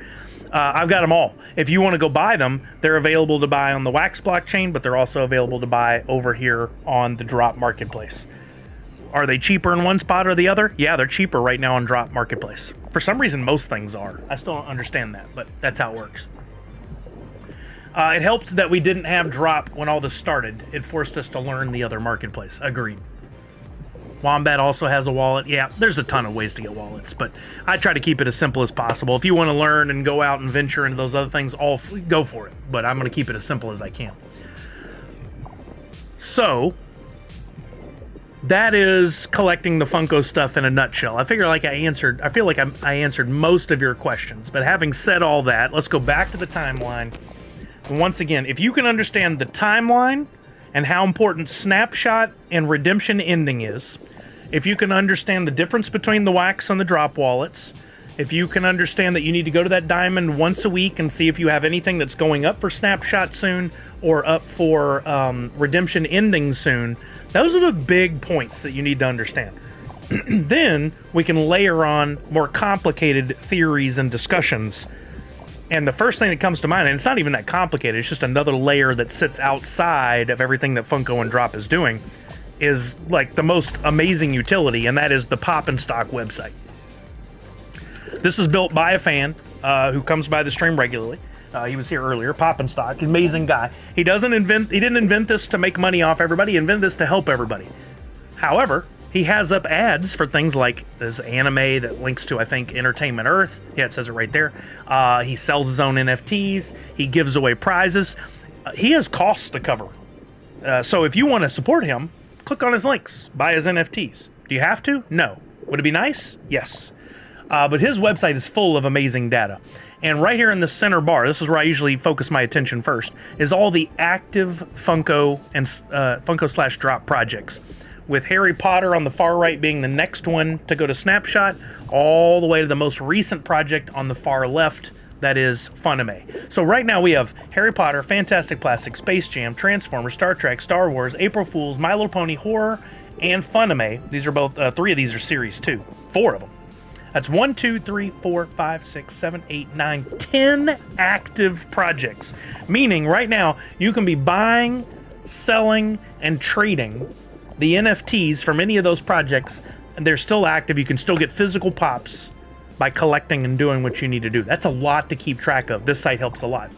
I've got them all. If you want to go buy them, they're available to buy on the Wax blockchain, but they're also available to buy over here on the Drop Marketplace. Are they cheaper in one spot or the other? Yeah, they're cheaper right now on Drop Marketplace. For some reason, most things are. I still don't understand that, but that's how it works. It helped that we didn't have Drop when all this started. It forced us to learn the other marketplace. Agreed. Wombat also has a wallet. Yeah, there's a ton of ways to get wallets, but I try to keep it as simple as possible. If you want to learn and go out and venture into those other things, go for it. But I'm going to keep it as simple as I can. So, that is collecting the Funko stuff in a nutshell. I feel like I answered most of your questions. But having said all that, let's go back to the timeline. And once again, if you can understand the timeline and how important snapshot and redemption ending is, if you can understand the difference between the wax and the drop wallets, if you can understand that you need to go to that diamond once a week and see if you have anything that's going up for snapshot soon or up for redemption ending soon, those are the big points that you need to understand. Then we can layer on more complicated theories and discussions. And the first thing that comes to mind, and it's not even that complicated, it's just another layer that sits outside of everything that Funko and Drop is doing, is like the most amazing utility, and that is the Pop and Stock website. This is built by a fan who comes by the stream regularly. He was here earlier, Pop and Stock, amazing guy. He didn't invent this to make money off everybody, he invented this to help everybody. However, he has up ads for things like this anime that links to, I think, Entertainment Earth. Yeah, it says it right there. He sells his own NFTs. He gives away prizes. He has costs to cover. So if you want to support him, click on his links. Buy his NFTs. Do you have to? No. Would it be nice? Yes. But his website is full of amazing data. And right here in the center bar, this is where I usually focus my attention first, is all the active Funko and Funko/Drop projects, with Harry Potter on the far right being the next one to go to Snapshot, all the way to the most recent project on the far left, that is Funime. So right now we have Harry Potter, Fantastic Plastic, Space Jam, Transformers, Star Trek, Star Wars, April Fools, My Little Pony, Horror, and Funime. These are both, 3 of these are Series 2. 4 of them. That's 1, 2, 3, 4, 5, 6, 7, 8, 9, 10 active projects. Meaning right now you can be buying, selling, and trading the NFTs from any of those projects they're still active. You can still get physical pops by collecting and doing what you need to do. That's a lot to keep track of. This site helps a lot.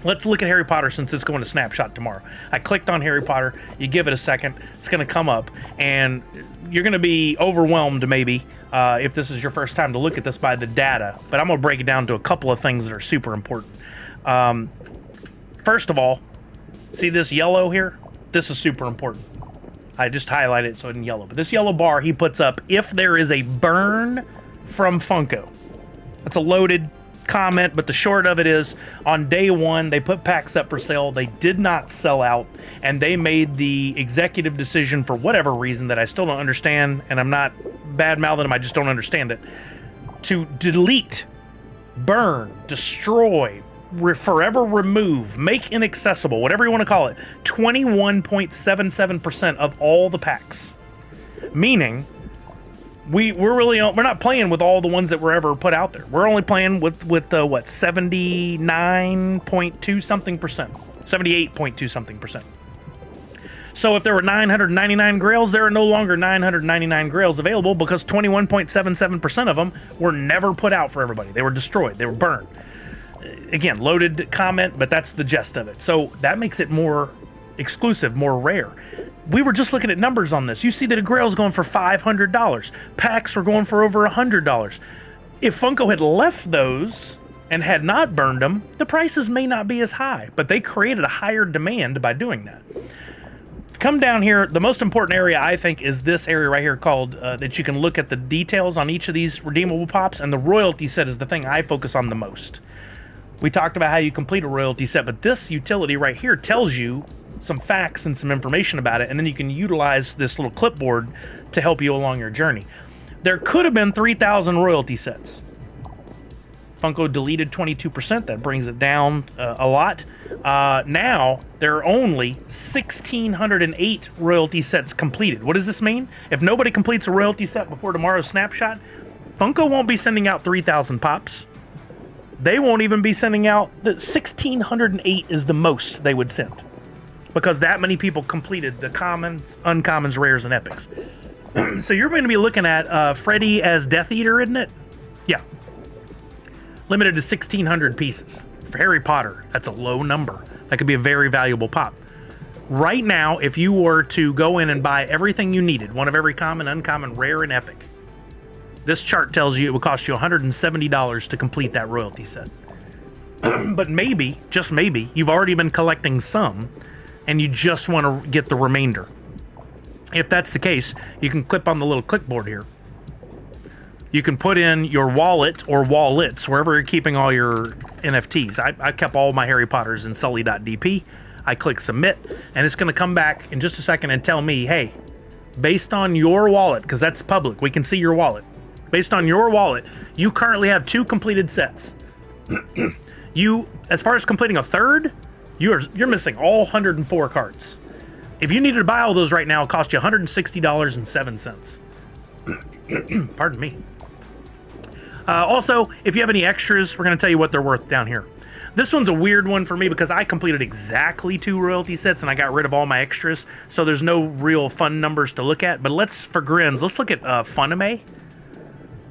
Let's look at Harry Potter since it's going to Snapshot tomorrow. I clicked on Harry Potter. You give it a second. It's going to come up, and you're going to be overwhelmed maybe if this is your first time to look at this by the data. But I'm going to break it down to a couple of things that are super important. First of all, see this yellow here? This is super important. I just highlighted it so it's in yellow. But this yellow bar he puts up, if there is a burn from Funko. That's a loaded comment, but the short of it is, on day one, they put packs up for sale. They did not sell out, and they made the executive decision for whatever reason that I still don't understand, and I'm not bad-mouthing them, I just don't understand it, to delete, burn, destroy, forever remove, make inaccessible, whatever you want to call it, 21.77% of all the packs. Meaning, we're not playing with all the ones that were ever put out there. We're only playing with what, 79.2 something percent, 78.2 something percent. So if there were 999 grails, there are no longer 999 grails available because 21.77% of them were never put out for everybody. They were destroyed. They were burned. Again, loaded comment, but that's the gist of it. So that makes it more exclusive, more rare. We were just looking at numbers on this. You see that a grail's going for $500. Packs were going for over $100. If Funko had left those and had not burned them, the prices may not be as high, but they created a higher demand by doing that. Come down here. The most important area, I think, is this area right here called, that you can look at the details on each of these redeemable pops, and the royalty set is the thing I focus on the most. We talked about how you complete a royalty set, but this utility right here tells you some facts and some information about it, and then you can utilize this little clipboard to help you along your journey. There could have been 3,000 royalty sets. Funko deleted 22%. That brings it down a lot. Now, there are only 1,608 royalty sets completed. What does this mean? If nobody completes a royalty set before tomorrow's snapshot, Funko won't be sending out 3,000 pops. They won't even be sending out... 1,608 is the most they would send, because that many people completed the commons, uncommons, rares, and epics. So you're going to be looking at Freddy as Death Eater, isn't it? Yeah. Limited to 1,600 pieces. For Harry Potter, that's a low number. That could be a very valuable pop. Right now, if you were to go in and buy everything you needed, one of every common, uncommon, rare, and epic, this chart tells you it would cost you $170 to complete that royalty set. But maybe, just maybe, you've already been collecting some, and you just want to get the remainder. If that's the case, you can clip on the little clipboard here. You can put in your wallet or wallets, wherever you're keeping all your NFTs. I kept all my Harry Potters in sully.dp. I click submit, and it's going to come back in just a second and tell me, hey, based on your wallet, because that's public, we can see your wallet. Based on your wallet, you currently have 2 completed sets. You, as far as completing a third, you're missing all 104 cards. If you needed to buy all those right now, it'll cost you $160.07. Pardon me. Also, if you have any extras, we're going to tell you what they're worth down here. This one's a weird one for me because I completed exactly 2 royalty sets and I got rid of all my extras, so there's no real fun numbers to look at. But for grins, let's look at Funime,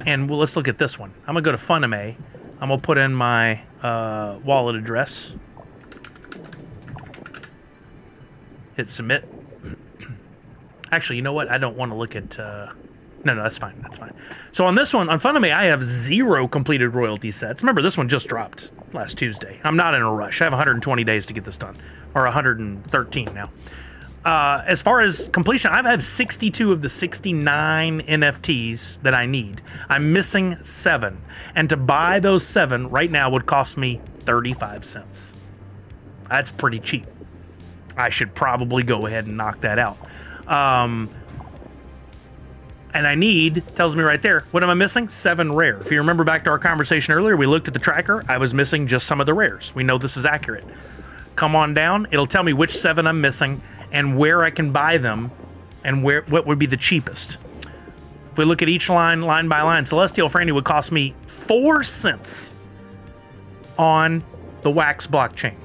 and let's look at this one. I'm going to go to Funime. I'm going to put in my wallet address. Hit submit. Actually, you know what? I don't want to look at... No, that's fine. That's fine. So on this one, on Funime, I have 0 completed royalty sets. Remember, this one just dropped last Tuesday. I'm not in a rush. I have 120 days to get this done. Or 113 now. As far as completion, I have 62 of the 69 NFTs that I need. I'm missing 7. And to buy those 7 right now would cost me 35 cents. That's pretty cheap. I should probably go ahead and knock that out. And I need, tells me right there, what am I missing? 7 rare. If you remember back to our conversation earlier, we looked at the tracker. I was missing just some of the rares. We know this is accurate. Come on down. It'll tell me which 7 I'm missing and where I can buy them and what would be the cheapest. If we look at each line by line, Celestial Franny would cost me 4 cents on the Wax blockchain.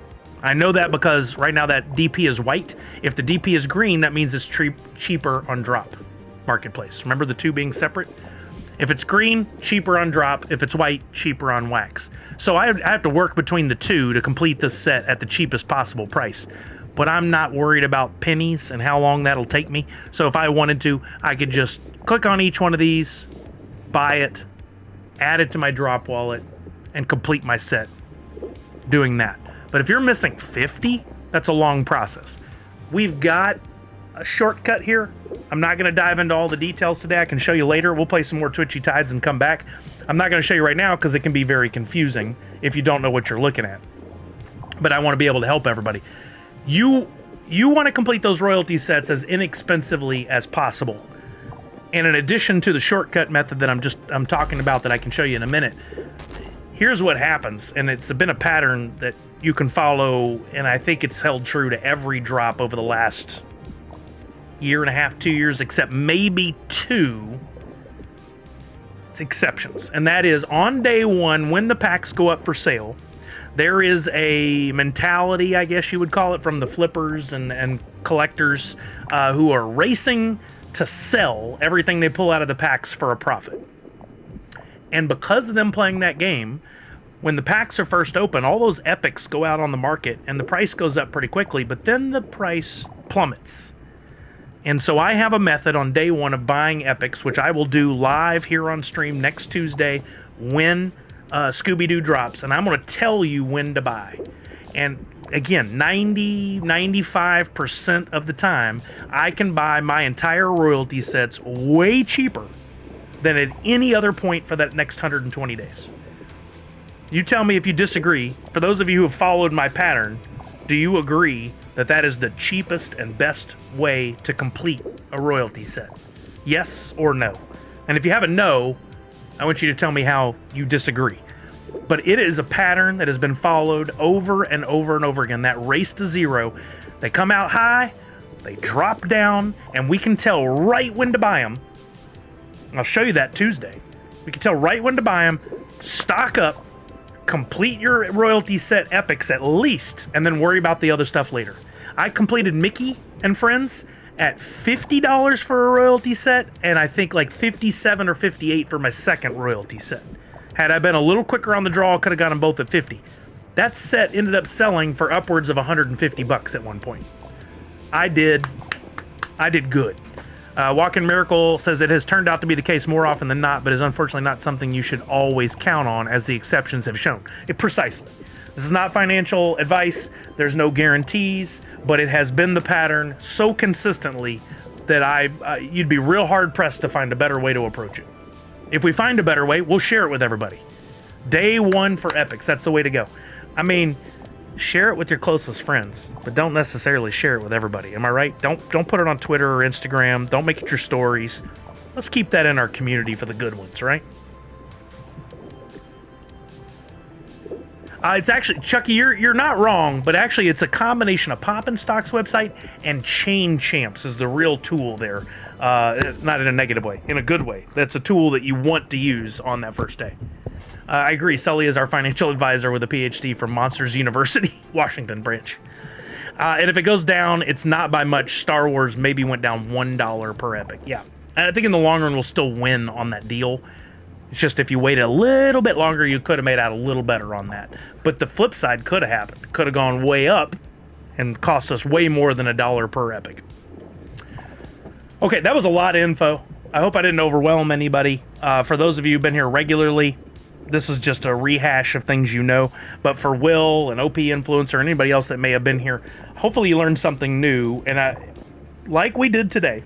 I know that because right now that DP is white. If the DP is green, that means it's cheaper on drop. marketplace. Remember the two being separate? If it's green, cheaper on drop. If it's white, cheaper on wax. So I have to work between the two to complete this set at the cheapest possible price. But I'm not worried about pennies and how long that'll take me. So if I wanted to, I could just click on each one of these, buy it, add it to my drop wallet, and complete my set doing that. But if you're missing 50, that's a long process. We've got a shortcut here. I'm not going to dive into all the details today. I can show you later. We'll play some more Twitchy Tides and come back. I'm not going to show you right now because it can be very confusing if you don't know what you're looking at. But I want to be able to help everybody. You want to complete those royalty sets as inexpensively as possible. And in addition to the shortcut method that I'm talking about that I can show you in a minute, here's what happens, and it's been a pattern that you can follow, and I think it's held true to every drop over the last year and a half, 2 years, except maybe two exceptions. And that is on day one, when the packs go up for sale, there is a mentality, I guess you would call it, from the flippers and collectors who are racing to sell everything they pull out of the packs for a profit. And because of them playing that game, when the packs are first open, all those epics go out on the market and the price goes up pretty quickly, but then the price plummets. And so I have a method on day one of buying epics, which I will do live here on stream next Tuesday when Scooby-Doo drops, and I'm going to tell you when to buy. And again, 95% of the time, I can buy my entire royalty sets way cheaper than at any other point for that next 120 days. You tell me if you disagree. For those of you who have followed my pattern, do you agree that that is the cheapest and best way to complete a royalty set? Yes or no? And if you have a no, I want you to tell me how you disagree. But it is a pattern that has been followed over and over and over again. That race to zero. They come out high, they drop down, and we can tell right when to buy them. I'll show you that Tuesday. We can tell right when to buy them, stock up, complete your royalty set epics at least, and then worry about the other stuff later. I completed Mickey and Friends at $50 for a royalty set, and I think like $57 or $58 for my second royalty set. Had I been a little quicker on the draw, I could have got them both at $50. That set ended up selling for upwards of $150 at one point. I did good. Walking Miracle says it has turned out to be the case more often than not, but is unfortunately not something you should always count on, as the exceptions have shown. Precisely. This is not financial advice. There's no guarantees, but it has been the pattern so consistently that you'd be real hard pressed to find a better way to approach it. If we find a better way, we'll share it with everybody. Day one for epics. That's the way to go. I mean, share it with your closest friends, but don't necessarily share it with everybody. Am I right? Don't put it on Twitter or Instagram. Don't make it your stories. Let's keep that in our community for the good ones, right? It's actually, Chucky, you're not wrong, but actually it's a combination of Pop and Stock's website and Chain Champs is the real tool there. Not in a negative way, in a good way. That's a tool that you want to use on that first day. I agree. Sully is our financial advisor with a PhD from Monsters University, Washington branch. And if it goes down, it's not by much. Star Wars maybe went down $1 per epic. Yeah. And I think in the long run, we'll still win on that deal. It's just if you waited a little bit longer, you could have made out a little better on that. But the flip side could have happened. Could have gone way up and cost us way more than $1 per epic. Okay, that was a lot of info. I hope I didn't overwhelm anybody. For those of you who've been here regularly, this is just a rehash of things you know. But for Will, an OP influencer, and anybody else that may have been here, hopefully you learned something new. And like we did today,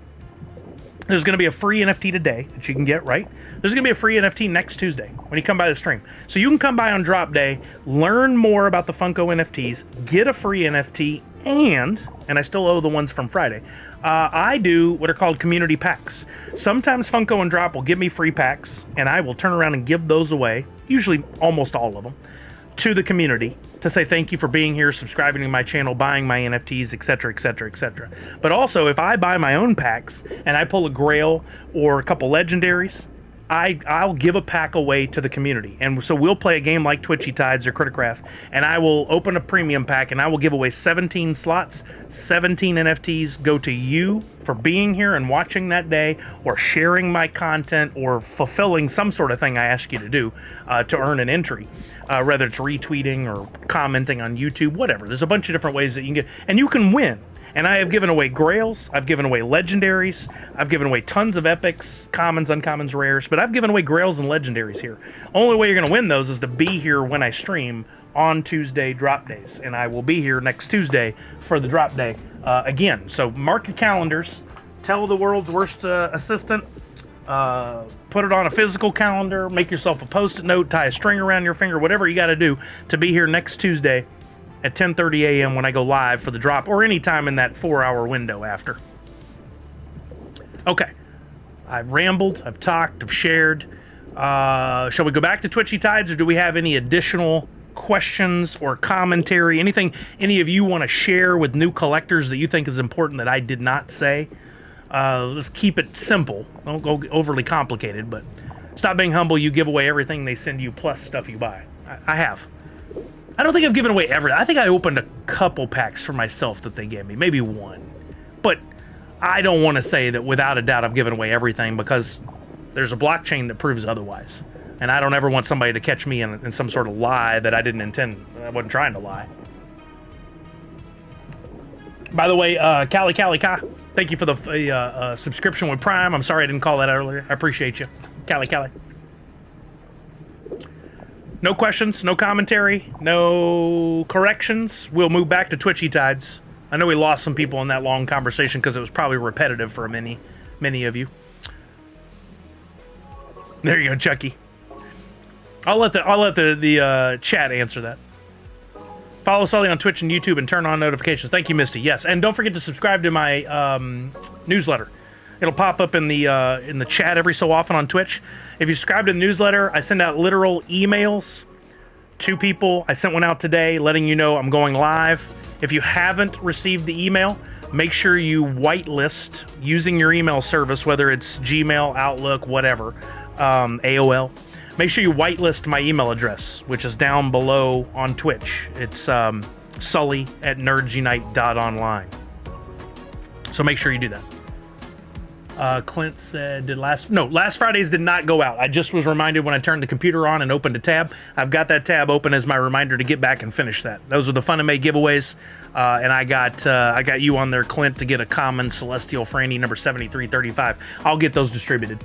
there's going to be a free NFT today that you can get, right? There's going to be a free NFT next Tuesday when you come by the stream. So you can come by on drop day, learn more about the Funko NFTs, get a free NFT, and I still owe the ones from Friday, I do what are called community packs. Sometimes Funko and Drop will give me free packs, and I will turn around and give those away, usually almost all of them, to the community to say thank you for being here, subscribing to my channel, buying my NFTs, etc., etc., etc. But also, if I buy my own packs and I pull a Grail or a couple legendaries, I'll give a pack away to the community. And so we'll play a game like Twitchy Tides or Criticraft, and I will open a premium pack, and I will give away 17 slots, 17 NFTs go to you for being here and watching that day, or sharing my content, or fulfilling some sort of thing I ask you to do to earn an entry. Whether it's retweeting or commenting on YouTube, whatever. There's a bunch of different ways that you can get, and you can win. And I have given away grails, I've given away legendaries, I've given away tons of epics, commons, uncommons, rares, but I've given away grails and legendaries here. Only way you're going to win those is to be here when I stream on Tuesday drop days. And I will be here next Tuesday for the drop day again. So mark your calendars, tell the world's worst assistant, put it on a physical calendar, make yourself a post-it note, tie a string around your finger, whatever you got to do to be here next Tuesday at 10:30 a.m. when I go live for the drop, or any time in that 4-hour window after. Okay, I've rambled, I've talked, I've shared. Shall we go back to Twitchy Tides, or do we have any additional questions or commentary? Anything any of you want to share with new collectors that you think is important that I did not say? Let's keep it simple. Don't go overly complicated, but stop being humble. You give away everything they send you plus stuff you buy. I have. I don't think I've given away everything. I think I opened a couple packs for myself that they gave me, maybe one. But I don't want to say that without a doubt I've given away everything, because there's a blockchain that proves otherwise. And I don't ever want somebody to catch me in some sort of lie that I didn't intend. I wasn't trying to lie. By the way, Cali Ka, thank you for the subscription with Prime. I'm sorry I didn't call that earlier. I appreciate you. Cali. No questions, no commentary, no corrections. We'll move back to Twitchy Tides. I know we lost some people in that long conversation because it was probably repetitive for many of you. There you go, Chucky. I'll let the chat answer that. Follow Sully on Twitch and YouTube and turn on notifications. Thank you, Misty. Yes, and don't forget to subscribe to my newsletter. It'll pop up in the chat every so often on Twitch. If you subscribe to the newsletter, I send out literal emails to people. I sent one out today letting you know I'm going live. If you haven't received the email, make sure you whitelist using your email service, whether it's Gmail, Outlook, whatever, AOL. Make sure you whitelist my email address, which is down below on Twitch. It's sully@nerdsunite.online. So make sure you do that. Clint said, last Fridays did not go out. I just was reminded when I turned the computer on and opened a tab. I've got that tab open as my reminder to get back and finish that. Those are the Fun and May giveaways, and I got you on there, Clint, to get a common Celestial Franny number 7335. I'll get those distributed.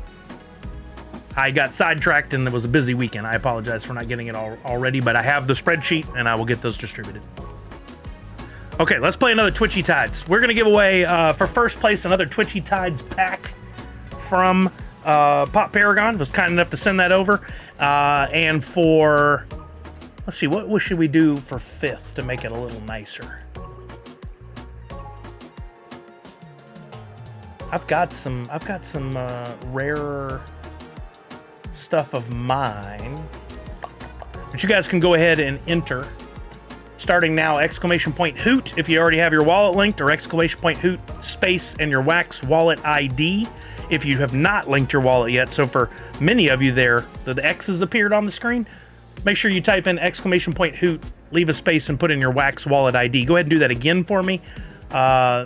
I got sidetracked and it was a busy weekend. I apologize for not getting it already, but I have the spreadsheet and I will get those distributed. Okay, let's play another Twitchy Tides. We're going to give away, for first place, another Twitchy Tides pack from Pop Paragon. Was kind enough to send that over. And for, let's see, what should we do for fifth to make it a little nicer? I've got some rare stuff of mine, but you guys can go ahead and enter. Starting now, ! Hoot if you already have your wallet linked, or ! Hoot space and your Wax wallet ID if you have not linked your wallet yet. So for many of you there, the X's appeared on the screen. Make sure you type in ! Hoot, leave a space, and put in your Wax wallet ID. Go ahead and do that again for me.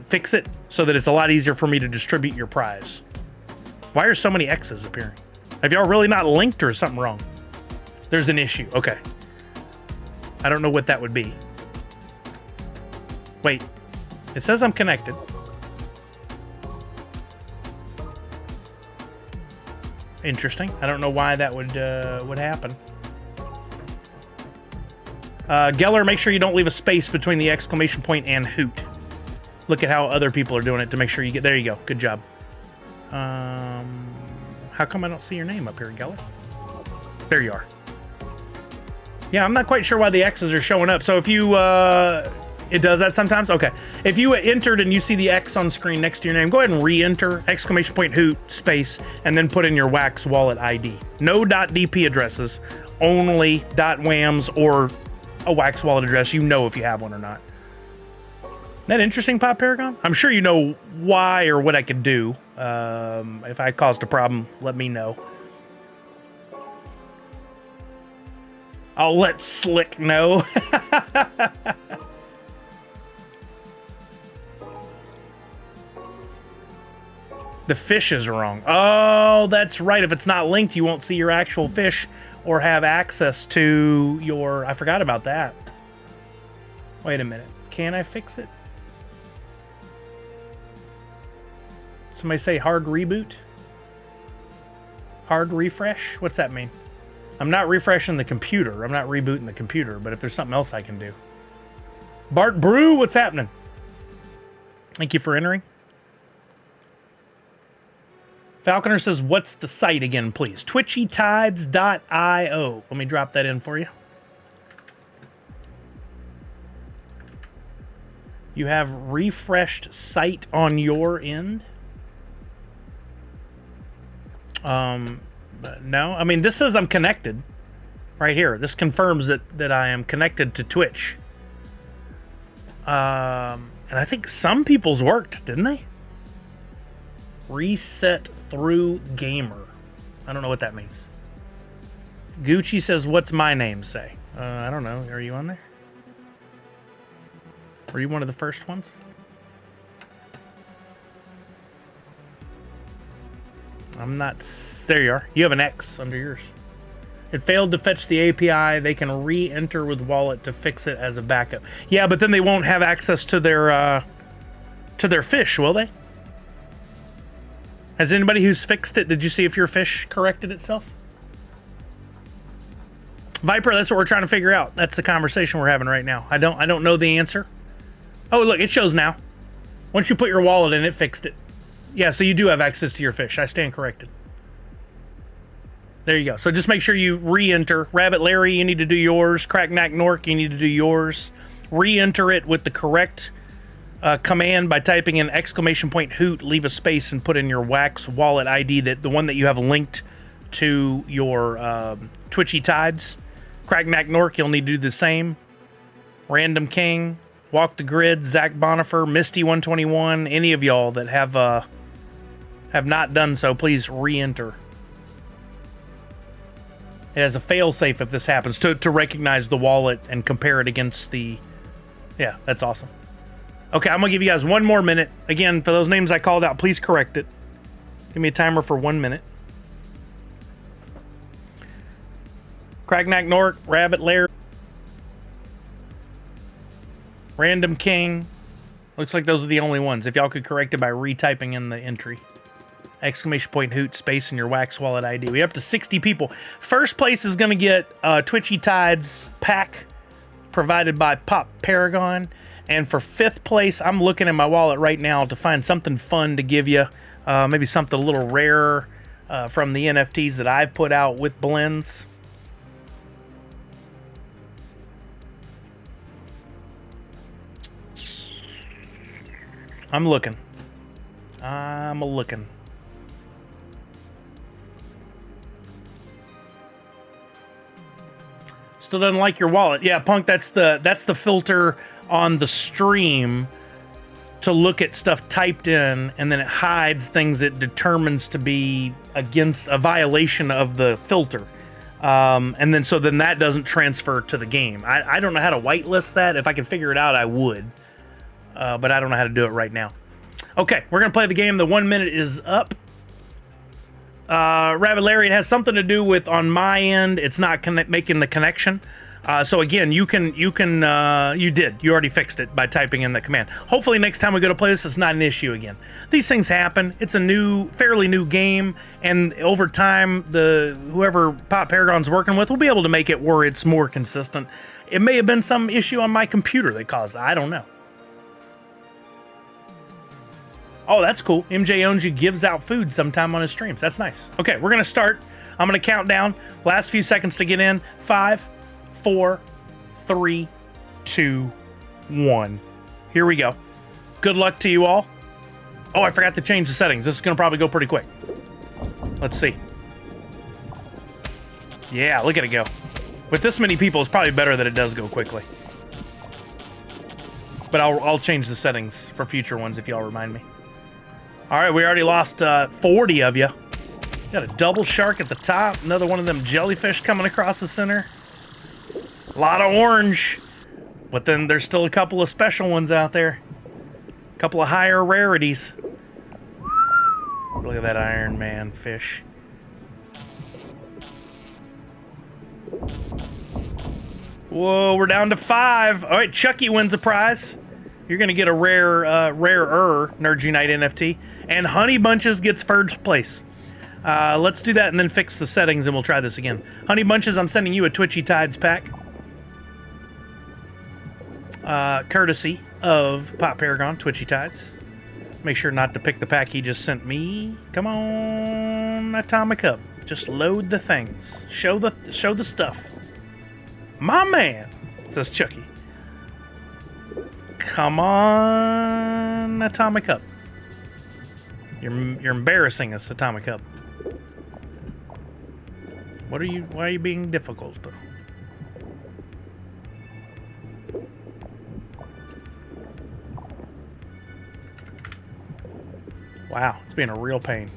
Fix it so that it's a lot easier for me to distribute your prize. Why are so many X's appearing? Have y'all really not linked, or is something wrong? There's an issue. Okay. I don't know what that would be. Wait. It says I'm connected. Interesting. I don't know why that would happen. Geller, make sure you don't leave a space between the ! And Hoot. Look at how other people are doing it to make sure you get... There you go. Good job. How come I don't see your name up here, Geller? There you are. Yeah, I'm not quite sure why the X's are showing up. So if you... it does that sometimes? Okay. If you entered and you see the X on screen next to your name, go ahead and re-enter ! Hoot space and then put in your Wax wallet ID. No .dp addresses, only .whams or a Wax wallet address. You know if you have one or not. Isn't that interesting, Pop Paragon? I'm sure you know why or what I could do. If I caused a problem, let me know. I'll let Slick know. The fish is wrong. Oh, that's right. If it's not linked, you won't see your actual fish or have access to your... I forgot about that. Wait a minute. Can I fix it? Somebody say hard reboot? Hard refresh? What's that mean? I'm not refreshing the computer. I'm not rebooting the computer, but if there's something else I can do. Bart Brew, what's happening? Thank you for entering. Falconer says, what's the site again, please? twitchytides.io. Let me drop that in for you. You have refreshed site on your end? No. I mean, this says I'm connected. Right here. This confirms that I am connected to Twitch. And I think some people's worked, didn't they? Reset through gamer. I don't know what that means. Gucci says, what's my name say? I don't know. Are you on there? Were you one of the first ones? I'm not... There you are. You have an X under yours. It failed to fetch the API. They can re-enter with wallet to fix it as a backup. Yeah, but then they won't have access to their fish, will they? Has anybody who's fixed it, did you see if your fish corrected itself? Viper, that's what we're trying to figure out. That's the conversation we're having right now. I don't know the answer. Oh, look, it shows now. Once you put your wallet in, it fixed it. Yeah, so you do have access to your fish. I stand corrected. There you go. So just make sure you re-enter. Rabbit Larry, you need to do yours. Cracknack Nork, you need to do yours. Re-enter it with the correct command by typing in !hoot, leave a space, and put in your Wax wallet ID, the one that you have linked to your Twitchy Tides. Cracknack Nork, you'll need to do the same. Random King, Walk the Grid, Zach Bonifer, Misty121, any of y'all that have not done so, please re-enter. It has a fail-safe if this happens to recognize the wallet and compare it against the... Yeah, that's awesome. Okay, I'm going to give you guys one more minute. Again, for those names I called out, please correct it. Give me a timer for 1 minute. Cracknack Nork, Rabbit Lair, Random King. Looks like those are the only ones. If y'all could correct it by retyping in the entry. !hoot, space, and your Wax wallet ID. We have up to 60 people. First place is going to get Twitchy Tides pack provided by Pop Paragon. And for 5th place, I'm looking in my wallet right now to find something fun to give you. Maybe something a little rarer from the NFTs that I've put out with blends. I'm looking. Still doesn't like your wallet. Yeah, Punk, that's the filter on the stream to look at stuff typed in, and then it hides things it determines to be against a violation of the filter. And then so that doesn't transfer to the game. I don't know how to whitelist that. If I could figure it out, I would. But I don't know how to do it right now. Okay, we're going to play the game. The 1 minute is up. Rabbit Larry, it has something to do with, on my end, it's not making the connection. So again, you already fixed it by typing in the command. Hopefully next time we go to play this, it's not an issue again. These things happen. It's a fairly new game, and over time, whoever Pop Paragon's working with will be able to make it where it's more consistent. It may have been some issue on my computer that caused it. I don't know. Oh, that's cool. MJ Owns You gives out food sometime on his streams. That's nice. Okay, we're going to start. I'm going to count down. Last few seconds to get in. 5, 4, 3, 2, 1. Here we go. Good luck to you all. Oh, I forgot to change the settings. This is going to probably go pretty quick. Let's see. Yeah, look at it go. With this many people, it's probably better that it does go quickly. But I'll change the settings for future ones if y'all remind me. All right, we already lost 40 of you. Got a double shark at the top. Another one of them jellyfish coming across the center. A lot of orange. But then there's still a couple of special ones out there. A couple of higher rarities. Look at that Iron Man fish. Whoa, we're down to 5. All right, Chucky wins a prize. You're going to get a rarer Nerd Unite NFT. And Honey Bunches gets first place. Let's do that and then fix the settings and we'll try this again. Honey Bunches, I'm sending you a Twitchy Tides pack. Courtesy of Pop Paragon, Twitchy Tides. Make sure not to pick the pack he just sent me. Come on, Atomic Hub. Just load the things. Show the stuff. My man, says Chucky. Come on, Atomic Hub. You're embarrassing us, Atomic Hub. Why are you being difficult? Wow, it's being a real pain.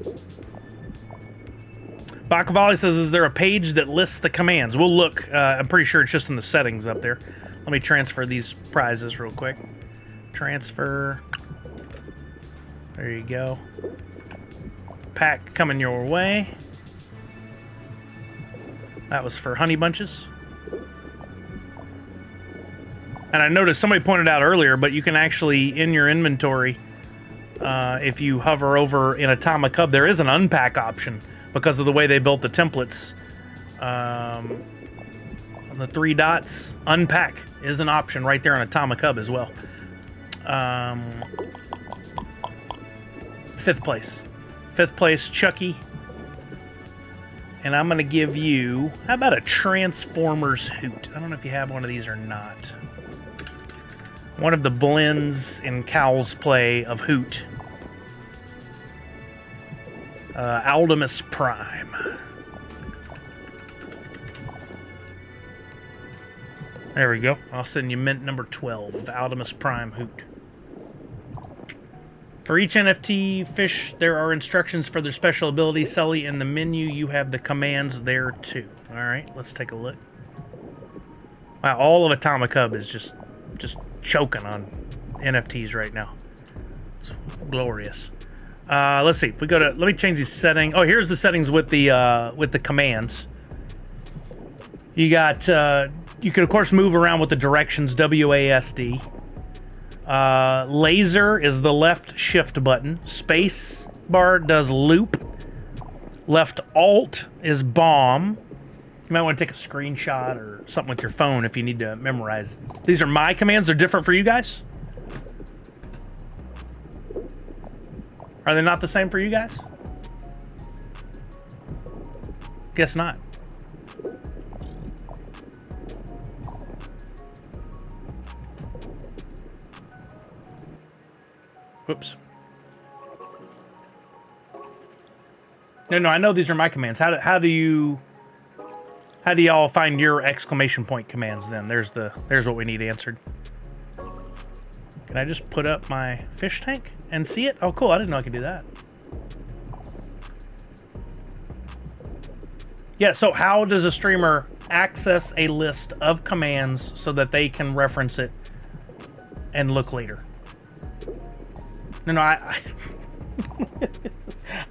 Bakavali says, is there a page that lists the commands? We'll look. I'm pretty sure it's just in the settings up there. Let me transfer these prizes real quick. Transfer. There you go. Pack coming your way. That was for Honey Bunches. And I noticed somebody pointed out earlier, but you can actually, in your inventory, if you hover over in Atomic Hub, there is an unpack option because of the way they built the templates. On the 3 dots, unpack is an option right there on Atomic Hub as well. 5th place. 5th place, Chucky. And I'm going to give you, how about a Transformers Hoot? I don't know if you have one of these or not. One of the blends in Cowl's play of Hoot. Aldemus Prime. There we go. I'll send you mint number 12 of Aldemus Prime Hoot. For each NFT fish, there are instructions for their special ability. Sully, in the menu, you have the commands there too. All right, let's take a look. Wow, all of Atomic Hub is just choking on NFTs right now. It's glorious. Let's see. We go to. Let me change these settings. Oh, here's the settings with the commands. You got. You can of course move around with the directions. WASD. Laser is the left shift button. Space bar does loop. Left alt is bomb. You might want to take a screenshot or something with your phone if you need to memorize. These are my commands. They're different for you guys? Are they not the same for you guys? Guess not. Whoops. No, I know these are my commands. How do y'all find your exclamation point commands then? There's what we need answered. Can I just put up my fish tank and see it? Oh, cool. I didn't know I could do that. Yeah, so how does a streamer access a list of commands so that they can reference it and look later? No,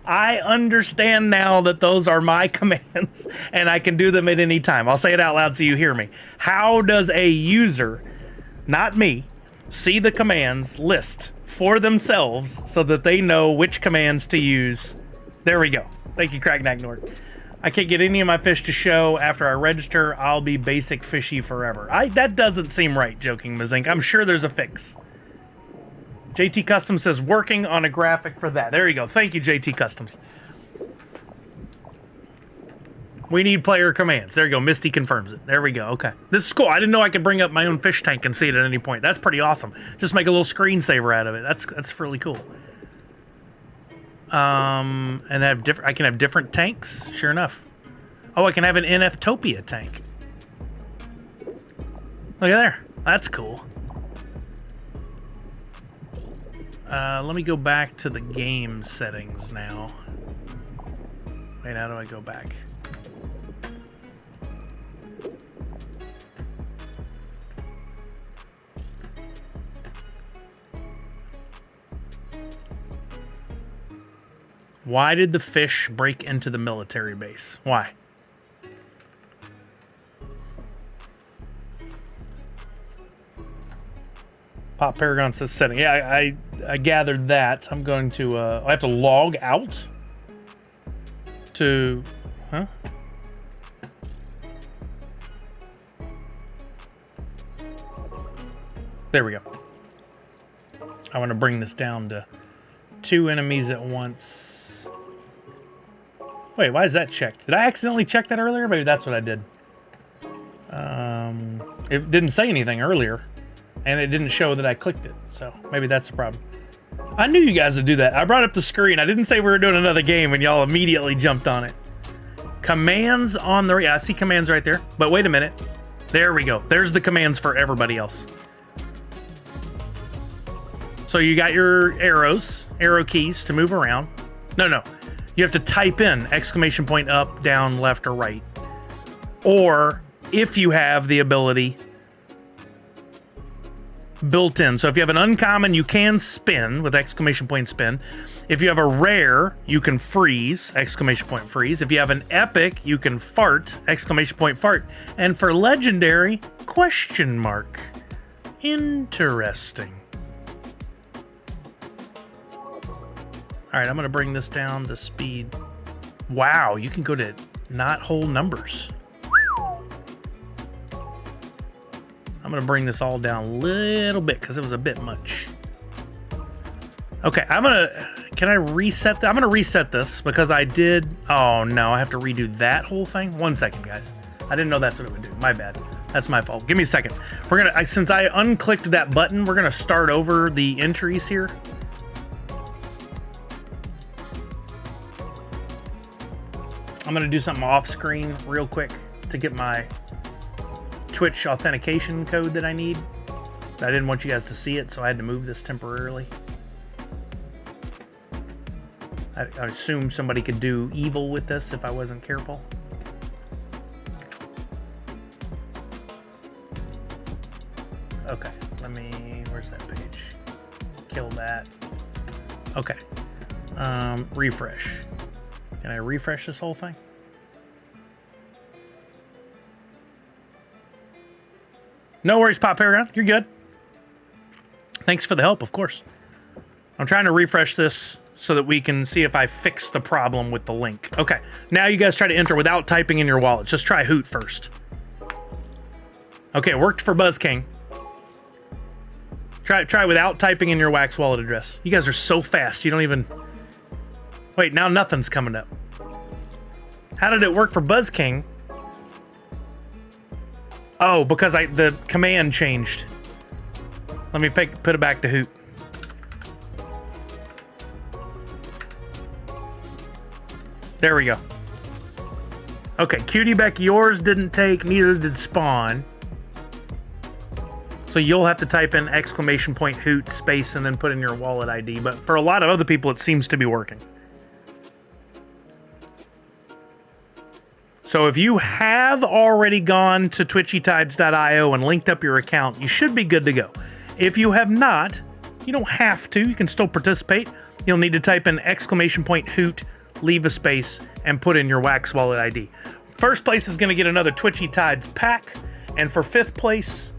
I understand now that those are my commands and I can do them at any time. I'll say it out loud so you hear me. How does a user, not me, see the commands list for themselves so that they know which commands to use? There we go. Thank you, Cracknack Nord. I can't get any of my fish to show after I register. I'll be basic fishy forever. That doesn't seem right, Joking Mazink. I'm sure there's a fix. JT Customs says, working on a graphic for that. There you go. Thank you, JT Customs. We need player commands. There you go. Misty confirms it. There we go. Okay. This is cool. I didn't know I could bring up my own fish tank and see it at any point. That's pretty awesome. Just make a little screensaver out of it. That's really cool. And I can have different tanks. Sure enough. Oh, I can have an NFTopia tank. Look at there. That's cool. Let me go back to the game settings now. Wait, how do I go back? Why did the fish break into the military base? Why? Pop Paragon says setting. Yeah, I gathered that. I'm going to, I have to log out to, huh? There we go. I want to bring this down to 2 enemies at once. Wait, why is that checked? Did I accidentally check that earlier? Maybe that's what I did. It didn't say anything earlier. And it didn't show that I clicked it, so maybe that's the problem. I knew you guys would do that. I brought up the screen. I didn't say we were doing another game, and y'all immediately jumped on it. Commands on the... Yeah, I see commands right there. But wait a minute. There we go. There's the commands for everybody else. So you got your arrows, arrow keys to move around. No. You have to type in exclamation point up, down, left, or right. Or if you have the ability... built in. So if you have an uncommon, you can spin with exclamation point spin. If you have a rare, you can freeze, exclamation point freeze. If you have an epic, you can fart, exclamation point fart. And for legendary, question mark. Interesting. All right, I'm going to bring this down to speed. Wow, you can go to not whole numbers. I'm going to bring this all down a little bit because it was a bit much. Okay, can I reset that? I'm going to reset this because I did... Oh, no, I have to redo that whole thing. 1 second, guys. I didn't know that's what it would do. My bad. That's my fault. Give me a second. We're going to... Since I unclicked that button, we're going to start over the entries here. I'm going to do something off screen real quick to get my Twitch authentication code that I need. I didn't want you guys to see it, so I had to move this temporarily. I assume somebody could do evil with this if I wasn't careful. Okay, where's that page? Kill that. Okay. Refresh. Can I refresh this whole thing? No worries, Pop Paragon. You're good. Thanks for the help, of course. I'm trying to refresh this so that we can see if I fix the problem with the link. Okay, now you guys try to enter without typing in your wallet. Just try Hoot first. Okay, it worked for Buzz King. Try without typing in your Wax wallet address. You guys are so fast, you don't even... Wait, now nothing's coming up. How did it work for Buzz King? Oh, because the command changed. Let me put it back to Hoot. There we go. Okay, Cutie Beck, yours didn't take, neither did Spawn. So you'll have to type in exclamation point Hoot space and then put in your wallet ID. But for a lot of other people, it seems to be working. So if you have already gone to twitchytides.io and linked up your account, you should be good to go. If you have not, you don't have to. You can still participate. You'll need to type in exclamation point Hoot, leave a space, and put in your Wax wallet ID. First place is going to get another Twitchy Tides pack. And for 5th place,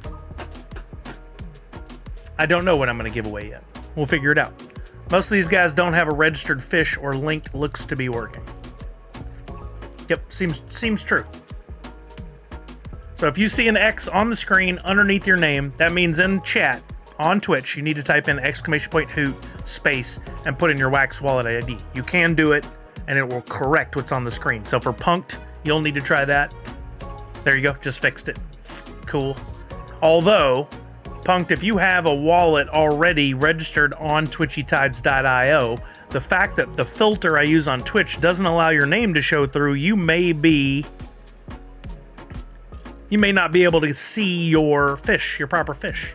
I don't know what I'm going to give away yet. We'll figure it out. Most of these guys don't have a registered fish or link looks to be working. Yep, seems true. So if you see an X on the screen underneath your name, that means in chat on Twitch, you need to type in exclamation point Hoot, space, and put in your Wax wallet ID. You can do it, and it will correct what's on the screen. So for Punked, you'll need to try that. There you go, just fixed it. Cool. Although, Punked, if you have a wallet already registered on twitchytides.io, the fact that the filter I use on Twitch doesn't allow your name to show through, you may not be able to see your fish, your proper fish.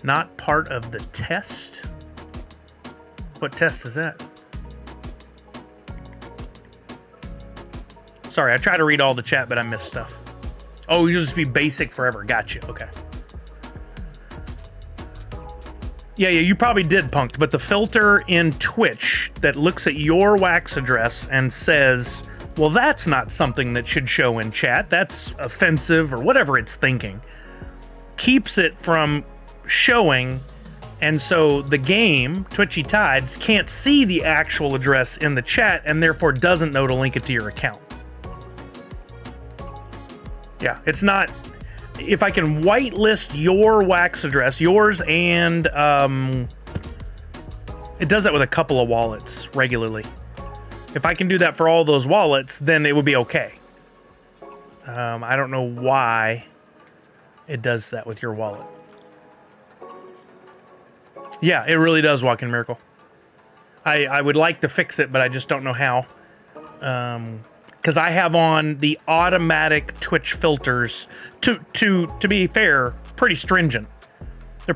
Not part of the test? What test is that? Sorry, I try to read all the chat, but I missed stuff. Oh, you'll just be basic forever. Gotcha. Okay. Yeah, you probably did, Punked, but the filter in Twitch that looks at your wax address and says, well, that's not something that should show in chat, that's offensive, or whatever it's thinking, keeps it from showing, and so the game, Twitchy Tides, can't see the actual address in the chat, and therefore doesn't know to link it to your account. Yeah, it's not... If I can whitelist your wax address, yours and, it does that with a couple of wallets regularly. If I can do that for all those wallets, then it would be okay. I don't know why it does that with your wallet. Yeah, it really does, Walking Miracle. I would like to fix it, but I just don't know how. Because I have on the automatic Twitch filters. To be fair, pretty stringent. They're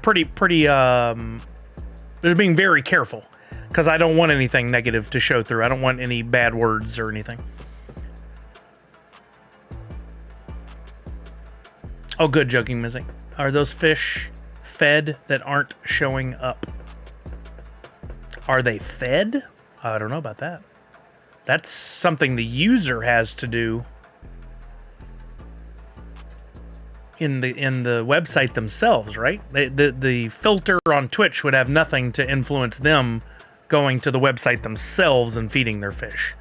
they're being very careful because I don't want anything negative to show through. I don't want any bad words or anything. Oh, good, Joking Missing. Are those fish fed that aren't showing up? Are they fed? I don't know about that. That's something the user has to do in the website themselves, right? The filter on Twitch would have nothing to influence them going to the website themselves and feeding their fish.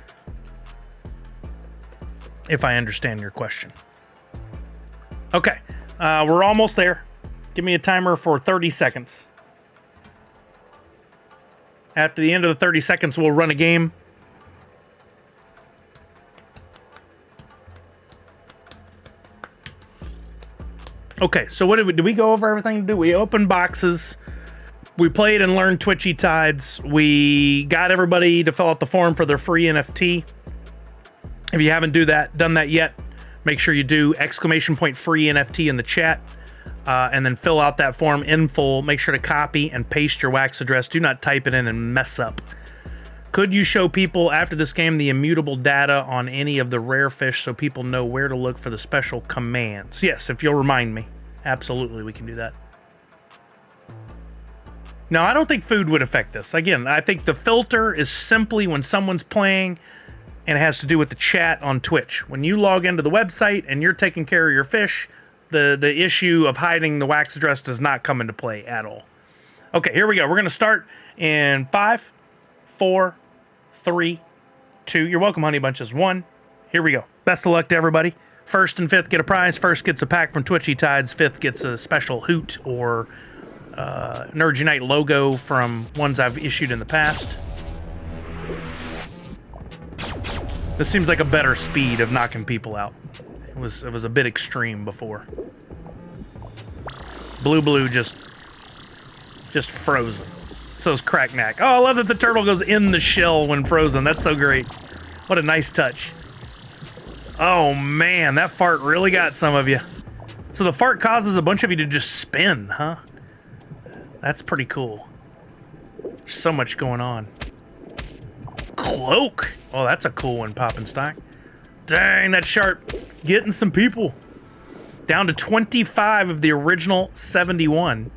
If I understand your question. Okay, we're almost there. Give me a timer for 30 seconds. After the end of the 30 seconds, we'll run a game. Okay, so what did we go over everything? We opened boxes. We played and learned Twitchy Tides. We got everybody to fill out the form for their free NFT. If you haven't done that yet, make sure you do ! Free NFT in the chat. And then fill out that form in full. Make sure to copy and paste your wax address. Do not type it in and mess up. Could you show people after this game the immutable data on any of the rare fish so people know where to look for the special commands? Yes, if you'll remind me. Absolutely, we can do that. No, I don't think food would affect this. Again, I think the filter is simply when someone's playing and it has to do with the chat on Twitch. When you log into the website and you're taking care of your fish, the issue of hiding the wax address does not come into play at all. Okay, here we go. We're going to start in 5, 4, 3, 2. You're welcome, Honey Bunches. 1. Here we go. Best of luck to everybody. First and fifth get a prize. First gets a pack from Twitchy Tides. Fifth gets a special hoot or Nerd Unite logo from ones I've issued in the past. This seems like a better speed of knocking people out. It was a bit extreme before. Blue just frozen. So's Cracknack. Oh, I love that the turtle goes in the shell when frozen. That's so great. What a nice touch. Oh man, that fart really got some of you. So the fart causes a bunch of you to just spin, huh? That's pretty cool. There's so much going on. Cloak. Oh, that's a cool one, Poppenstock. Dang, that's sharp. Getting some people. Down to 25 of the original 71.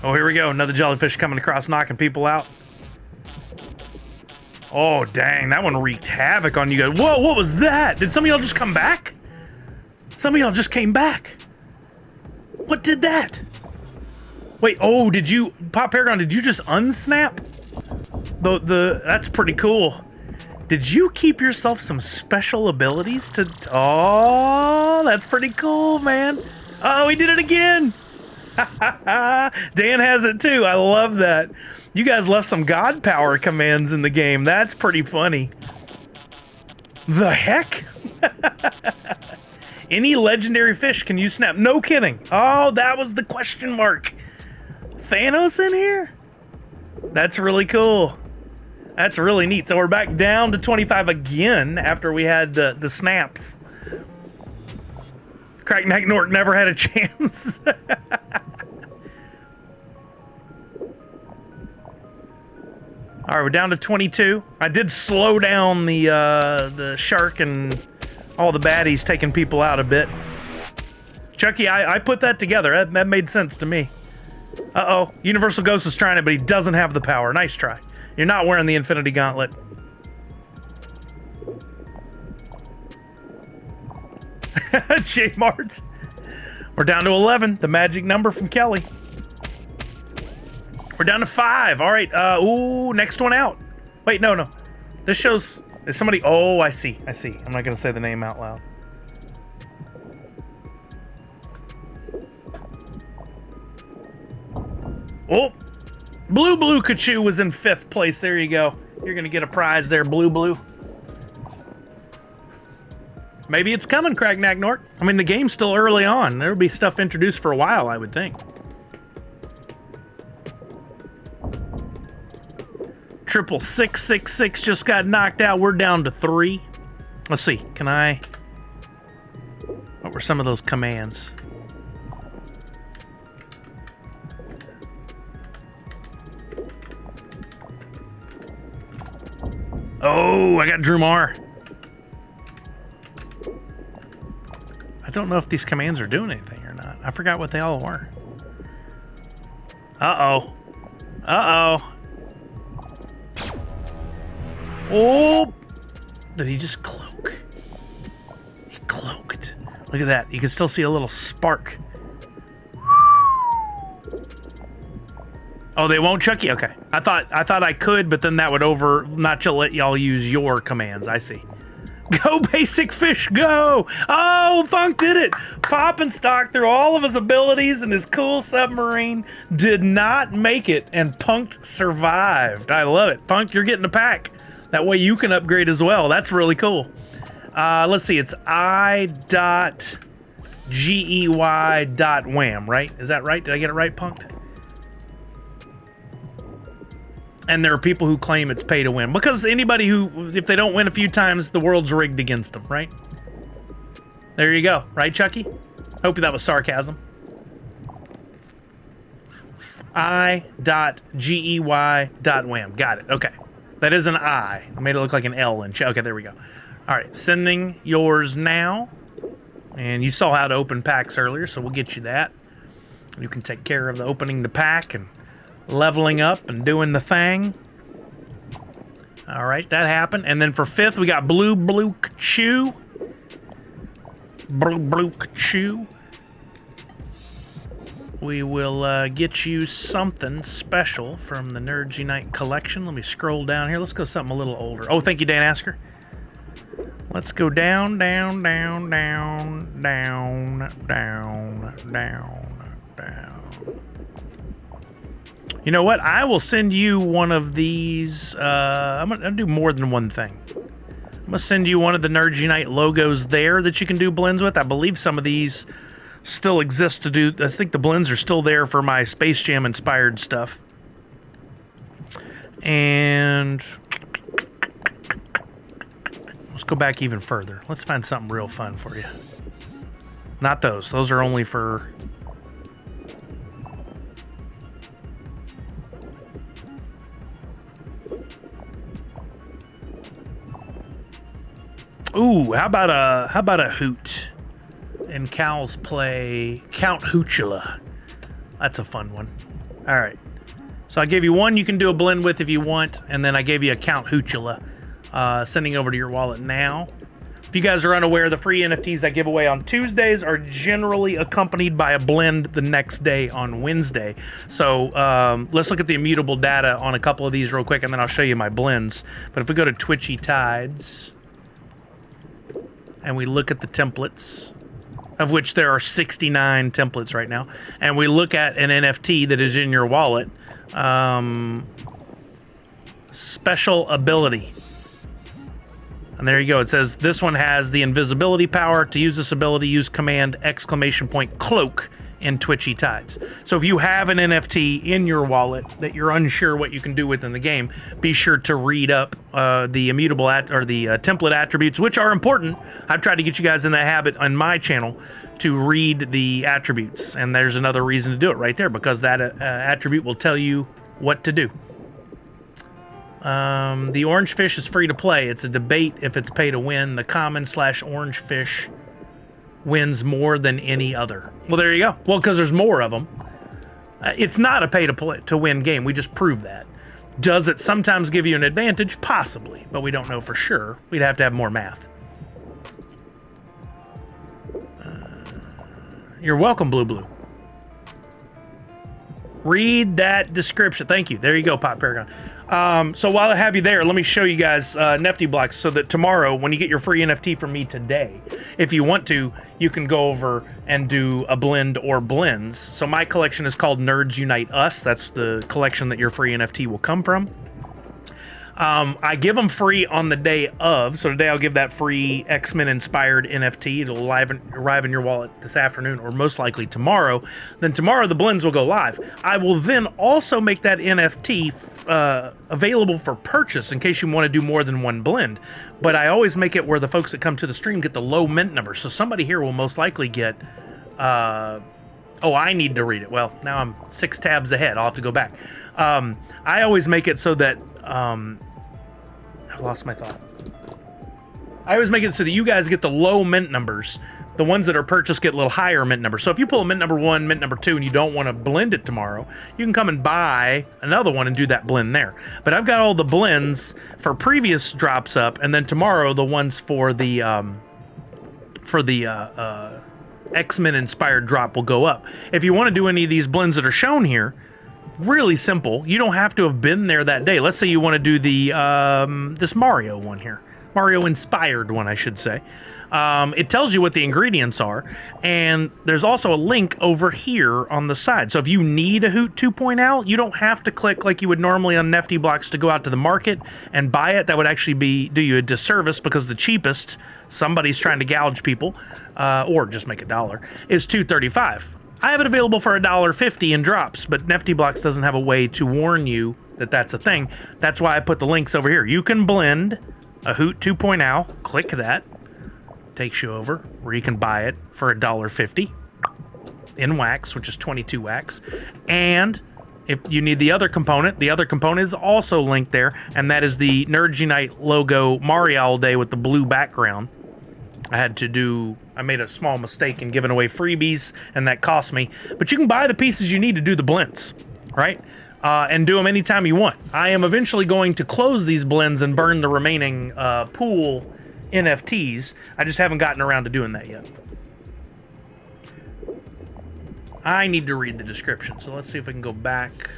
Oh, here we go. Another jellyfish coming across, knocking people out. Oh, dang. That one wreaked havoc on you guys. Whoa, what was that? Did some of y'all just come back? Some of y'all just came back. What did that? Wait, oh, did you... Pop Paragon, did you just unsnap? That's pretty cool. Did you keep yourself some special abilities to... Oh, that's pretty cool, man. Oh, he did it again. Dan has it too. I love that. You guys left some god power commands in the game. That's pretty funny. The heck? Any legendary fish can use snap? No kidding. Oh, that was the question mark. Thanos in here? That's really cool. That's really neat. So we're back down to 25 again after we had the snaps. Crackneck Nort never had a chance. All right, we're down to 22. I did slow down the shark and all the baddies taking people out a bit. Chucky, I put that together. That made sense to me. Uh-oh. Universal Ghost is trying it, but he doesn't have the power. Nice try. You're not wearing the Infinity Gauntlet. J Mart. We're down to 11. The magic number from Kelly. We're down to 5. All right. Ooh, next one out. Wait, no. This shows... Is somebody... Oh, I see. I'm not going to say the name out loud. Oh, Blue Kachu was in 5th place. There you go. You're gonna get a prize there, Blue. Maybe it's coming, Cragnack Nort. I mean, the game's still early on. There'll be stuff introduced for a while, I would think. 66666 just got knocked out. We're down to 3. Let's see. Can I... What were some of those commands? Oh, I got Drumar. I don't know if these commands are doing anything or not. I forgot what they all were. Uh-oh. Oh! Did he just cloak? He cloaked. Look at that. You can still see a little spark. Oh, they won't, Chucky? Okay. I thought I could, but then that would not let y'all use your commands. I see. Go, Basic Fish, go! Oh, Funk did it! Pop and Stock through all of his abilities and his cool submarine did not make it, and Punk survived. I love it. Punk, you're getting a pack. That way you can upgrade as well. That's really cool. Let's see. It's i.gey.wham, right? Is that right? Did I get it right, Punk? And there are people who claim it's pay to win. Because anybody who, if they don't win a few times, the world's rigged against them, right? There you go. Right, Chucky? Hope that was sarcasm. i.gey.wham. Got it. Okay. That is an I. I made it look like an L. Okay, there we go. All right. Sending yours now. And you saw how to open packs earlier, so we'll get you that. You can take care of the opening the pack and leveling up and doing the thing. All right, that happened. And then for 5th, we got Blue Kachu. Blue Kachu. We will get you something special from the Nerds Unite collection. Let me scroll down here. Let's go something a little older. Oh, thank you, Dan Asker. Let's go down. You know what? I will send you one of these. I'm gonna do more than one thing. I'm gonna send you one of the Nerds Unite logos there that you can do blends with. I believe some of these still exist to do. I think the blends are still there for my Space Jam inspired stuff. And let's go back even further. Let's find something real fun for you. Not those. Those are only for... Ooh, how about a hoot? And Cal's play Count Hootula. That's a fun one. All right. So I gave you one you can do a blend with if you want, and then I gave you a Count Hootula. Sending over to your wallet now. If you guys are unaware, the free NFTs I give away on Tuesdays are generally accompanied by a blend the next day on Wednesday. So let's look at the immutable data on a couple of these real quick, and then I'll show you my blends. But if we go to Twitchy Tides, and we look at the templates, of which there are 69 templates right now, and we look at an NFT that is in your wallet, special ability. And there you go. It says this one has the invisibility power. To use this ability, use command ! cloak in Twitchy Tides. So if you have an NFT in your wallet that you're unsure what you can do with in the game, be sure to read up the immutable template attributes, which are important. I've tried to get you guys in that habit on my channel to read the attributes, and there's another reason to do it right there, because that attribute will tell you what to do. The orange fish is free to play. It's a debate if it's pay to win. The common/orange fish wins more than any other. Well, there you go. Well, because there's more of them. It's not a pay to win game. We just proved that. Does it sometimes give you an advantage? Possibly, but we don't know for sure. We'd have to have more math. You're welcome, Blue Blue. Read that description. Thank you. There you go, Pop Paragon. So while I have you there, let me show you guys NFT blocks so that tomorrow, when you get your free NFT from me today, if you want to, you can go over and do a blend or blends. So my collection is called Nerds Unite Us. That's the collection that your free NFT will come from. I give them free on the day of. So today I'll give that free X-Men inspired NFT. It'll arrive in your wallet this afternoon or most likely tomorrow. Then tomorrow the blends will go live. I will then also make that NFT available for purchase in case you want to do more than one blend. But I always make it where the folks that come to the stream get the low mint number. So somebody here will most likely get... oh, I need to read it. Well, now I'm 6 tabs ahead. I'll have to go back. I always make it so that... I lost my thought. I always make it so that you guys get the low mint numbers. The ones that are purchased get a little higher mint number. So if you pull a mint number 1, mint number 2, and you don't want to blend it tomorrow, you can come and buy another one and do that blend there. But I've got all the blends for previous drops up, and then tomorrow the ones for the X-Men inspired drop will go up. If you want to do any of these blends that are shown here, really simple. You don't have to have been there that day. Let's say you want to do the this Mario one here. Mario inspired one, I should say. It tells you what the ingredients are, and there's also a link over here on the side. So if you need a Hoot 2.0, you don't have to click like you would normally on NFT blocks to go out to the market and buy it. That would actually do you a disservice because the cheapest, somebody's trying to gouge people, or just make $1, is $2.35. I have it available for $1.50 in drops, but NFT blocks doesn't have a way to warn you that that's a thing. That's why I put the links over here. You can blend a Hoot 2.0, click that. Takes you over where you can buy it for $1.50 in wax, which is 22 wax. And if you need the other component is also linked there, and that is the Nerds Unite logo Mario all day with the blue background. I made a small mistake in giving away freebies, and that cost me. But you can buy the pieces you need to do the blends, right? And do them anytime you want. I am eventually going to close these blends and burn the remaining pool NFTs. I just haven't gotten around to doing that yet. I need to read the description, so let's see if I can go back.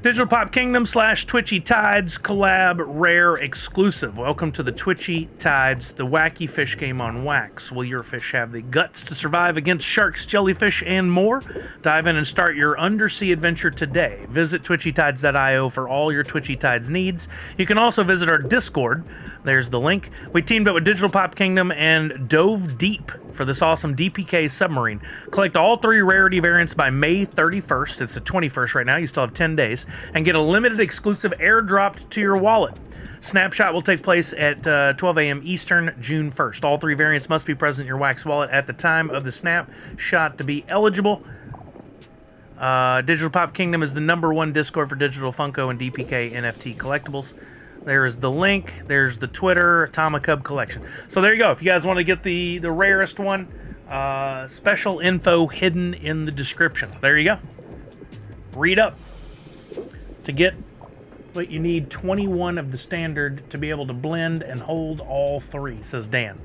Digital Pop Kingdom / Twitchy Tides collab rare exclusive. Welcome to the Twitchy Tides, the wacky fish game on wax. Will your fish have the guts to survive against sharks, jellyfish, and more? Dive in and start your undersea adventure today. Visit twitchytides.io for all your Twitchy Tides needs. You can also visit our Discord. There's the link. We teamed up with Digital Pop Kingdom and dove deep for this awesome DPK submarine. Collect all 3 rarity variants by May 31st. It's the 21st right now. You still have 10 days. And get a limited exclusive airdropped to your wallet. Snapshot will take place at 12 a.m. Eastern, June 1st. All 3 variants must be present in your wax wallet at the time of the snapshot to be eligible. Digital Pop Kingdom is the #1 Discord for digital Funko and DPK NFT collectibles. There's the link. There's the Twitter Atomic Cub collection. So there you go. If you guys want to get the rarest one, special info hidden in the description. There you go. Read up. To get what you need, 21 of the standard to be able to blend and hold all 3, says Dan.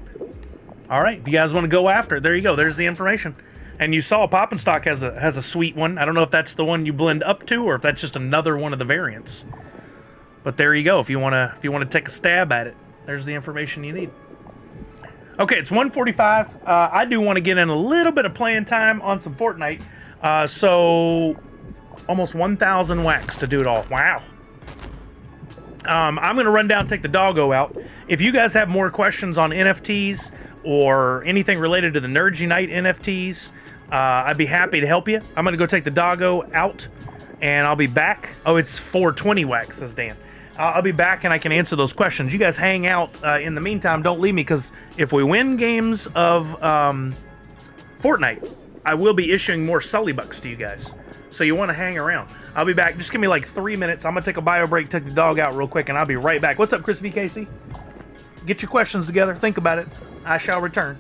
All right, if you guys want to go after it, there you go. There's the information. And you saw Pop and Stock has a sweet one. I don't know if that's the one you blend up to or if that's just another one of the variants. But there you go. If you want to take a stab at it, there's the information you need. Okay, it's 1:45. I do want to get in a little bit of playing time on some Fortnite. So almost 1,000 wax to do it all. Wow. I'm going to run down and take the doggo out. If you guys have more questions on NFTs or anything related to the Nerds Unite NFTs, I'd be happy to help you. I'm going to go take the doggo out, and I'll be back. Oh, it's 420 wax, says Dan. I'll be back, and I can answer those questions. You guys hang out in the meantime. Don't leave me, because if we win games of Fortnite, I will be issuing more Sully Bucks to you guys. So you want to hang around. I'll be back. Just give me like 3 minutes. I'm going to take a bio break, take the dog out real quick, and I'll be right back. What's up, Chris VKC? Get your questions together. Think about it. I shall return.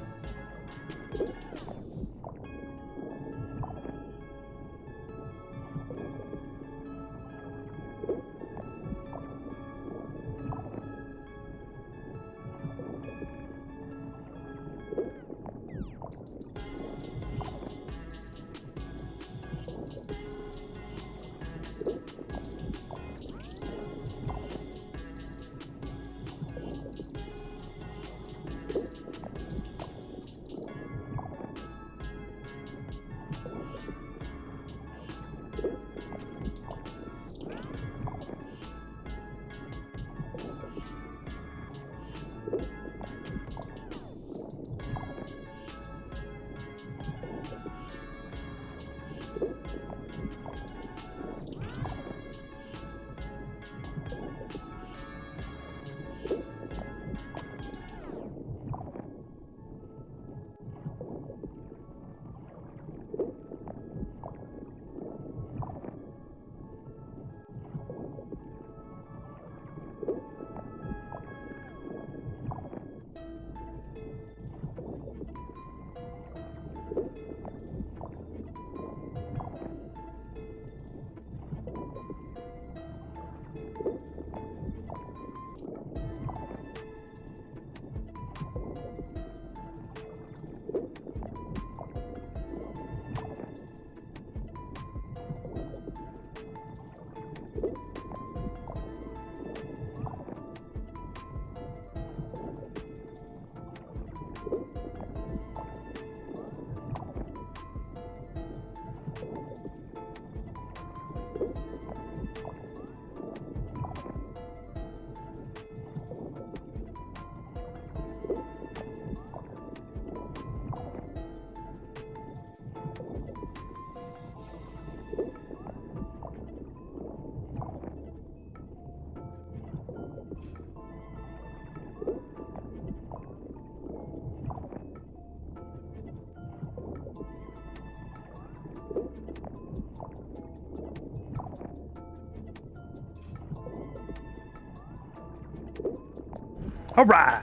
All right,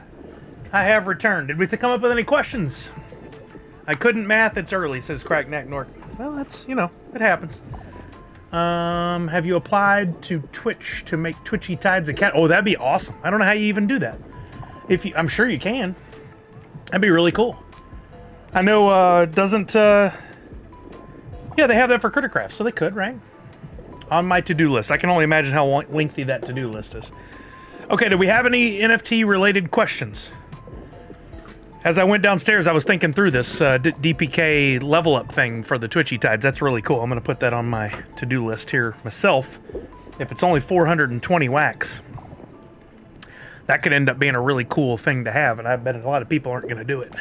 I have returned. Did we come up with any questions? I couldn't math. It's early, says Crackneck Nork. Well, that's, you know, it happens. Have you applied to Twitch to make Twitchy Tides account? Oh, that'd be awesome. I don't know how you even do that. I'm sure you can. That'd be really cool. I know, yeah, they have that for Crittercraft, so they could, right? On my to-do list. I can only imagine how lengthy that to-do list is. Okay, do we have any NFT-related questions? As I went downstairs, I was thinking through this DPK level up thing for the Twitchy Tides. That's really cool. I'm going to put that on my to-do list here myself. If it's only 420 wax, that could end up being a really cool thing to have, and I bet a lot of people aren't going to do it.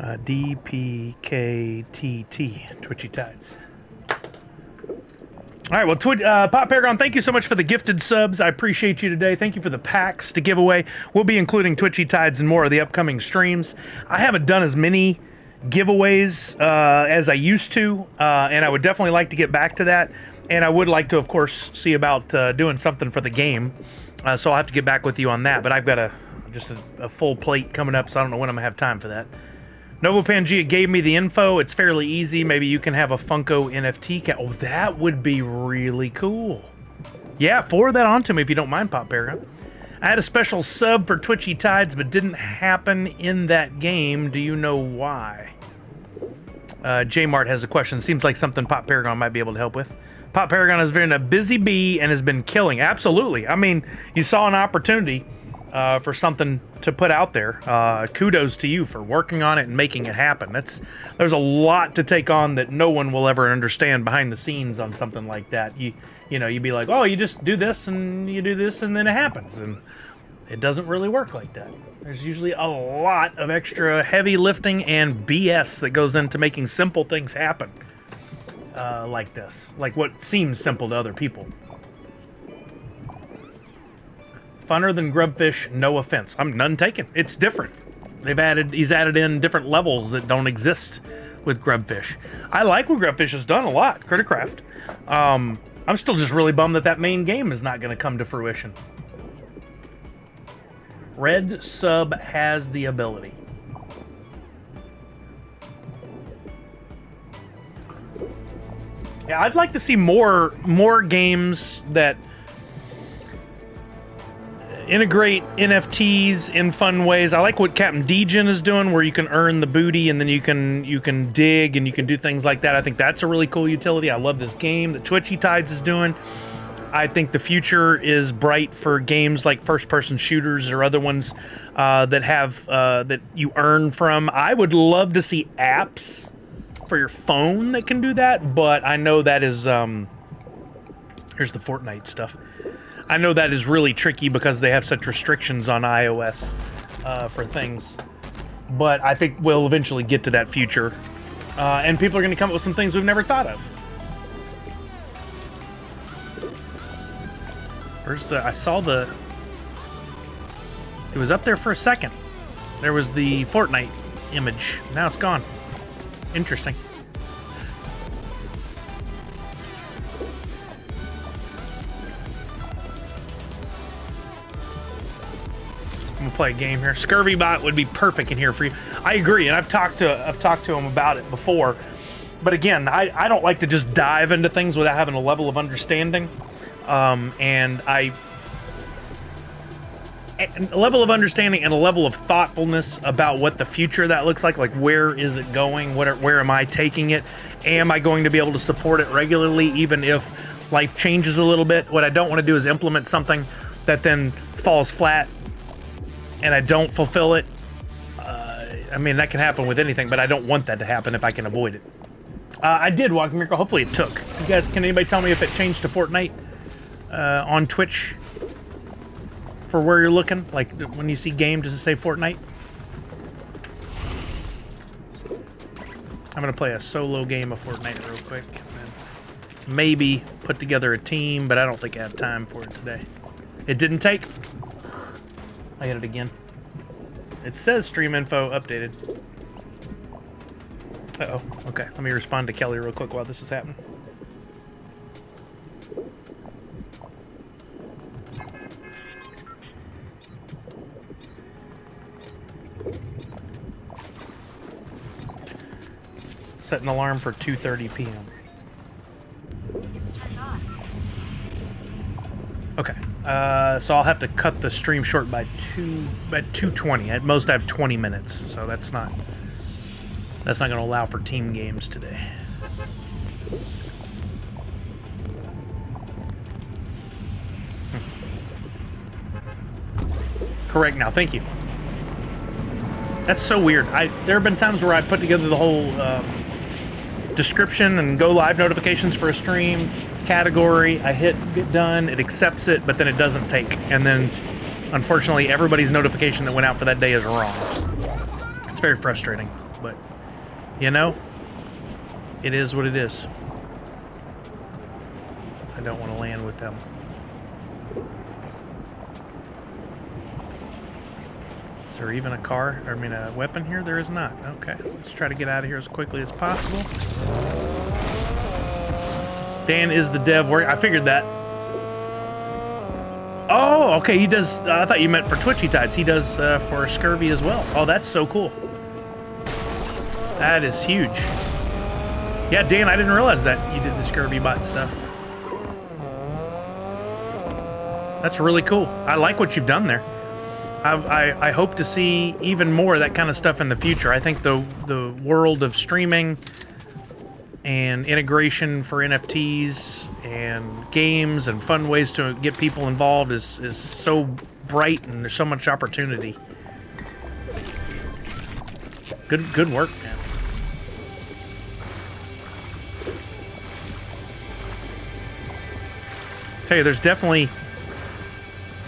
DPKTT, Twitchy Tides. All right, well, Pop Paragon, thank you so much for the gifted subs. I appreciate you today. Thank you for the packs to give away. We'll be including Twitchy Tides in more of the upcoming streams. I haven't done as many giveaways as I used to, and I would definitely like to get back to that. And I would like to, of course, see about doing something for the game. So I'll have to get back with you on that. But I've got just a full plate coming up, so I don't know when I'm going to have time for that. Novo Pangea gave me the info. It's fairly easy. Maybe you can have a Funko NFT cat. Oh, that would be really cool. Yeah, forward that on to me if you don't mind, Pop Paragon. I had a special sub for Twitchy Tides, but didn't happen in that game. Do you know why? J-Mart has a question. Seems like something Pop Paragon might be able to help with. Pop Paragon has been a busy bee and has been killing. Absolutely. I mean, you saw an opportunity for something to put out there. Kudos to you for working on it and making it happen. There's a lot to take on that no one will ever understand behind the scenes on something like that. You know, you'd be like, oh, you just do this and you do this and then it happens. And it doesn't really work like that. There's usually a lot of extra heavy lifting and BS that goes into making simple things happen like this. Like what seems simple to other people. Funner than Grubfish, no offense. I'm none taken. It's different. He's added in different levels that don't exist with Grubfish. I like what Grubfish has done a lot, Criticraft. I'm still just really bummed that main game is not going to come to fruition. Red Sub has the ability. Yeah, I'd like to see more games that integrate NFTs in fun ways. I like what Captain Degen is doing, where you can earn the booty and then you can dig and you can do things like that. I think that's a really cool utility. I love this game that Twitchy Tides is doing. I think the future is bright for games like first-person shooters or other ones that have that you earn from. I would love to see apps for your phone that can do that, but I know that is here's the Fortnite stuff. I know that is really tricky because they have such restrictions on iOS for things, but I think we'll eventually get to that future, and people are going to come up with some things we've never thought of. Where's the? I saw the. It was up there for a second. There was the Fortnite image. Now it's gone. Interesting. I'm gonna play a game here. Scurvy Bot would be perfect in here for you. I agree, and I've talked to him about it before. But again, I don't like to just dive into things without having a level of understanding. And a level of understanding and a level of thoughtfulness about what the future of that looks like where is it going, where am I taking it, am I going to be able to support it regularly even if life changes a little bit. What I don't want to do is implement something that then falls flat and I don't fulfill it. I mean, that can happen with anything, but I don't want that to happen if I can avoid it. I did Walking Miracle. Hopefully it took. You guys, can anybody tell me if it changed to Fortnite on Twitch for where you're looking? Like when you see game, does it say Fortnite? I'm gonna play a solo game of Fortnite real quick. And maybe put together a team, but I don't think I have time for it today. It didn't take. I hit it again. It says stream info updated. Uh-oh. Okay, let me respond to Kelly real quick while this is happening. Set an alarm for 2:30 p.m. It's turned on. Okay, so I'll have to cut the stream short by 2:20. At most, I have 20 minutes, so that's not going to allow for team games today. Correct now, thank you. That's so weird. There have been times where I put together the whole description and go live notifications for a stream category. I hit get done, it accepts it, but then it doesn't take. And then, unfortunately, everybody's notification that went out for that day is wrong. It's very frustrating, but you know, it is what it is. I don't want to land with them. Is there even a car, or I mean a weapon here? There is not. Okay, let's try to get out of here as quickly as possible. Dan is the dev work. I figured that. Oh, okay, he does. I thought you meant for Twitchy Tides. He does for Scurvy as well. Oh, that's so cool. That is huge. Yeah, Dan, I didn't realize that you did the Scurvy Bot stuff. That's really cool. I like what you've done there. I hope to see even more of that kind of stuff in the future. I think the world of streaming and integration for NFTs and games and fun ways to get people involved is so bright, and there's so much opportunity. Good work, man. Tell you, there's definitely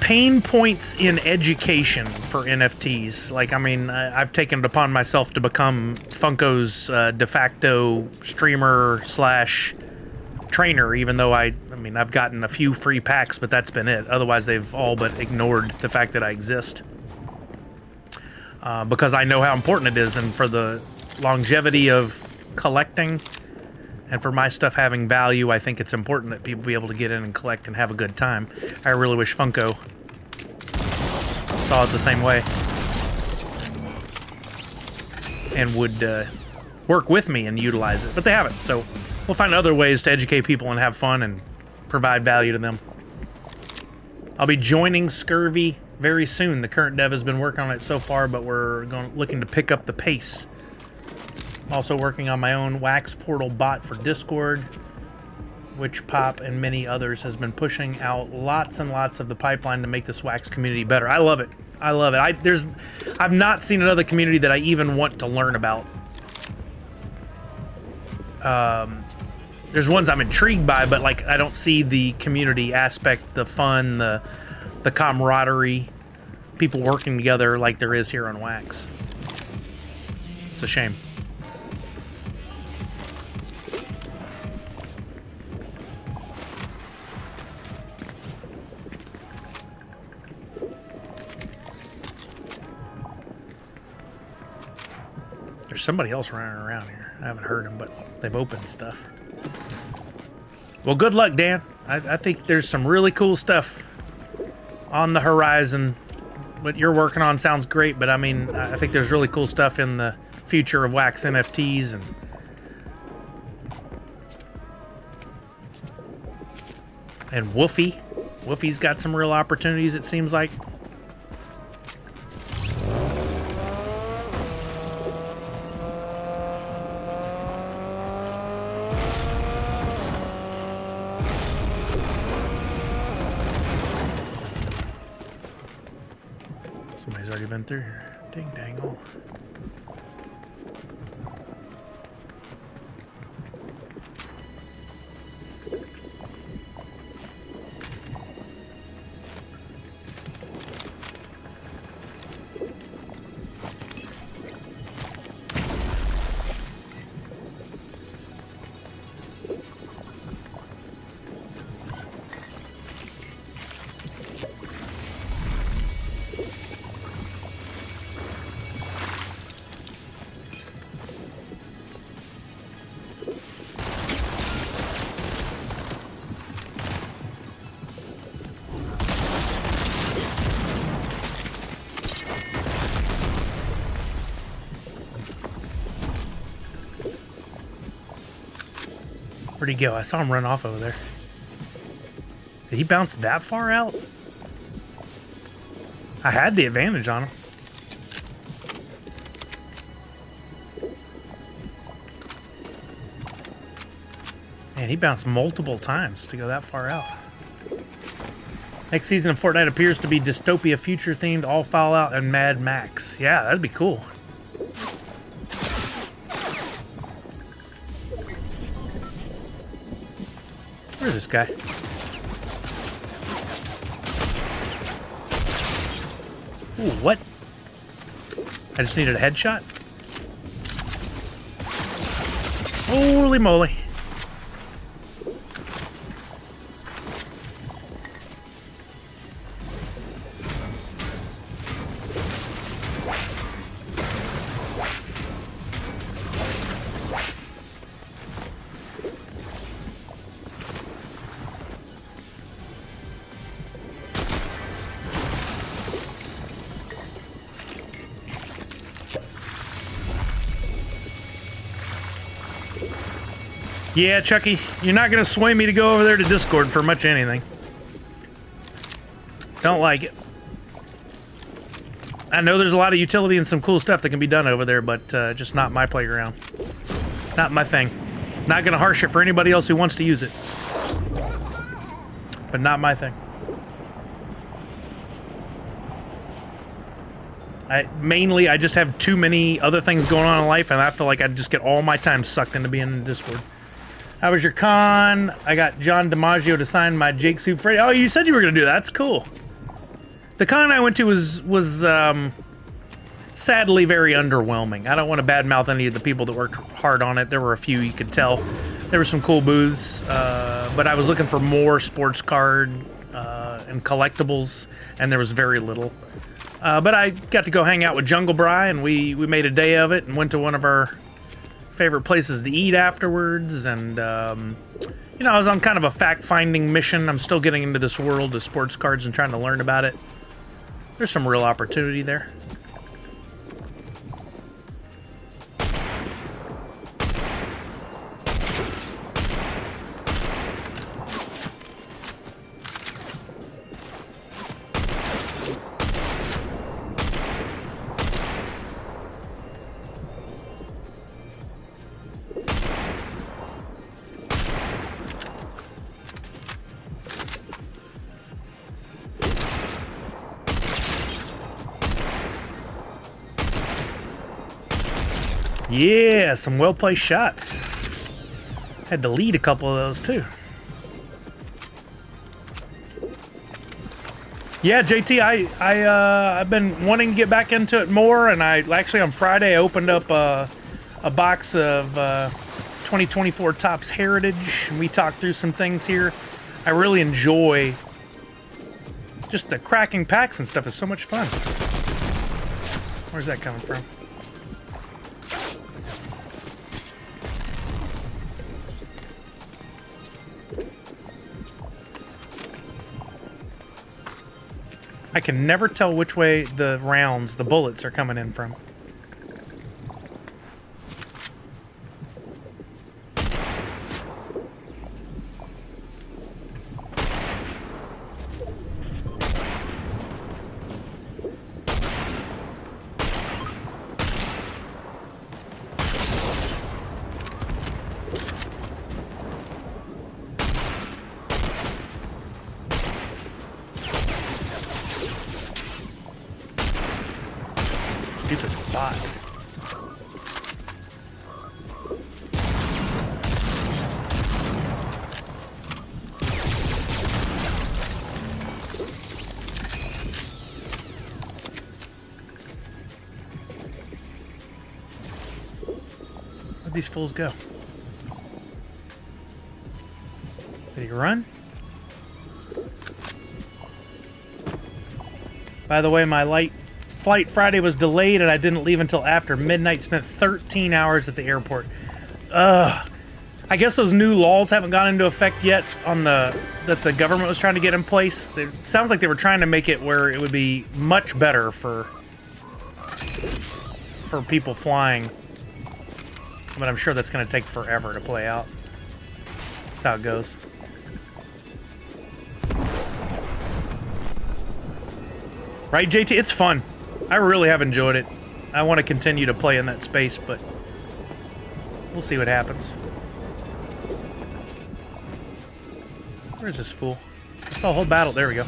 pain points in education for NFTs. Like, I mean, I've taken it upon myself to become Funko's de facto streamer / trainer, even though I mean, I've gotten a few free packs, but that's been it. Otherwise, they've all but ignored the fact that I exist. Because I know how important it is, and for the longevity of collecting. And for my stuff having value, I think it's important that people be able to get in and collect and have a good time. I really wish Funko saw it the same way and would work with me and utilize it, but they haven't. So we'll find other ways to educate people and have fun and provide value to them. I'll be joining Scurvy very soon. The current dev has been working on it so far, but we're looking to pick up the pace. Also working on my own Wax Portal bot for Discord, which Pop and many others has been pushing out lots and lots of the pipeline to make this Wax community better. I love it. I love it. I've not seen another community that I even want to learn about. There's ones I'm intrigued by, but like I don't see the community aspect, the fun, the camaraderie, people working together like there is here on Wax. It's a shame. There's somebody else running around here. I haven't heard them, but they've opened stuff. Well, good luck, Dan. I think there's some really cool stuff on the horizon. What you're working on sounds great, but I mean, I think there's really cool stuff in the future of Wax NFTs and Woofy. Woofy's got some real opportunities, it seems like. Somebody's already been through here. Ding dang oh. Where'd he go? I saw him run off over there. Did he bounce that far out? I had the advantage on him. Man, he bounced multiple times to go that far out. Next season of Fortnite appears to be dystopia future themed, all Fallout and Mad Max. Yeah, that'd be cool. Where's this guy? Ooh, what? I just needed a headshot? Holy moly. Yeah, Chucky, you're not going to sway me to go over there to Discord for much anything. Don't like it. I know there's a lot of utility and some cool stuff that can be done over there, but just not my playground. Not my thing. Not going to harsh it for anybody else who wants to use it. But not my thing. I just have too many other things going on in life, and I feel like I'd just get all my time sucked into being in Discord. How was your con? I got John DiMaggio to sign my Jake Soup Freddy. Oh, you said you were going to do that. That's cool. The con I went to was sadly very underwhelming. I don't want to badmouth any of the people that worked hard on it. There were a few, you could tell. There were some cool booths, but I was looking for more sports card and collectibles, and there was very little. But I got to go hang out with Jungle Bry, and we made a day of it and went to one of our favorite places to eat afterwards, and you know, I was on kind of a fact-finding mission. I'm still getting into this world of sports cards and trying to learn about it. There's some real opportunity there. Yeah, some well-placed shots. Had to lead a couple of those too. Yeah, JT, I've been wanting to get back into it more, and I actually on Friday I opened up a box of 2024 Topps Heritage, and we talked through some things here. I really enjoy just the cracking packs and stuff. Is so much fun. Where's that coming from? I can never tell which way the rounds, the bullets, are coming in from. Stupid bots. Where'd these fools go? Did he run? By the way, my flight Friday was delayed and I didn't leave until after midnight. Spent 13 hours at the airport. Ugh. I guess those new laws haven't gone into effect yet on that the government was trying to get in place. It sounds like they were trying to make it where it would be much better for people flying. But I'm sure that's going to take forever to play out. That's how it goes. Right, JT? It's fun. I really have enjoyed it. I want to continue to play in that space, but we'll see what happens. Where's this fool? I saw a whole battle. There we go.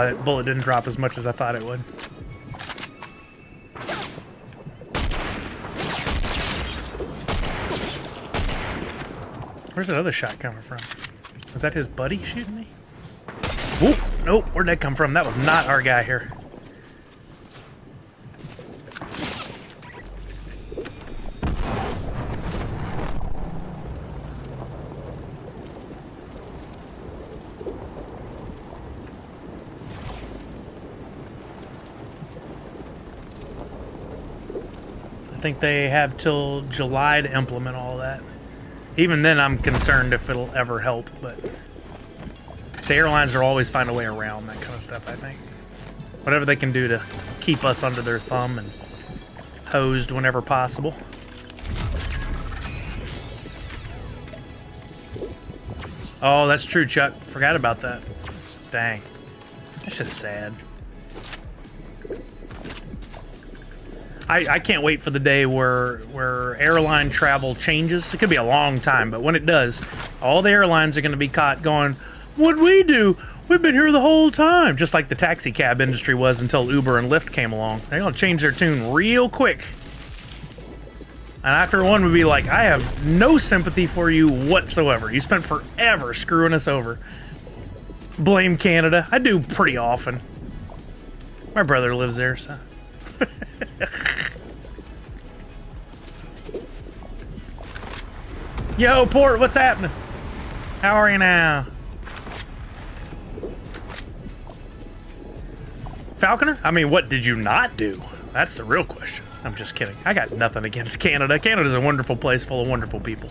That bullet didn't drop as much as I thought it would. Where's that other shot coming from? Was that his buddy shooting me? Whoop! Nope, where'd that come from? That was not our guy here. I think they have till July to implement all that. Even then, I'm concerned if it'll ever help, but the airlines will always find a way around that kind of stuff, I think. Whatever they can do to keep us under their thumb and hosed whenever possible. Oh, that's true, Chuck. Forgot about that. Dang. That's just sad. I can't wait for the day where airline travel changes. It could be a long time, but when it does, all the airlines are going to be caught going, what'd we do? We've been here the whole time. Just like the taxi cab industry was until Uber and Lyft came along. They're going to change their tune real quick. And after one would be like, I have no sympathy for you whatsoever. You spent forever screwing us over. blame Canada. I do pretty often. My brother lives there, so. Yo, Port, what's happening? How are you now? Falconer? I mean, what did you not do? That's the real question. I'm just kidding. I got nothing against Canada. Canada's a wonderful place full of wonderful people.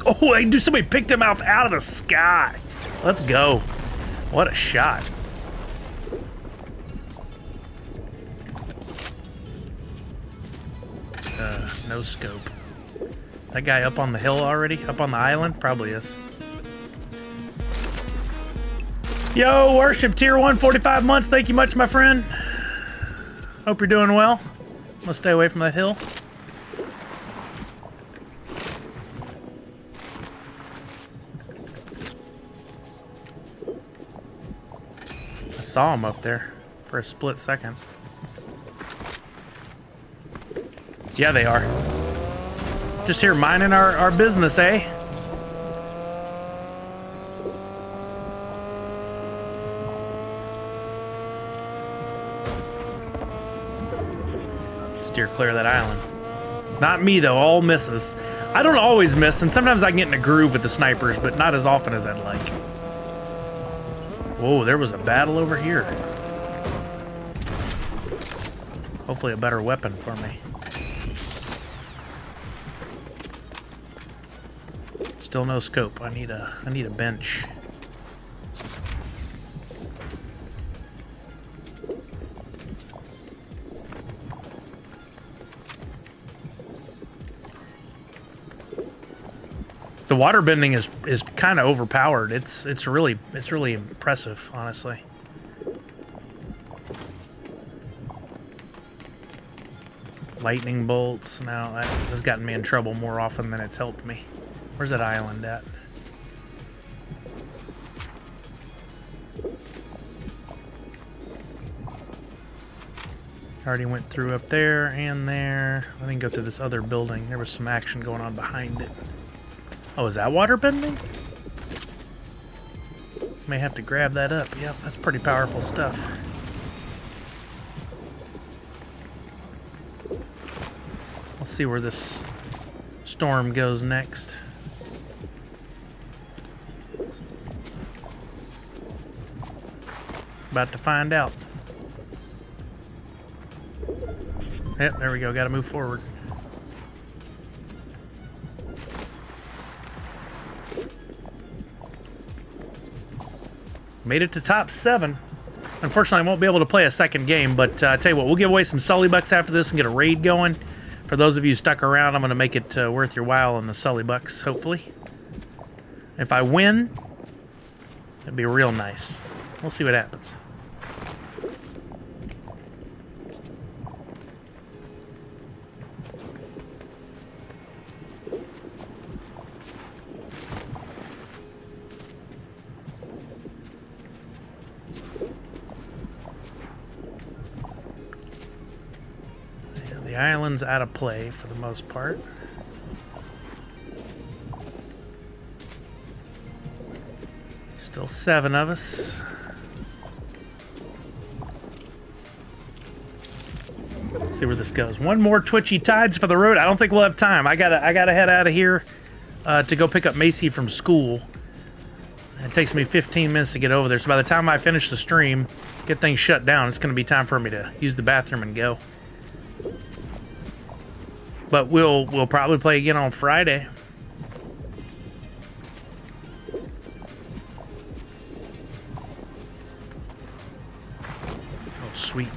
Oh, dude, somebody picked him out of the sky. Let's go. What a shot. No scope. That guy up on the hill already? Up on the island? Probably is. Yo, Worship, tier 1, 45 months. Thank you much, my friend. Hope you're doing well. I'm gonna stay away from that hill. I saw him up there for a split second. Yeah, they are. Just here minding our business, eh? Steer clear of that island. Not me, though. All misses. I don't always miss, and sometimes I can get in a groove with the snipers, but not as often as I'd like. Whoa, there was a battle over here. Hopefully a better weapon for me. Still no scope. I need a bench. The water bending is kind of overpowered. It's really impressive, honestly. Lightning bolts. Now that has gotten me in trouble more often than it's helped me. Where's that island at? Already went through up there and there. I didn't go through this other building. There was some action going on behind it. Oh, is that water bending? May have to grab that up. Yep, that's pretty powerful stuff. Let's see where this storm goes next. About to find out. Yep, there we go. Got to move forward. Made it to top 7. Unfortunately, I won't be able to play a second game, but I tell you what, we'll give away some Sully Bucks after this and get a raid going. For those of you stuck around, I'm going to make it worth your while in the Sully Bucks, hopefully. If I win, it'd be real nice. We'll see what happens. The island's out of play for the most part. Still 7 of us. Let's see where this goes. One more Twitchy Tides for the road. I don't think we'll have time. I gotta head out of here to go pick up Macy from school. It takes me 15 minutes to get over there. So by the time I finish the stream, get things shut down, it's gonna be time for me to use the bathroom and go. But we'll probably play again on Friday. Oh, sweet.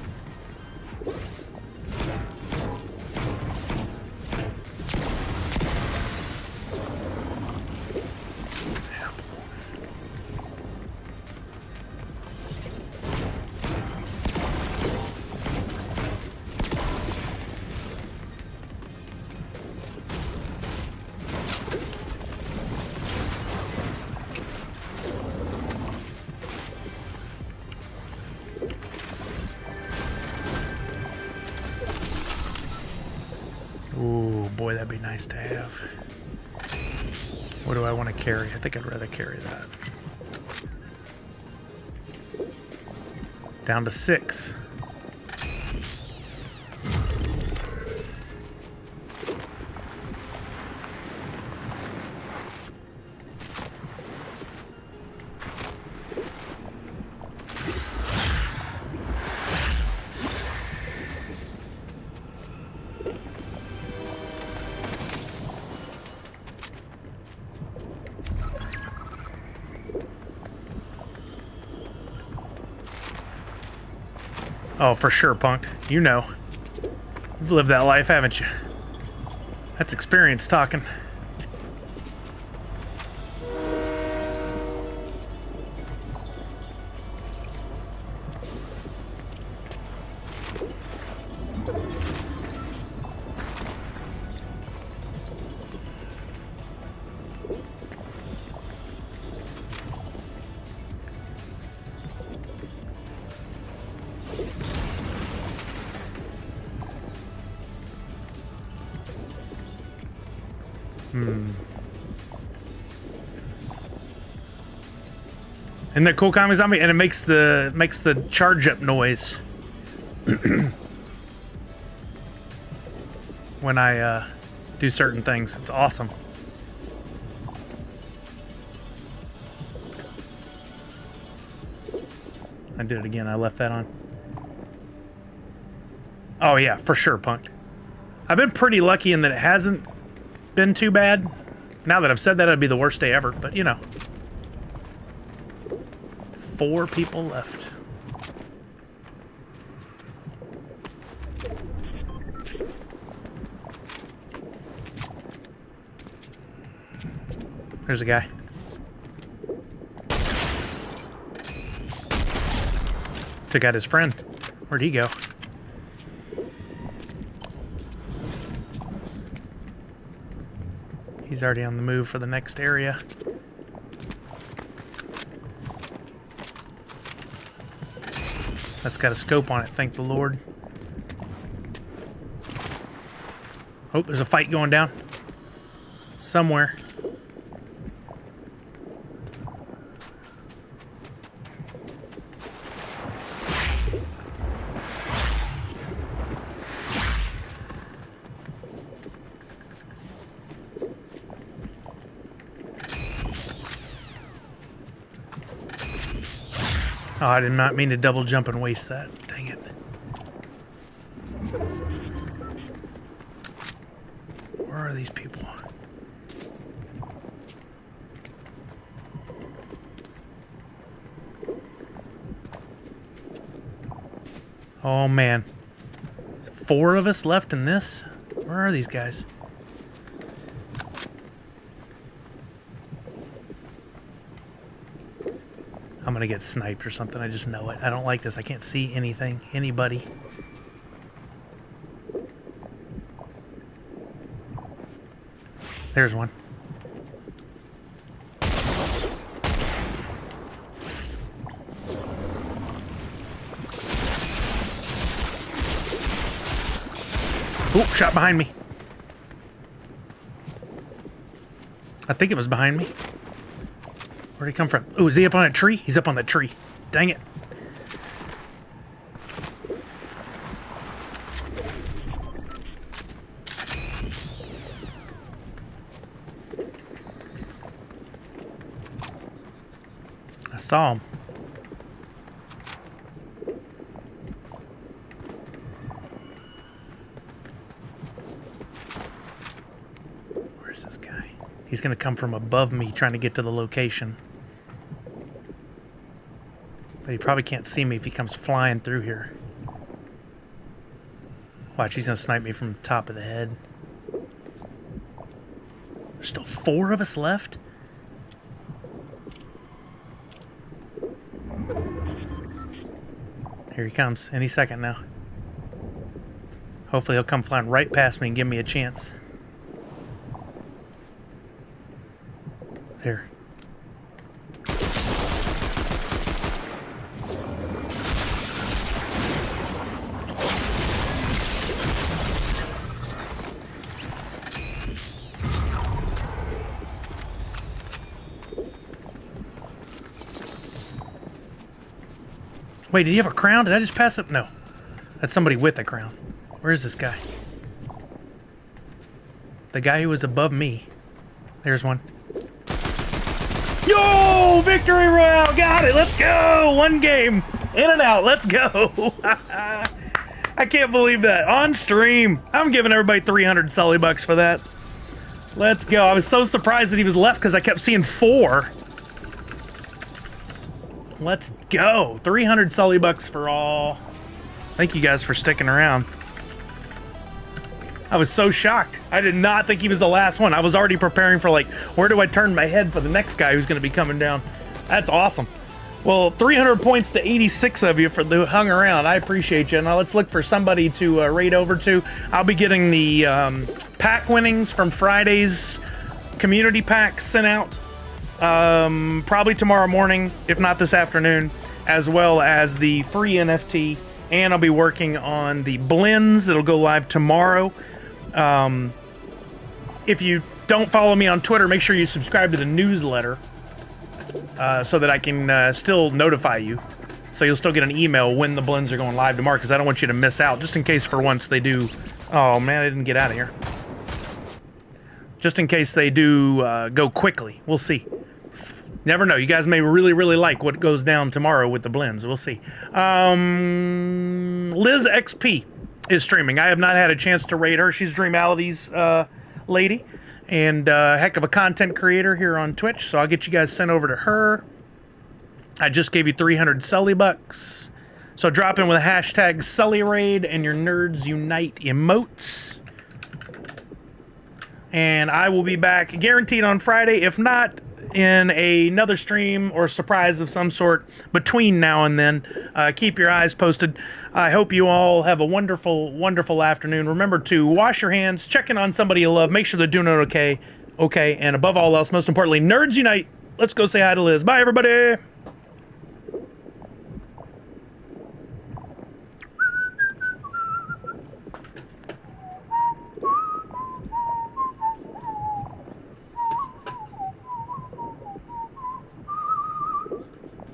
Ooh, boy, that'd be nice to have. What do I want to carry? I think I'd rather carry that. Down to 6. Oh, for sure, punk. You know. You've lived that life, haven't you? That's experience talking. Isn't that cool, Kami Zombie? And it makes the charge up noise when I do certain things. It's awesome. I did it again. I left that on. Oh yeah, for sure, punk. I've been pretty lucky in that it hasn't been too bad. Now that I've said that, it'd be the worst day ever, but you know. 4 people left. There's a guy. Took out his friend. Where'd he go? He's already on the move for the next area. That's got a scope on it, thank the Lord. Oh, there's a fight going down. Somewhere. Oh, I did not mean to double jump and waste that. Dang it. Where are these people? Oh, man. 4 of us left in this? Where are these guys? I'm gonna get sniped or something. I just know it. I don't like this. I can't see anything. Anybody. There's one. Oop, shot behind me. I think it was behind me. Where'd he come from? Oh, is he up on a tree? He's up on that tree. Dang it. I saw him. Where's this guy? He's gonna come from above me trying to get to the location. But he probably can't see me if he comes flying through here. Watch, he's gonna snipe me from the top of the head. There's still 4 of us left? Here he comes, any second now. Hopefully he'll come flying right past me and give me a chance. There. Wait, did he have a crown? Did I just pass it? No. That's somebody with a crown. Where is this guy? The guy who was above me. There's one. Yo! Victory Royale! Got it! Let's go! One game. In and out. Let's go! I can't believe that. On stream. I'm giving everybody 300 Sully bucks for that. Let's go. I was so surprised that he was left because I kept seeing 4. Let's go. 300 Sully bucks for all. Thank you guys for sticking around. I was so shocked. I did not think he was the last one. I was already preparing for, like, where do I turn my head for the next guy who's going to be coming down. That's awesome. Well, 300 points to 86 of you for who hung around. I appreciate you. Now let's look for somebody to raid over to. I'll be getting the pack winnings from Friday's community pack sent out. Probably tomorrow morning, if not this afternoon, as well as the free NFT. And I'll be working on the blends that'll go live tomorrow. If you don't follow me on Twitter, make sure you subscribe to the newsletter so that I can still notify you. So you'll still get an email when the blends are going live tomorrow, because I don't want you to miss out, just in case for once they do. Oh man, I didn't get out of here. Just in case they do go quickly. We'll see. Never know. You guys may really, really like what goes down tomorrow with the blends. We'll see. Liz XP is streaming. I have not had a chance to raid her. She's Dreamality's lady and heck of a content creator here on Twitch. So I'll get you guys sent over to her. I just gave you 300 Sully bucks. So drop in with a hashtag Sully Raid and your Nerds Unite emotes. And I will be back guaranteed on Friday. If not, in another stream or surprise of some sort between now and then. Keep your eyes posted. I hope you all have a wonderful, wonderful afternoon. Remember to wash your hands, check in on somebody you love, make sure they're doing okay, and above all else, most importantly, Nerds Unite. Let's go say hi to Liz. Bye, everybody.